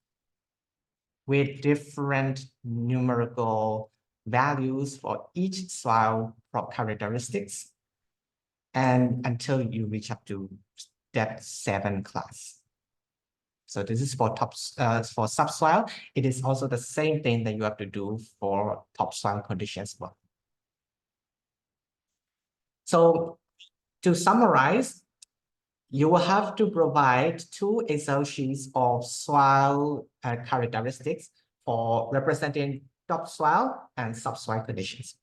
with different numerical values for each soil characteristics, and until you reach up to depth 7 class. So this is for for subsoil. It is also the same thing that you have to do for topsoil conditions as well. So to summarize, you will have to provide 2 Excel sheets of soil characteristics for representing topsoil and subsoil conditions.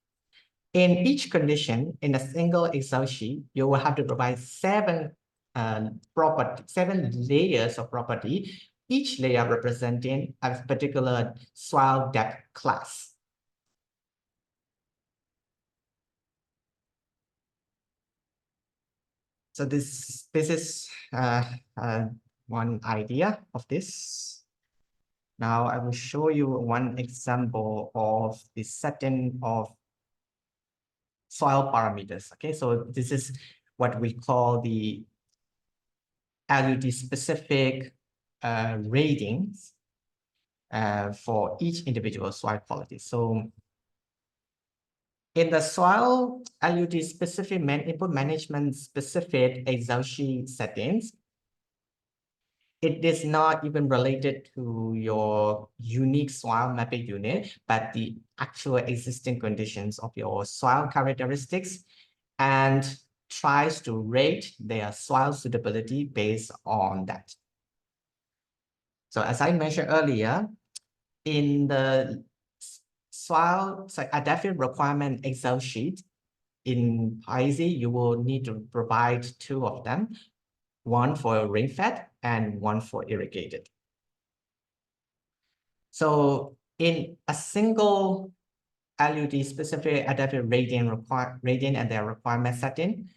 In each condition, in a single Excel sheet, you will have to provide 7 layers of property, each layer representing a particular soil depth class. So this is one idea of this. Now I will show you one example of the setting of soil parameters. Okay, so this is what we call the LUT specific ratings for each individual soil quality. So in the soil LUT specific input management specific Excel sheet settings, it is not even related to your unique soil mapping unit, but the actual existing conditions of your soil characteristics, and tries to rate their soil suitability based on that. So as I mentioned earlier, in the soil adaptive requirement Excel sheet in PyAEZ, you will need to provide 2 of them, one for rain-fed and one for irrigated. So in a single LUT specific adaptive gradient and their requirement setting,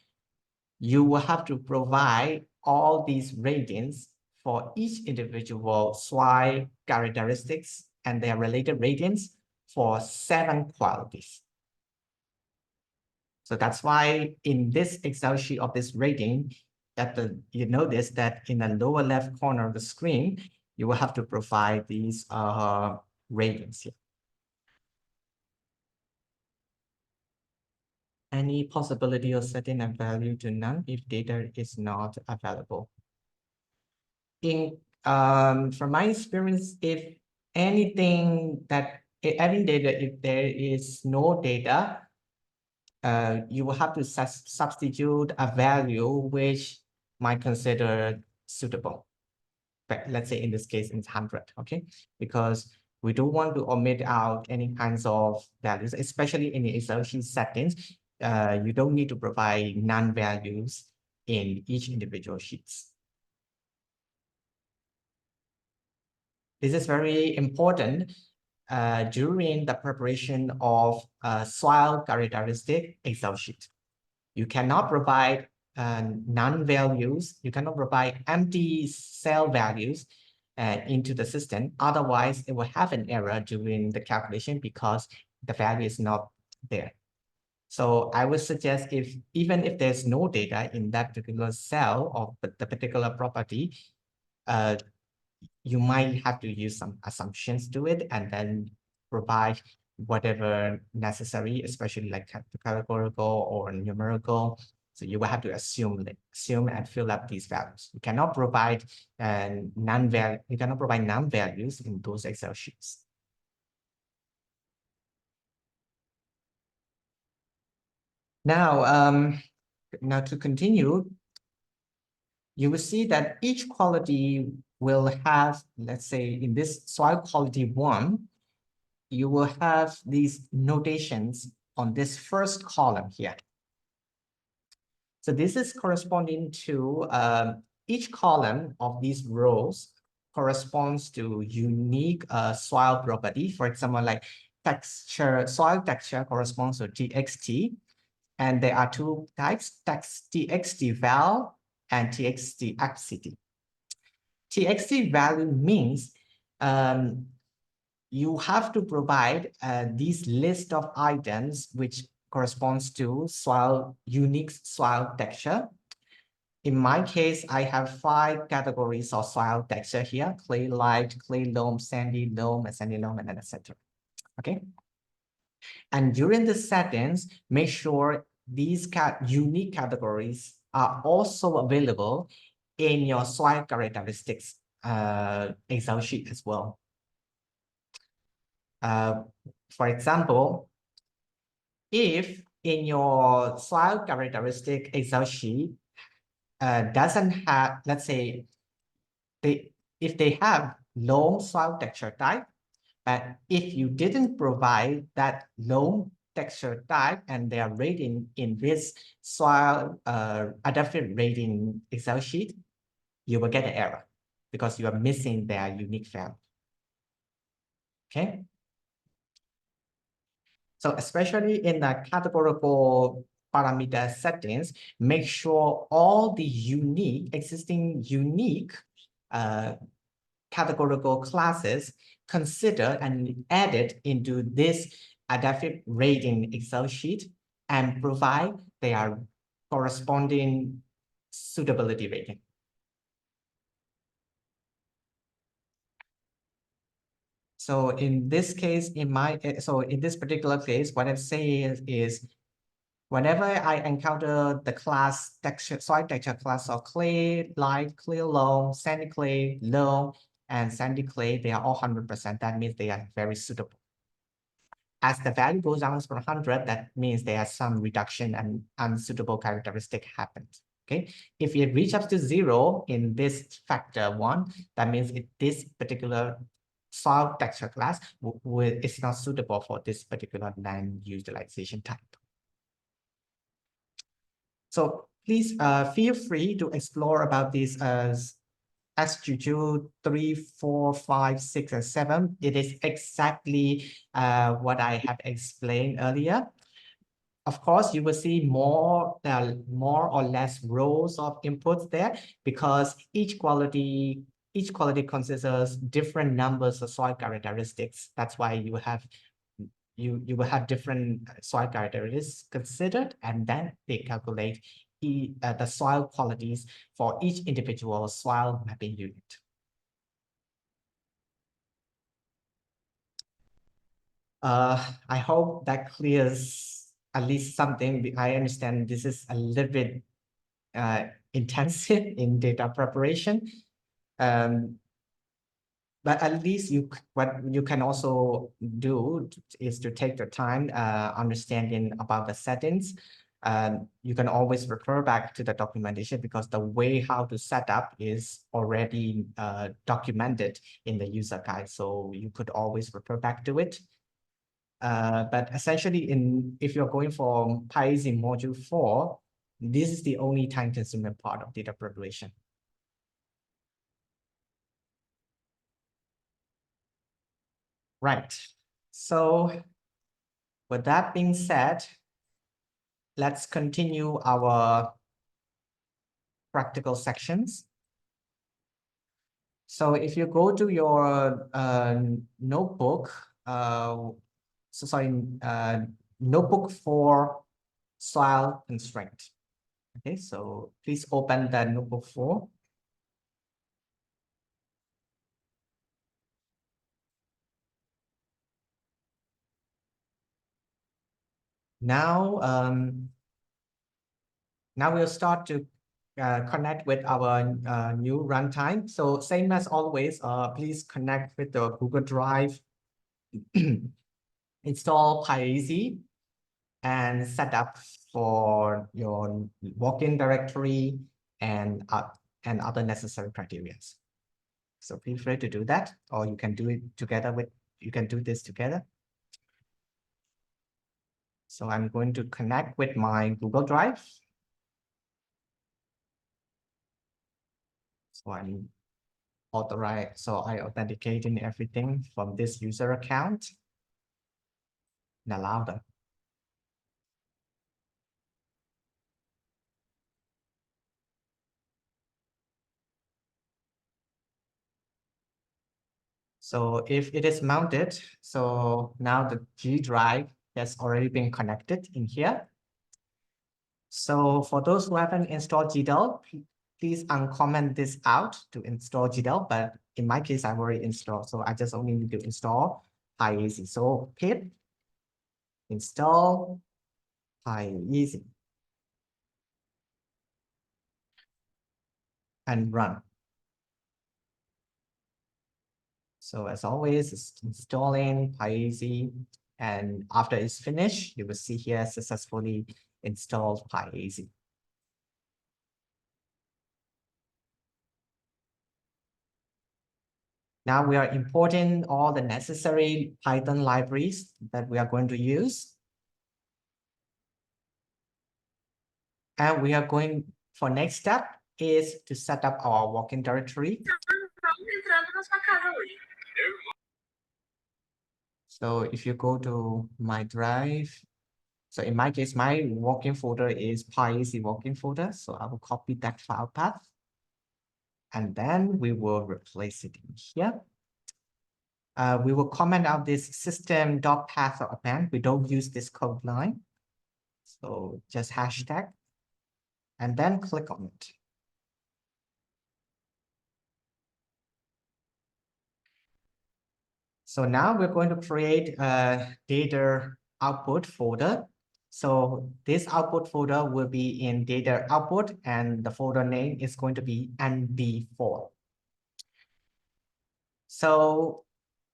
you will have to provide all these gradients for each individual soil characteristics and their related gradients for 7 qualities. So that's why in this Excel sheet of this rating, you notice that in the lower left corner of the screen, you will have to provide these ratings here. Any possibility of setting a value to none if data is not available? From my experience, if anything that having data, if there is no data, you will have to substitute a value which might consider suitable. But let's say in this case it's 100, okay? Because we don't want to omit out any kinds of values, especially in the Excel sheet settings. You don't need to provide none values in each individual sheets. This is very important during the preparation of soil characteristic Excel sheet. You cannot provide none values. You cannot provide empty cell values into the system. Otherwise, it will have an error during the calculation because the value is not there. So I would suggest even if there's no data in that particular cell of the particular property, you might have to use some assumptions to it and then provide whatever necessary, especially like categorical or numerical. So you will have to assume and fill up these values. You cannot provide none values in those Excel sheets. Now, now to continue, you will see that each quality will have, let's say in this soil quality 1, you will have these notations on this first column here. So this is corresponding to each column of these rows corresponds to unique soil property. For example, like soil texture corresponds to TXT. And there are 2 types, TXT val and TXT axicity. TXT value means you have to provide these list of items which corresponds to unique soil texture. In my case, I have 5 categories of soil texture here: clay light, clay loam, sandy loam, and sandy loam, and then etc. Okay. And during the settings, make sure these unique categories are also available in your soil characteristics Excel sheet as well. For example, if in your soil characteristic Excel sheet doesn't have, let's say, if they have loam soil texture type, but if you didn't provide that loam texture type and their rating in this soil adaptive rating Excel sheet, you will get an error because you are missing their unique value. Okay. So especially in the categorical parameter settings, make sure all the existing unique categorical classes considered and added into this adaptive rating Excel sheet and provide their corresponding suitability rating. So in this case, in this particular case, what I'm saying is whenever I encounter the class texture, soil texture class of clay, light, clay loam, sandy clay, loam, and sandy clay, they are all 100%. That means they are very suitable. As the value goes down from 100, that means there are some reduction and unsuitable characteristic happens. Okay, if it reaches up to 0 in this factor 1, that means this particular soil texture class is not suitable for this particular land utilization type. So please feel free to explore about these SG2, 3, 4, 5, 6, and 7. It is exactly what I have explained earlier. Of course, you will see more or less rows of inputs there because each quality considers different numbers of soil characteristics. That's why you will have different soil characteristics considered, and then they calculate the soil qualities for each individual soil mapping unit. I hope that clears at least something. I understand this is a little bit intensive in data preparation. But at least what you can also do is to take the time understanding about the settings. You can always refer back to the documentation because the way how to set up is already documented in the user guide. So you could always refer back to it. But essentially, if you're going for PyAEZ module 4, this is the only time-consuming part of data preparation. Right. So with that being said, let's continue our practical sections. So if you go to your notebook, notebook for soil constraint. Okay, so please open the notebook 4. Now, we'll start to connect with our new runtime. So same as always, please connect with the Google Drive, install PyAEZ, and set up for your working directory and other necessary criteria. So feel free to do that, or you can do it together you can do this together. So I'm going to connect with my Google Drive. So I'm authorized, so I authenticating everything from this user account and allow them. So if it is mounted, so now the G drive has already been connected in here. So for those who haven't installed GDAL, please uncomment this out to install GDAL. But in my case, I've already installed, so I just only need to install PyAEZ. So pip install PyAEZ and run. So as always, it's installing PyAEZ, and after it's finished, you will see here successfully installed PyAEZ. Now we are importing all the necessary Python libraries that we are going to use. And we are going for next step is to set up our working directory. So if you go to my drive, so in my case, my working folder is PyAEZ working folder. So I will copy that file path. And then we will replace it in here. We will comment out this system.path or append. We don't use this code line. So just hashtag and then click on it. So now we're going to create a data output folder. So this output folder will be in data output, and the folder name is going to be NB4. So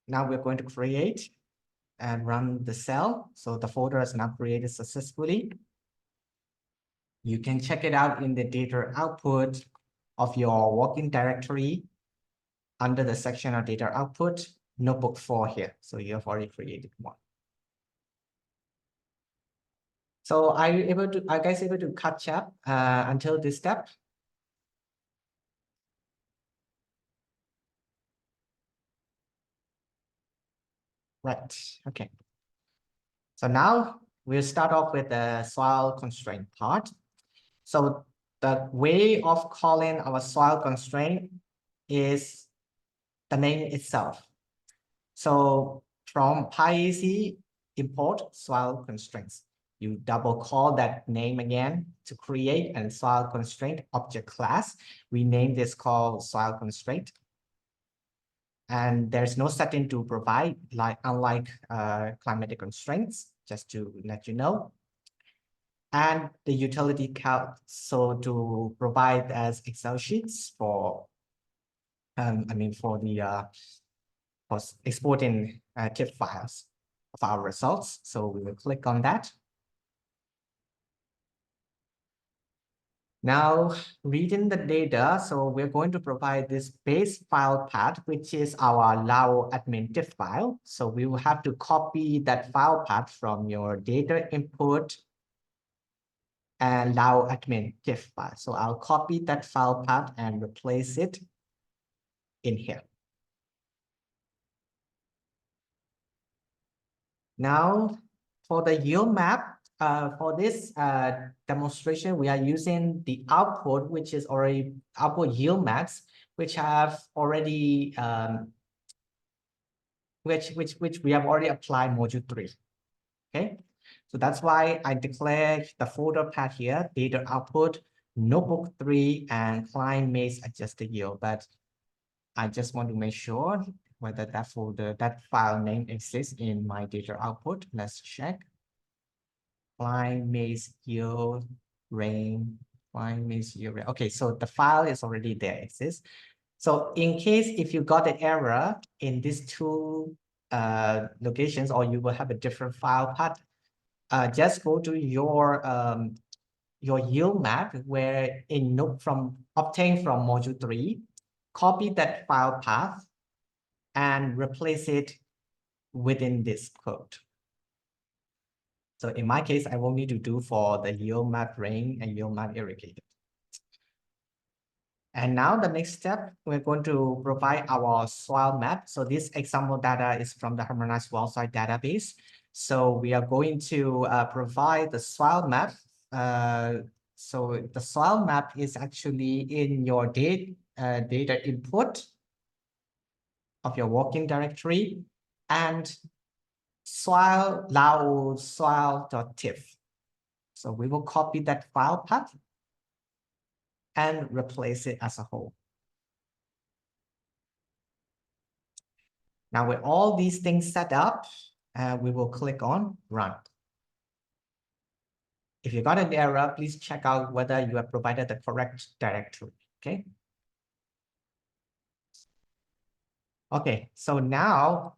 now we're going to create and run the cell. So the folder is now created successfully. You can check it out in the data output of your working directory under the section of data output, notebook 4 here. So you have already created one. So are you guys able to catch up until this step? Right, okay. So now we'll start off with the soil constraint part. So the way of calling our soil constraint is the name itself. So from PyAEZ import soil constraints. You double call that name again to create a soil constraint object class. We name this called soil constraint. And there's no setting to provide, unlike climatic constraints, just to let you know. And the utility calc, so to provide as Excel sheets for, for exporting TIFF files of our results. So we will click on that. Now, reading the data, so we're going to provide this base file path, which is our lao admin TIFF file. So we will have to copy that file path from your data input and lao admin TIFF file. So I'll copy that file path and replace it in here. Now, for the yield map, for this demonstration, we are using the output, which is already output yield maps, which have already which we have already applied module 3. Okay, so that's why I declare the folder path here, data output, notebook 3, and client maze adjusted yield. But I just want to make sure whether that folder, that file name exists in my data output. Let's check. Client maze yield rain, client maze yield rain. Okay, so the file is already there, exists. So in case if you got an error in these two locations, or you will have a different file path, just go to your yield map where obtained from module 3, copy that file path and replace it within this code. So in my case, I will need to do for the yield map rain and yield map irrigated. And now the next step, we're going to provide our soil map. So this example data is from the harmonized well soil database. So we are going to provide the soil map. So the soil map is actually in your data input of your working directory and soil lao soil.tiff. So we will copy that file path and replace it as a whole. Now with all these things set up, we will click on Run. If you got an error, please check out whether you have provided the correct directory, okay? Okay, so now,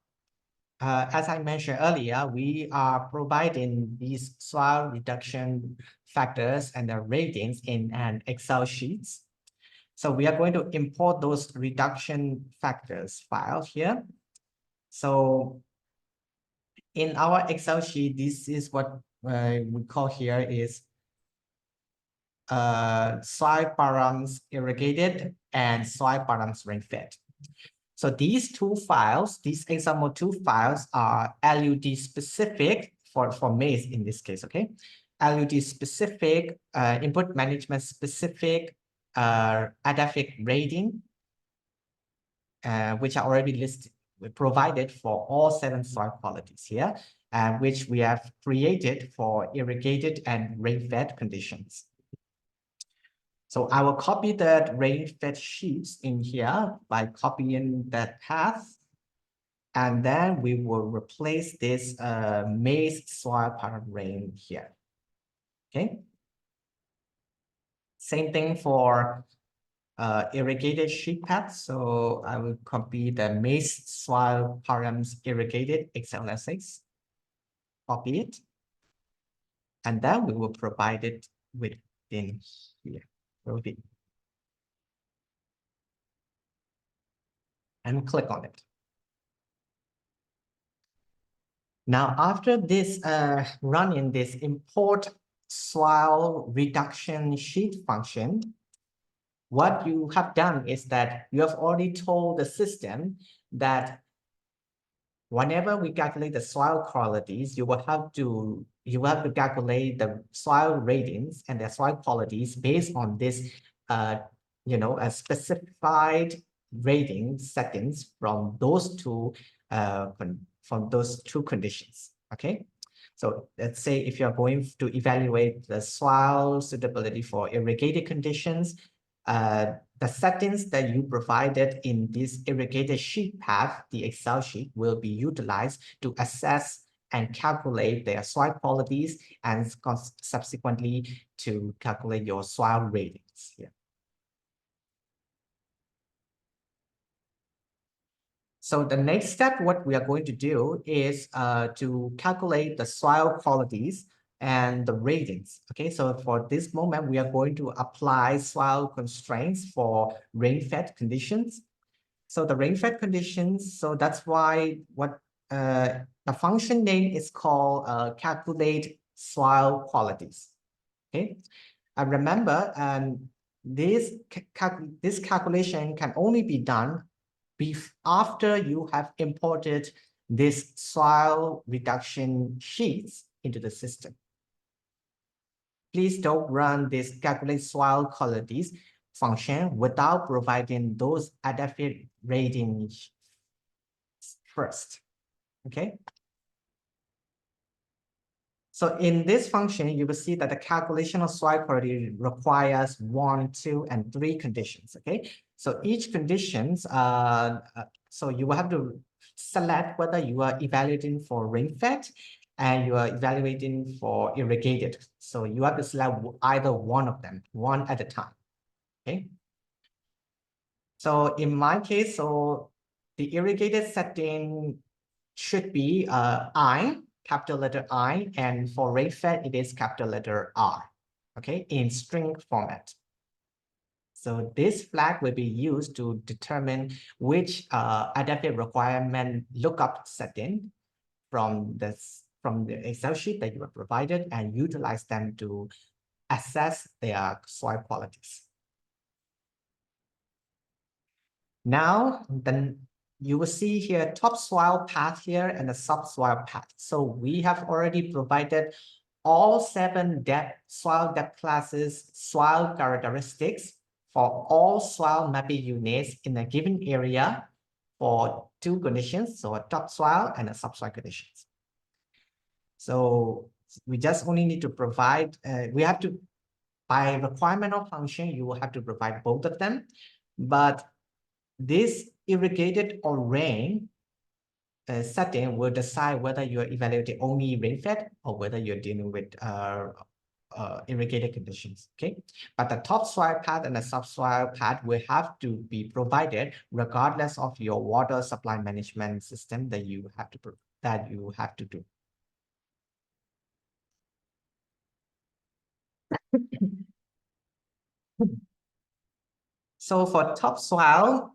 as I mentioned earlier, we are providing these soil reduction factors and the ratings in an Excel sheets. So we are going to import those reduction factors file here. So in our Excel sheet, this is what we call here is soil params irrigated and soil params rain-fed. So these two files, these example two files are LUT specific for maize in this case, okay? LUT specific, input management specific, ADAFIC rating, which are already listed, provided for all 7 soil qualities here, which we have created for irrigated and rain-fed conditions. So I will copy that rain-fed sheets in here by copying that path. And then we will replace this maize soil param rain here. Okay. Same thing for irrigated sheet path. So I will copy the maize soil params irrigated XLSX. Copy it. And then we will provide it within here. And click on it. Now, after this running this import soil reduction sheet function, what you have done is that you have already told the system that whenever we calculate the soil qualities, you will have to calculate the soil ratings and the soil qualities based on this, a specified rating settings from those two conditions. Okay, so let's say if you're going to evaluate the soil suitability for irrigated conditions, the settings that you provided in this irrigated sheet path, the Excel sheet, will be utilized to assess and calculate their soil qualities and subsequently to calculate your soil ratings here. So the next step, what we are going to do is to calculate the soil qualities and the ratings. Okay, so for this moment, we are going to apply soil constraints for rain-fed conditions. So the rain-fed conditions, so that's why what the function name is called calculate soil qualities. Okay, and remember, this calculation can only be done after you have imported this soil reduction sheets into the system. Please don't run this calculate soil qualities function without providing those ADAFIC ratings first. Okay. So in this function, you will see that the calculation of soil quality requires 1, 2, and 3 conditions. Okay. So each conditions, so you will have to select whether you are evaluating for rain-fed and you are evaluating for irrigated. So you have to select either one of them, one at a time. Okay. So in my case, so the irrigated setting should be I, capital letter I, and for rain-fed, it is capital letter R, okay, in string format. So this flag will be used to determine which ADAFIC requirement lookup setting from the Excel sheet that you have provided and utilize them to assess their soil qualities. Now, then you will see here topsoil path here and the subsoil path. So we have already provided all 7 soil depth classes, soil characteristics for all soil mapping units in a given area for 2 conditions, so a topsoil and a subsoil conditions. So We just only need to provide, we have to, by requirement of function, you will have to provide both of them. But this irrigated or rain setting will decide whether you're evaluating only rain-fed or whether you're dealing with irrigated conditions, okay? But the topsoil path and the subsoil path will have to be provided regardless of your water supply management system that you have to do. So for topsoil,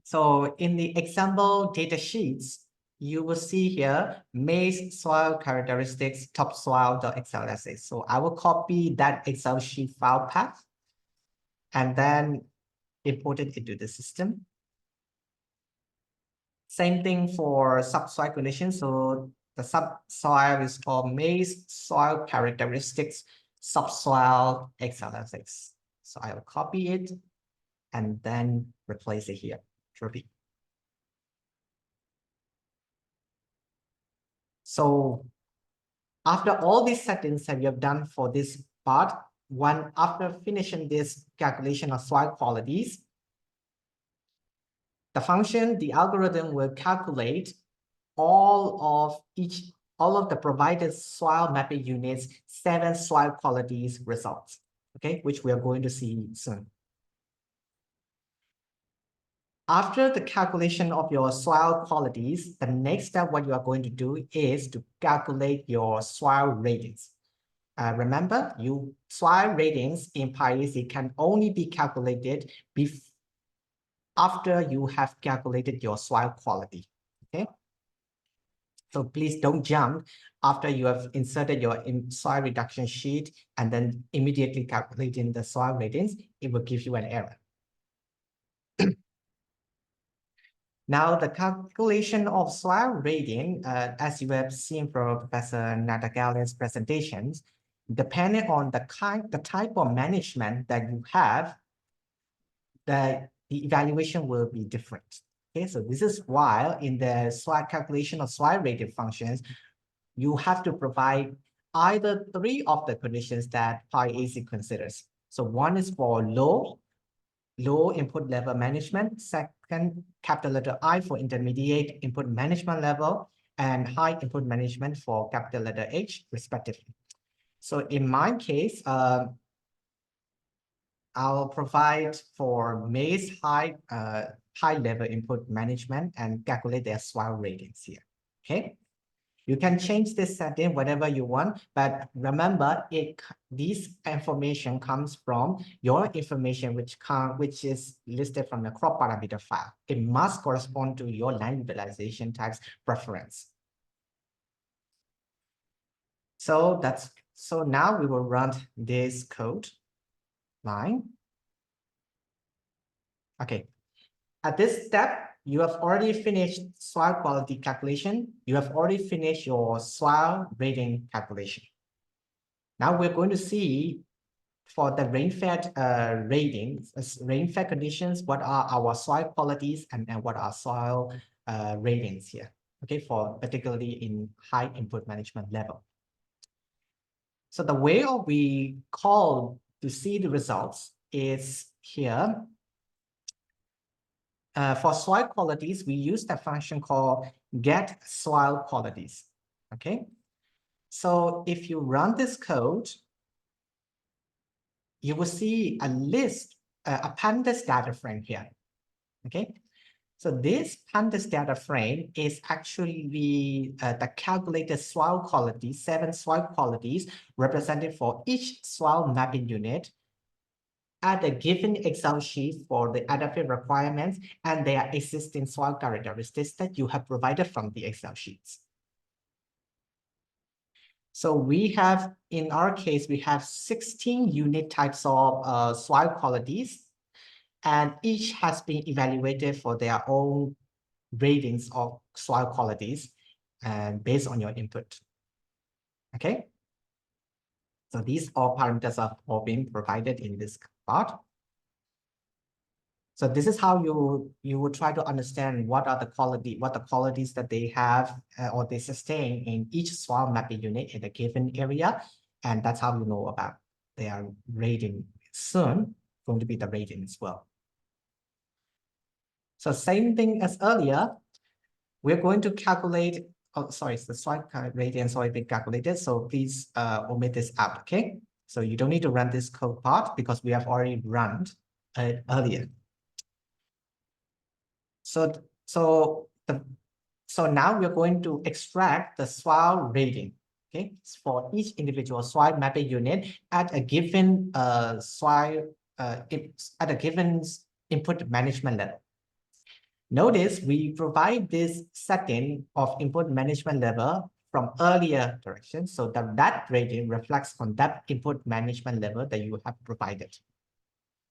so in the example data sheets, you will see here maize soil characteristics topsoil.xlsa. So I will copy that Excel sheet file path and then import it into the system. Same thing for subsoil conditions. So the subsoil is called maize soil characteristics subsoil XLSX. So I will copy it and then replace it here. Repeat. So after all these settings that you have done for this part, after finishing this calculation of soil qualities, the algorithm will calculate all of the provided soil mapping units 7 soil qualities results, okay, which we are going to see soon. After the calculation of your soil qualities, the next step what you are going to do is to calculate your soil ratings. Remember, soil ratings in PyAEZ can only be calculated after you have calculated your soil quality, okay? So please don't jump after you have inserted your soil reduction sheet and then immediately calculating the soil ratings, it will give you an error. Now, the calculation of soil rating, as you have seen from Professor Natagalian's presentations, depending on the type of management that you have, the evaluation will be different. Okay, so this is why in the soil calculation of soil rating functions, you have to provide either 3 of the conditions that PyAEZ considers. So one is for low input level management, second, capital letter I for intermediate input management level, and high input management for capital letter H, respectively. So in my case, I'll provide for maize high level input management and calculate their soil ratings here. Okay. You can change this setting whatever you want, but remember, this information comes from your information, which is listed from the crop parameter file. It must correspond to your land utilization types preference. So now we will run this code line. Okay. At this step, you have already finished soil quality calculation. You have already finished your soil rating calculation. Now we're going to see for the rain-fed ratings, rain-fed conditions, what are our soil qualities and what are soil ratings here, okay, for particularly in high input management level. So the way we call to see the results is here. For soil qualities, we use the function called get soil qualities, okay? So if you run this code, you will see a list, a pandas data frame here, okay? So this pandas data frame is actually the calculated soil quality, 7 soil qualities represented for each soil mapping unit at a given Excel sheet for the adaptive requirements and their existing soil characteristics that you have provided from the Excel sheets. So we have, in our case, we have 16 unique types of soil qualities, and each has been evaluated for their own ratings of soil qualities and based on your input. Okay. So these all parameters are all being provided in this part. So this is how you would try to understand what the qualities that they have or they sustain in each soil mapping unit in a given area, and that's how you know about their rating. Soon going to be the rating as well. So same thing as earlier, we're going to calculate. Oh, sorry, the soil rating and soil been calculated. So please omit this out. Okay, so you don't need to run this code part because we have already run it earlier. So now we're going to extract the soil rating, okay, for each individual soil mapping unit at a given soil at a given input management level. Notice we provide this setting of input management level from earlier direction, so that rating reflects on that input management level that you have provided.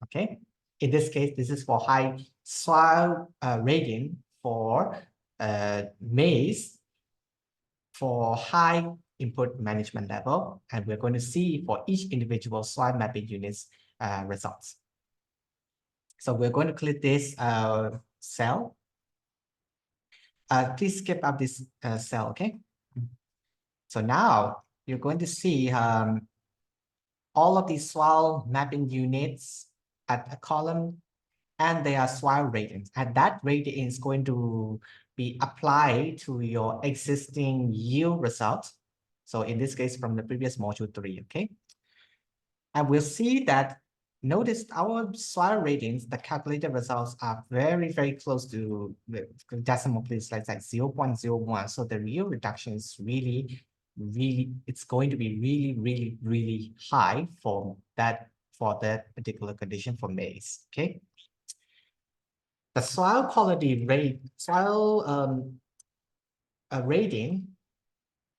Okay. In this case, this is for high soil rating for maize for high input management level, and we're going to see for each individual soil mapping units results. So we're going to click this cell. Please skip up this cell, okay? So now you're going to see all of these soil mapping units at a column, and they are soil ratings, and that rating is going to be applied to your existing yield results. So in this case, from the previous module 3, okay? And we'll see that, notice our soil ratings, the calculated results are very, very close to the decimal place, like 0.01. So the yield reduction is really, it's going to be really, really high for that particular condition for maize, okay? The soil quality rate, rating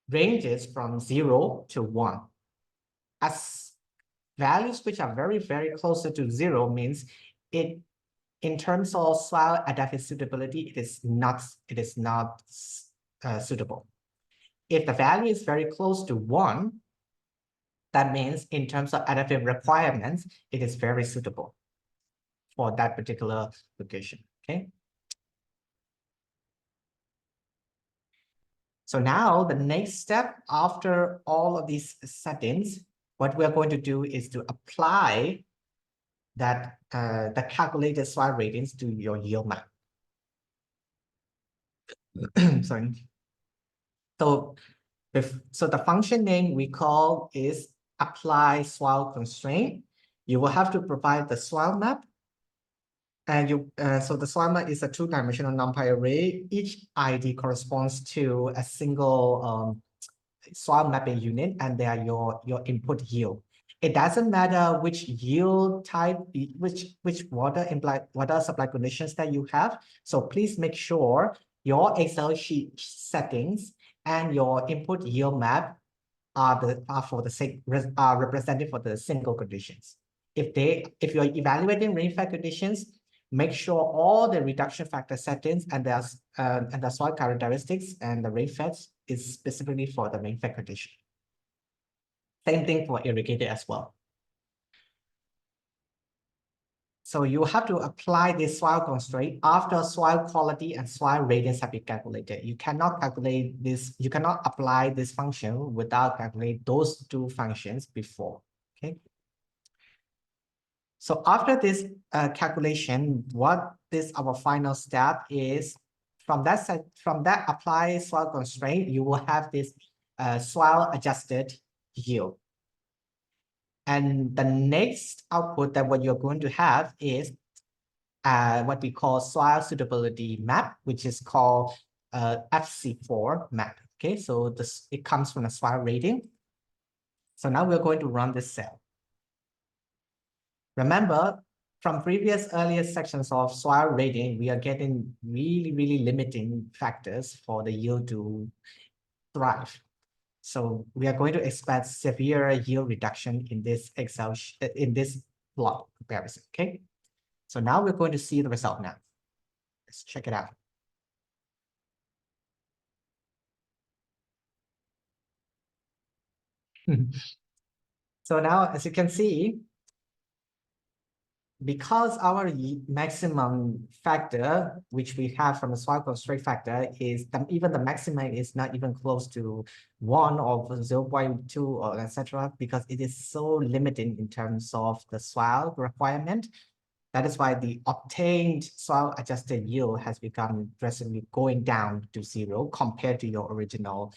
ranges from 0 to 1. As values which are very, very closer to 0 means it, in terms of soil adaptive suitability, it is not suitable. If the value is very close to 1, that means in terms of adaptive requirements, it is very suitable for that particular location, okay? So now the next step after all of these settings, what we're going to do is to apply that the calculated soil ratings to your yield map. Sorry. So the function name we call is apply soil constraint. You will have to provide the soil map. And so the soil map is a 2-dimensional NumPy array. Each ID corresponds to a single soil mapping unit, and they are your input yield. It doesn't matter which yield type, which water supply conditions that you have. So please make sure your Excel sheet settings and your input yield map are represented for the single conditions. If you're evaluating rainfall conditions, make sure all the reduction factor settings and the soil characteristics and the rainfall is specifically for the rainfall condition. Same thing for irrigated as well. So you have to apply this soil constraint after soil quality and soil radiance have been calculated. You cannot calculate this, you cannot apply this function without calculating those 2 functions before, okay? So after this calculation, our final step is from that apply soil constraint, you will have this soil adjusted yield. And the next output that what you're going to have is what we call soil suitability map, which is called FC4 map. Okay, so it comes from a soil rating. So now we're going to run this cell. Remember, from previous earlier sections of soil rating, we are getting really limiting factors for the yield to thrive. So we are going to expect severe yield reduction in this plot comparison, okay? So now we're going to see the result now. Let's check it out. So now, as you can see, because our maximum factor, which we have from the soil constraint factor, is even the maximum is not even close to 1 or 0.2 or etc. because it is so limiting in terms of the soil requirement. That is why the obtained soil adjusted yield has become drastically going down to 0 compared to your original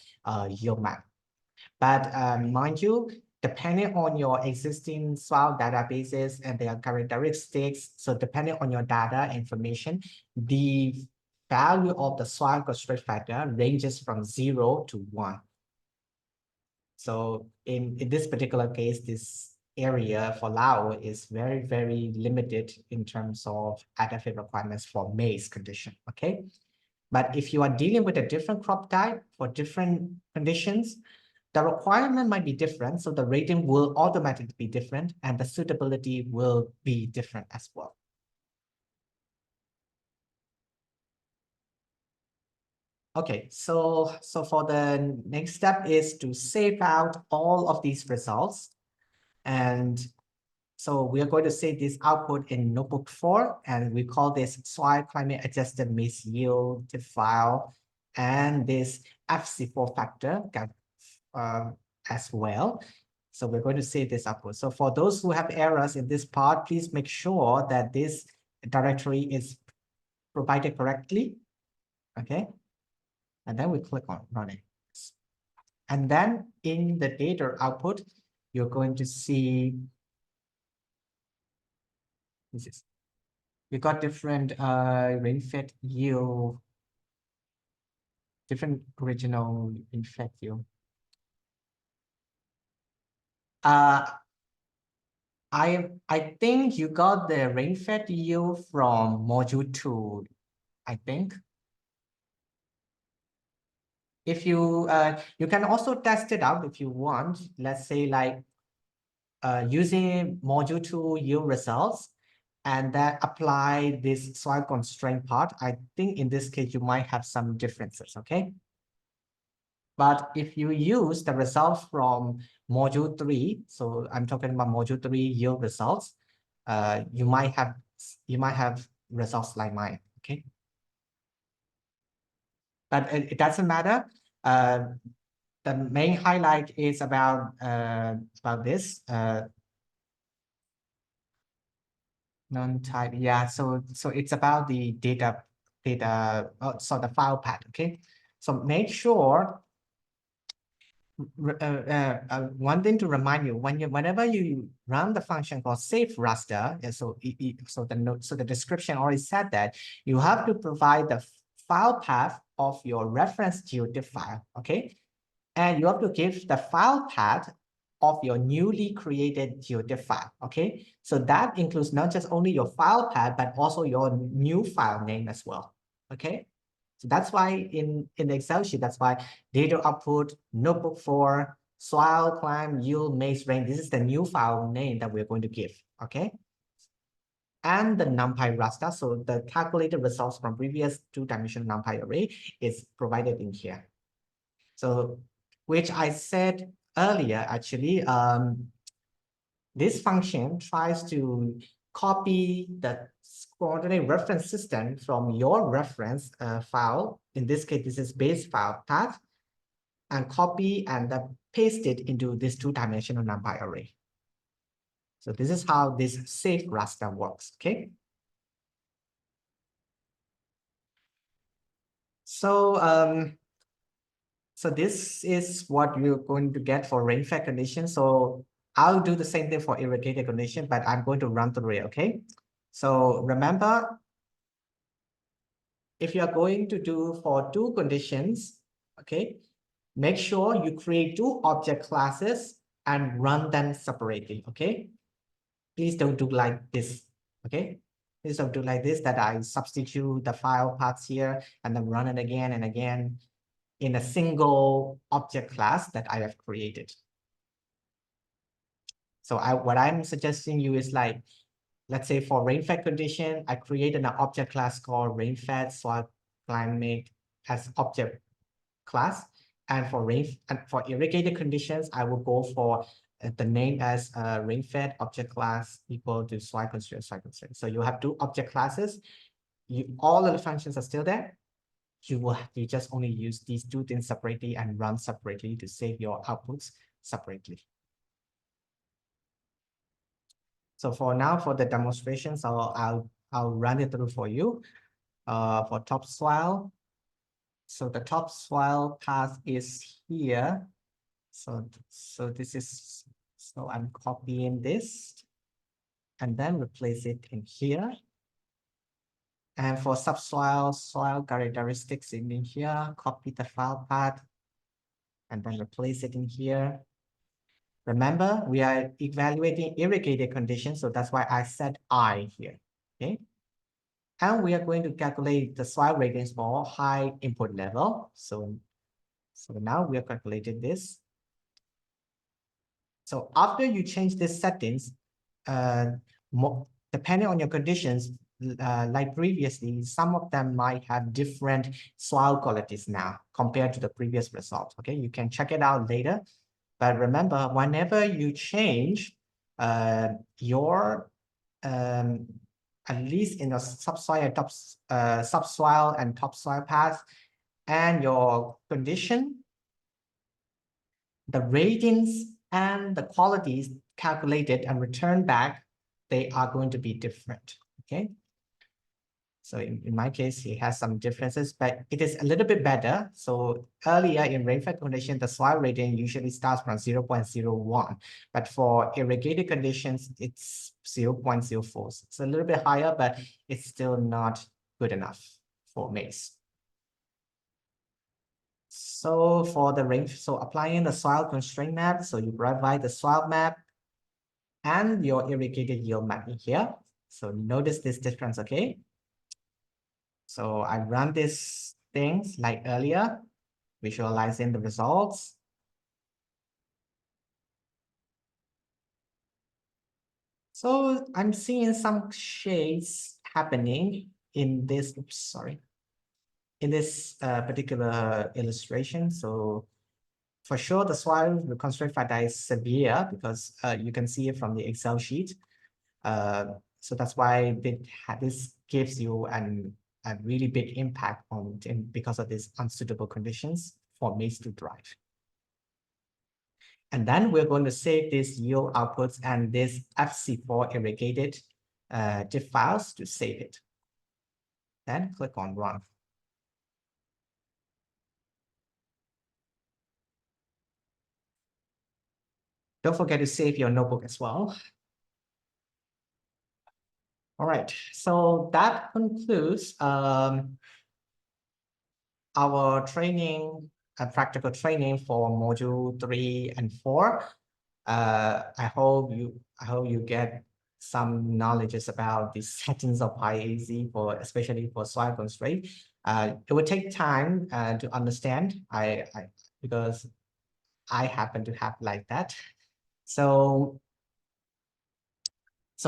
yield map. But mind you, depending on your existing soil databases and their characteristics, so depending on your data information, the value of the soil constraint factor ranges from 0 to 1. So in this particular case, this area for Lao is very, very limited in terms of adaptive requirements for maize condition, okay? But if you are dealing with a different crop type for different conditions, the requirement might be different, so the rating will automatically be different and the suitability will be different as well. Okay, so for the next step is to save out all of these results. And so we are going to save this output in notebook 4, and we call this soil climate adjusted maize yield file, and this FC4 factor as well. So we're going to save this output. So for those who have errors in this part, please make sure that this directory is provided correctly. Okay. And then we click on running. And then in the data output, you're going to see this is, we got different rainfed yield, different original rainfed yield. I think you got the rainfed yield from module 2, I think. If you you can also test it out if you want, let's say like using module 2 yield results and then apply this soil constraint part. I think in this case, you might have some differences, okay? But if you use the results from module 3, so I'm talking about module 3 yield results, you might have results like mine, okay? But it doesn't matter. The main highlight is about this non-type. Yeah, so it's about the data. So the file path. Okay, so make sure. One thing to remind you, whenever you run the function called save raster, so the description already said that you have to provide the file path of your reference geodiff file, okay? And you have to give the file path of your newly created geodiff file, okay? So that includes not just only your file path, but also your new file name as well, okay? So that's why in the Excel sheet, that's why data output, notebook 4, soil, climb, yield, maize, rain. This is the new file name that we're going to give, okay? And the NumPy raster, so the calculated results from previous 2-dimensional NumPy array is provided in here. So, which I said earlier, actually, this function tries to copy the coordinate reference system from your reference file. In this case, this is base file path, and copy and paste it into this 2-dimensional NumPy array. So this is how this save raster works, okay? So, so this is what you're going to get for rainfed condition. So I'll do the same thing for irrigated condition, but I'm going to run through it, okay? So remember, if you are going to do for 2 conditions, okay, make sure you create 2 object classes and run them separately, okay? Please don't do like this, okay? Please don't do like this, that I substitute the file paths here and then run it again and again in a single object class that I have created. So what I'm suggesting you is like, let's say for rainfed condition, I created an object class called rainfed soil climate as object class. And for irrigated conditions, I will go for the name as rain-fed object class equal to soil constraint, soil constraint. So you have two object classes. All of the functions are still there. You just only use these two things separately and run separately to save your outputs separately. So for now, for the demonstrations, I'll run it through for you. For topsoil, so the topsoil path is here. So this is, so I'm copying this and then replace it in here. And for subsoil, soil characteristics in here, copy the file path and then replace it in here. Remember, we are evaluating irrigated conditions, so that's why I said I here, okay? And we are going to calculate the soil ratings for high input level. So now we have calculated this. So after you change these settings, depending on your conditions, like previously, some of them might have different soil qualities now compared to the previous result. Okay, you can check it out later. But remember, whenever you change your at least in the subsoil and topsoil path and your condition, the ratings and the qualities calculated and returned back, they are going to be different. Okay. So in my case, it has some differences, but it is a little bit better. So earlier in rain-fed condition, the soil rating usually starts from 0.01, but for irrigated conditions, it's 0.04. It's a little bit higher, but it's still not good enough for maize. So for the rain, so applying the soil constraint map, so you provide the soil map and your irrigated yield map in here. So notice this difference, okay? So I run these things like earlier, visualizing the results. So I'm seeing some shades happening in this, oops, sorry, in this particular illustration. So for sure, the soil constraint factor is severe because you can see it from the Excel sheet. So that's why this gives you a really big impact on because of these unsuitable conditions for maize to thrive. And then we're going to save these yield outputs and this FC4 irrigated diff files to save it. Then click on run. Don't forget to save your notebook as well. All right, so that concludes our training, practical training for module 3 and 4. I hope you get some knowledge about the settings of PyAEZ especially for soil constraint. It will take time to understand. Because I happen to have like that. So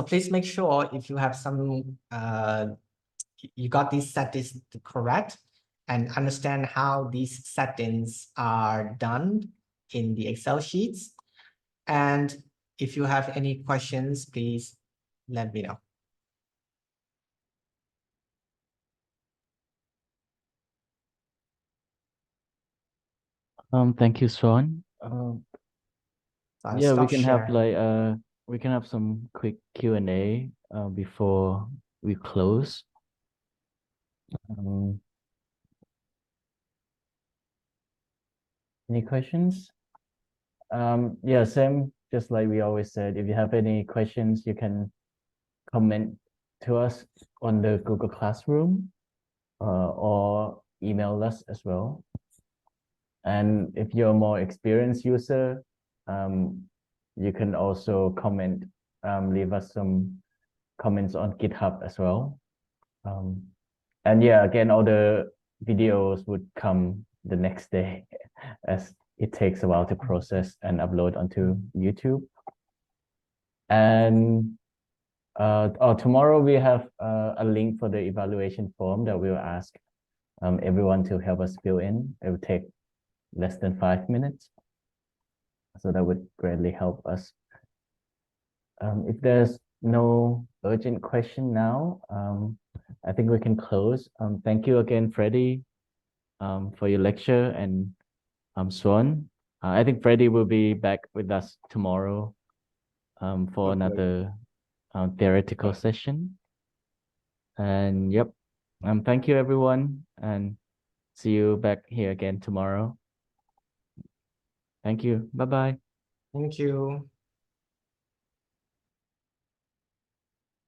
please make sure if you have some, you got these settings correct and understand how these settings are done in the Excel sheets. And if you have any questions, please let me know. Thank you, Sean. So Yeah, we can have sharing. like some quick Q&A before we close. Any questions? Yeah, same, just like we always said, if you have any questions, you can comment to us on the Google Classroom or email us as well. And if you're a more experienced user, you can also comment, leave us some comments on GitHub as well. And yeah, again, all the videos would come the next day as it takes a while to process and upload onto YouTube. And tomorrow we have a link for the evaluation form that we'll ask everyone to help us fill in. It will take less than 5 minutes. So that would greatly help us. If there's no urgent question now, I think we can close. Thank you again, Freddie, for your lecture, and Swan. I think Freddie will be back with us tomorrow for another theoretical session. And yep, thank you everyone, and see you back here again tomorrow. Thank you. Bye-bye. Thank you.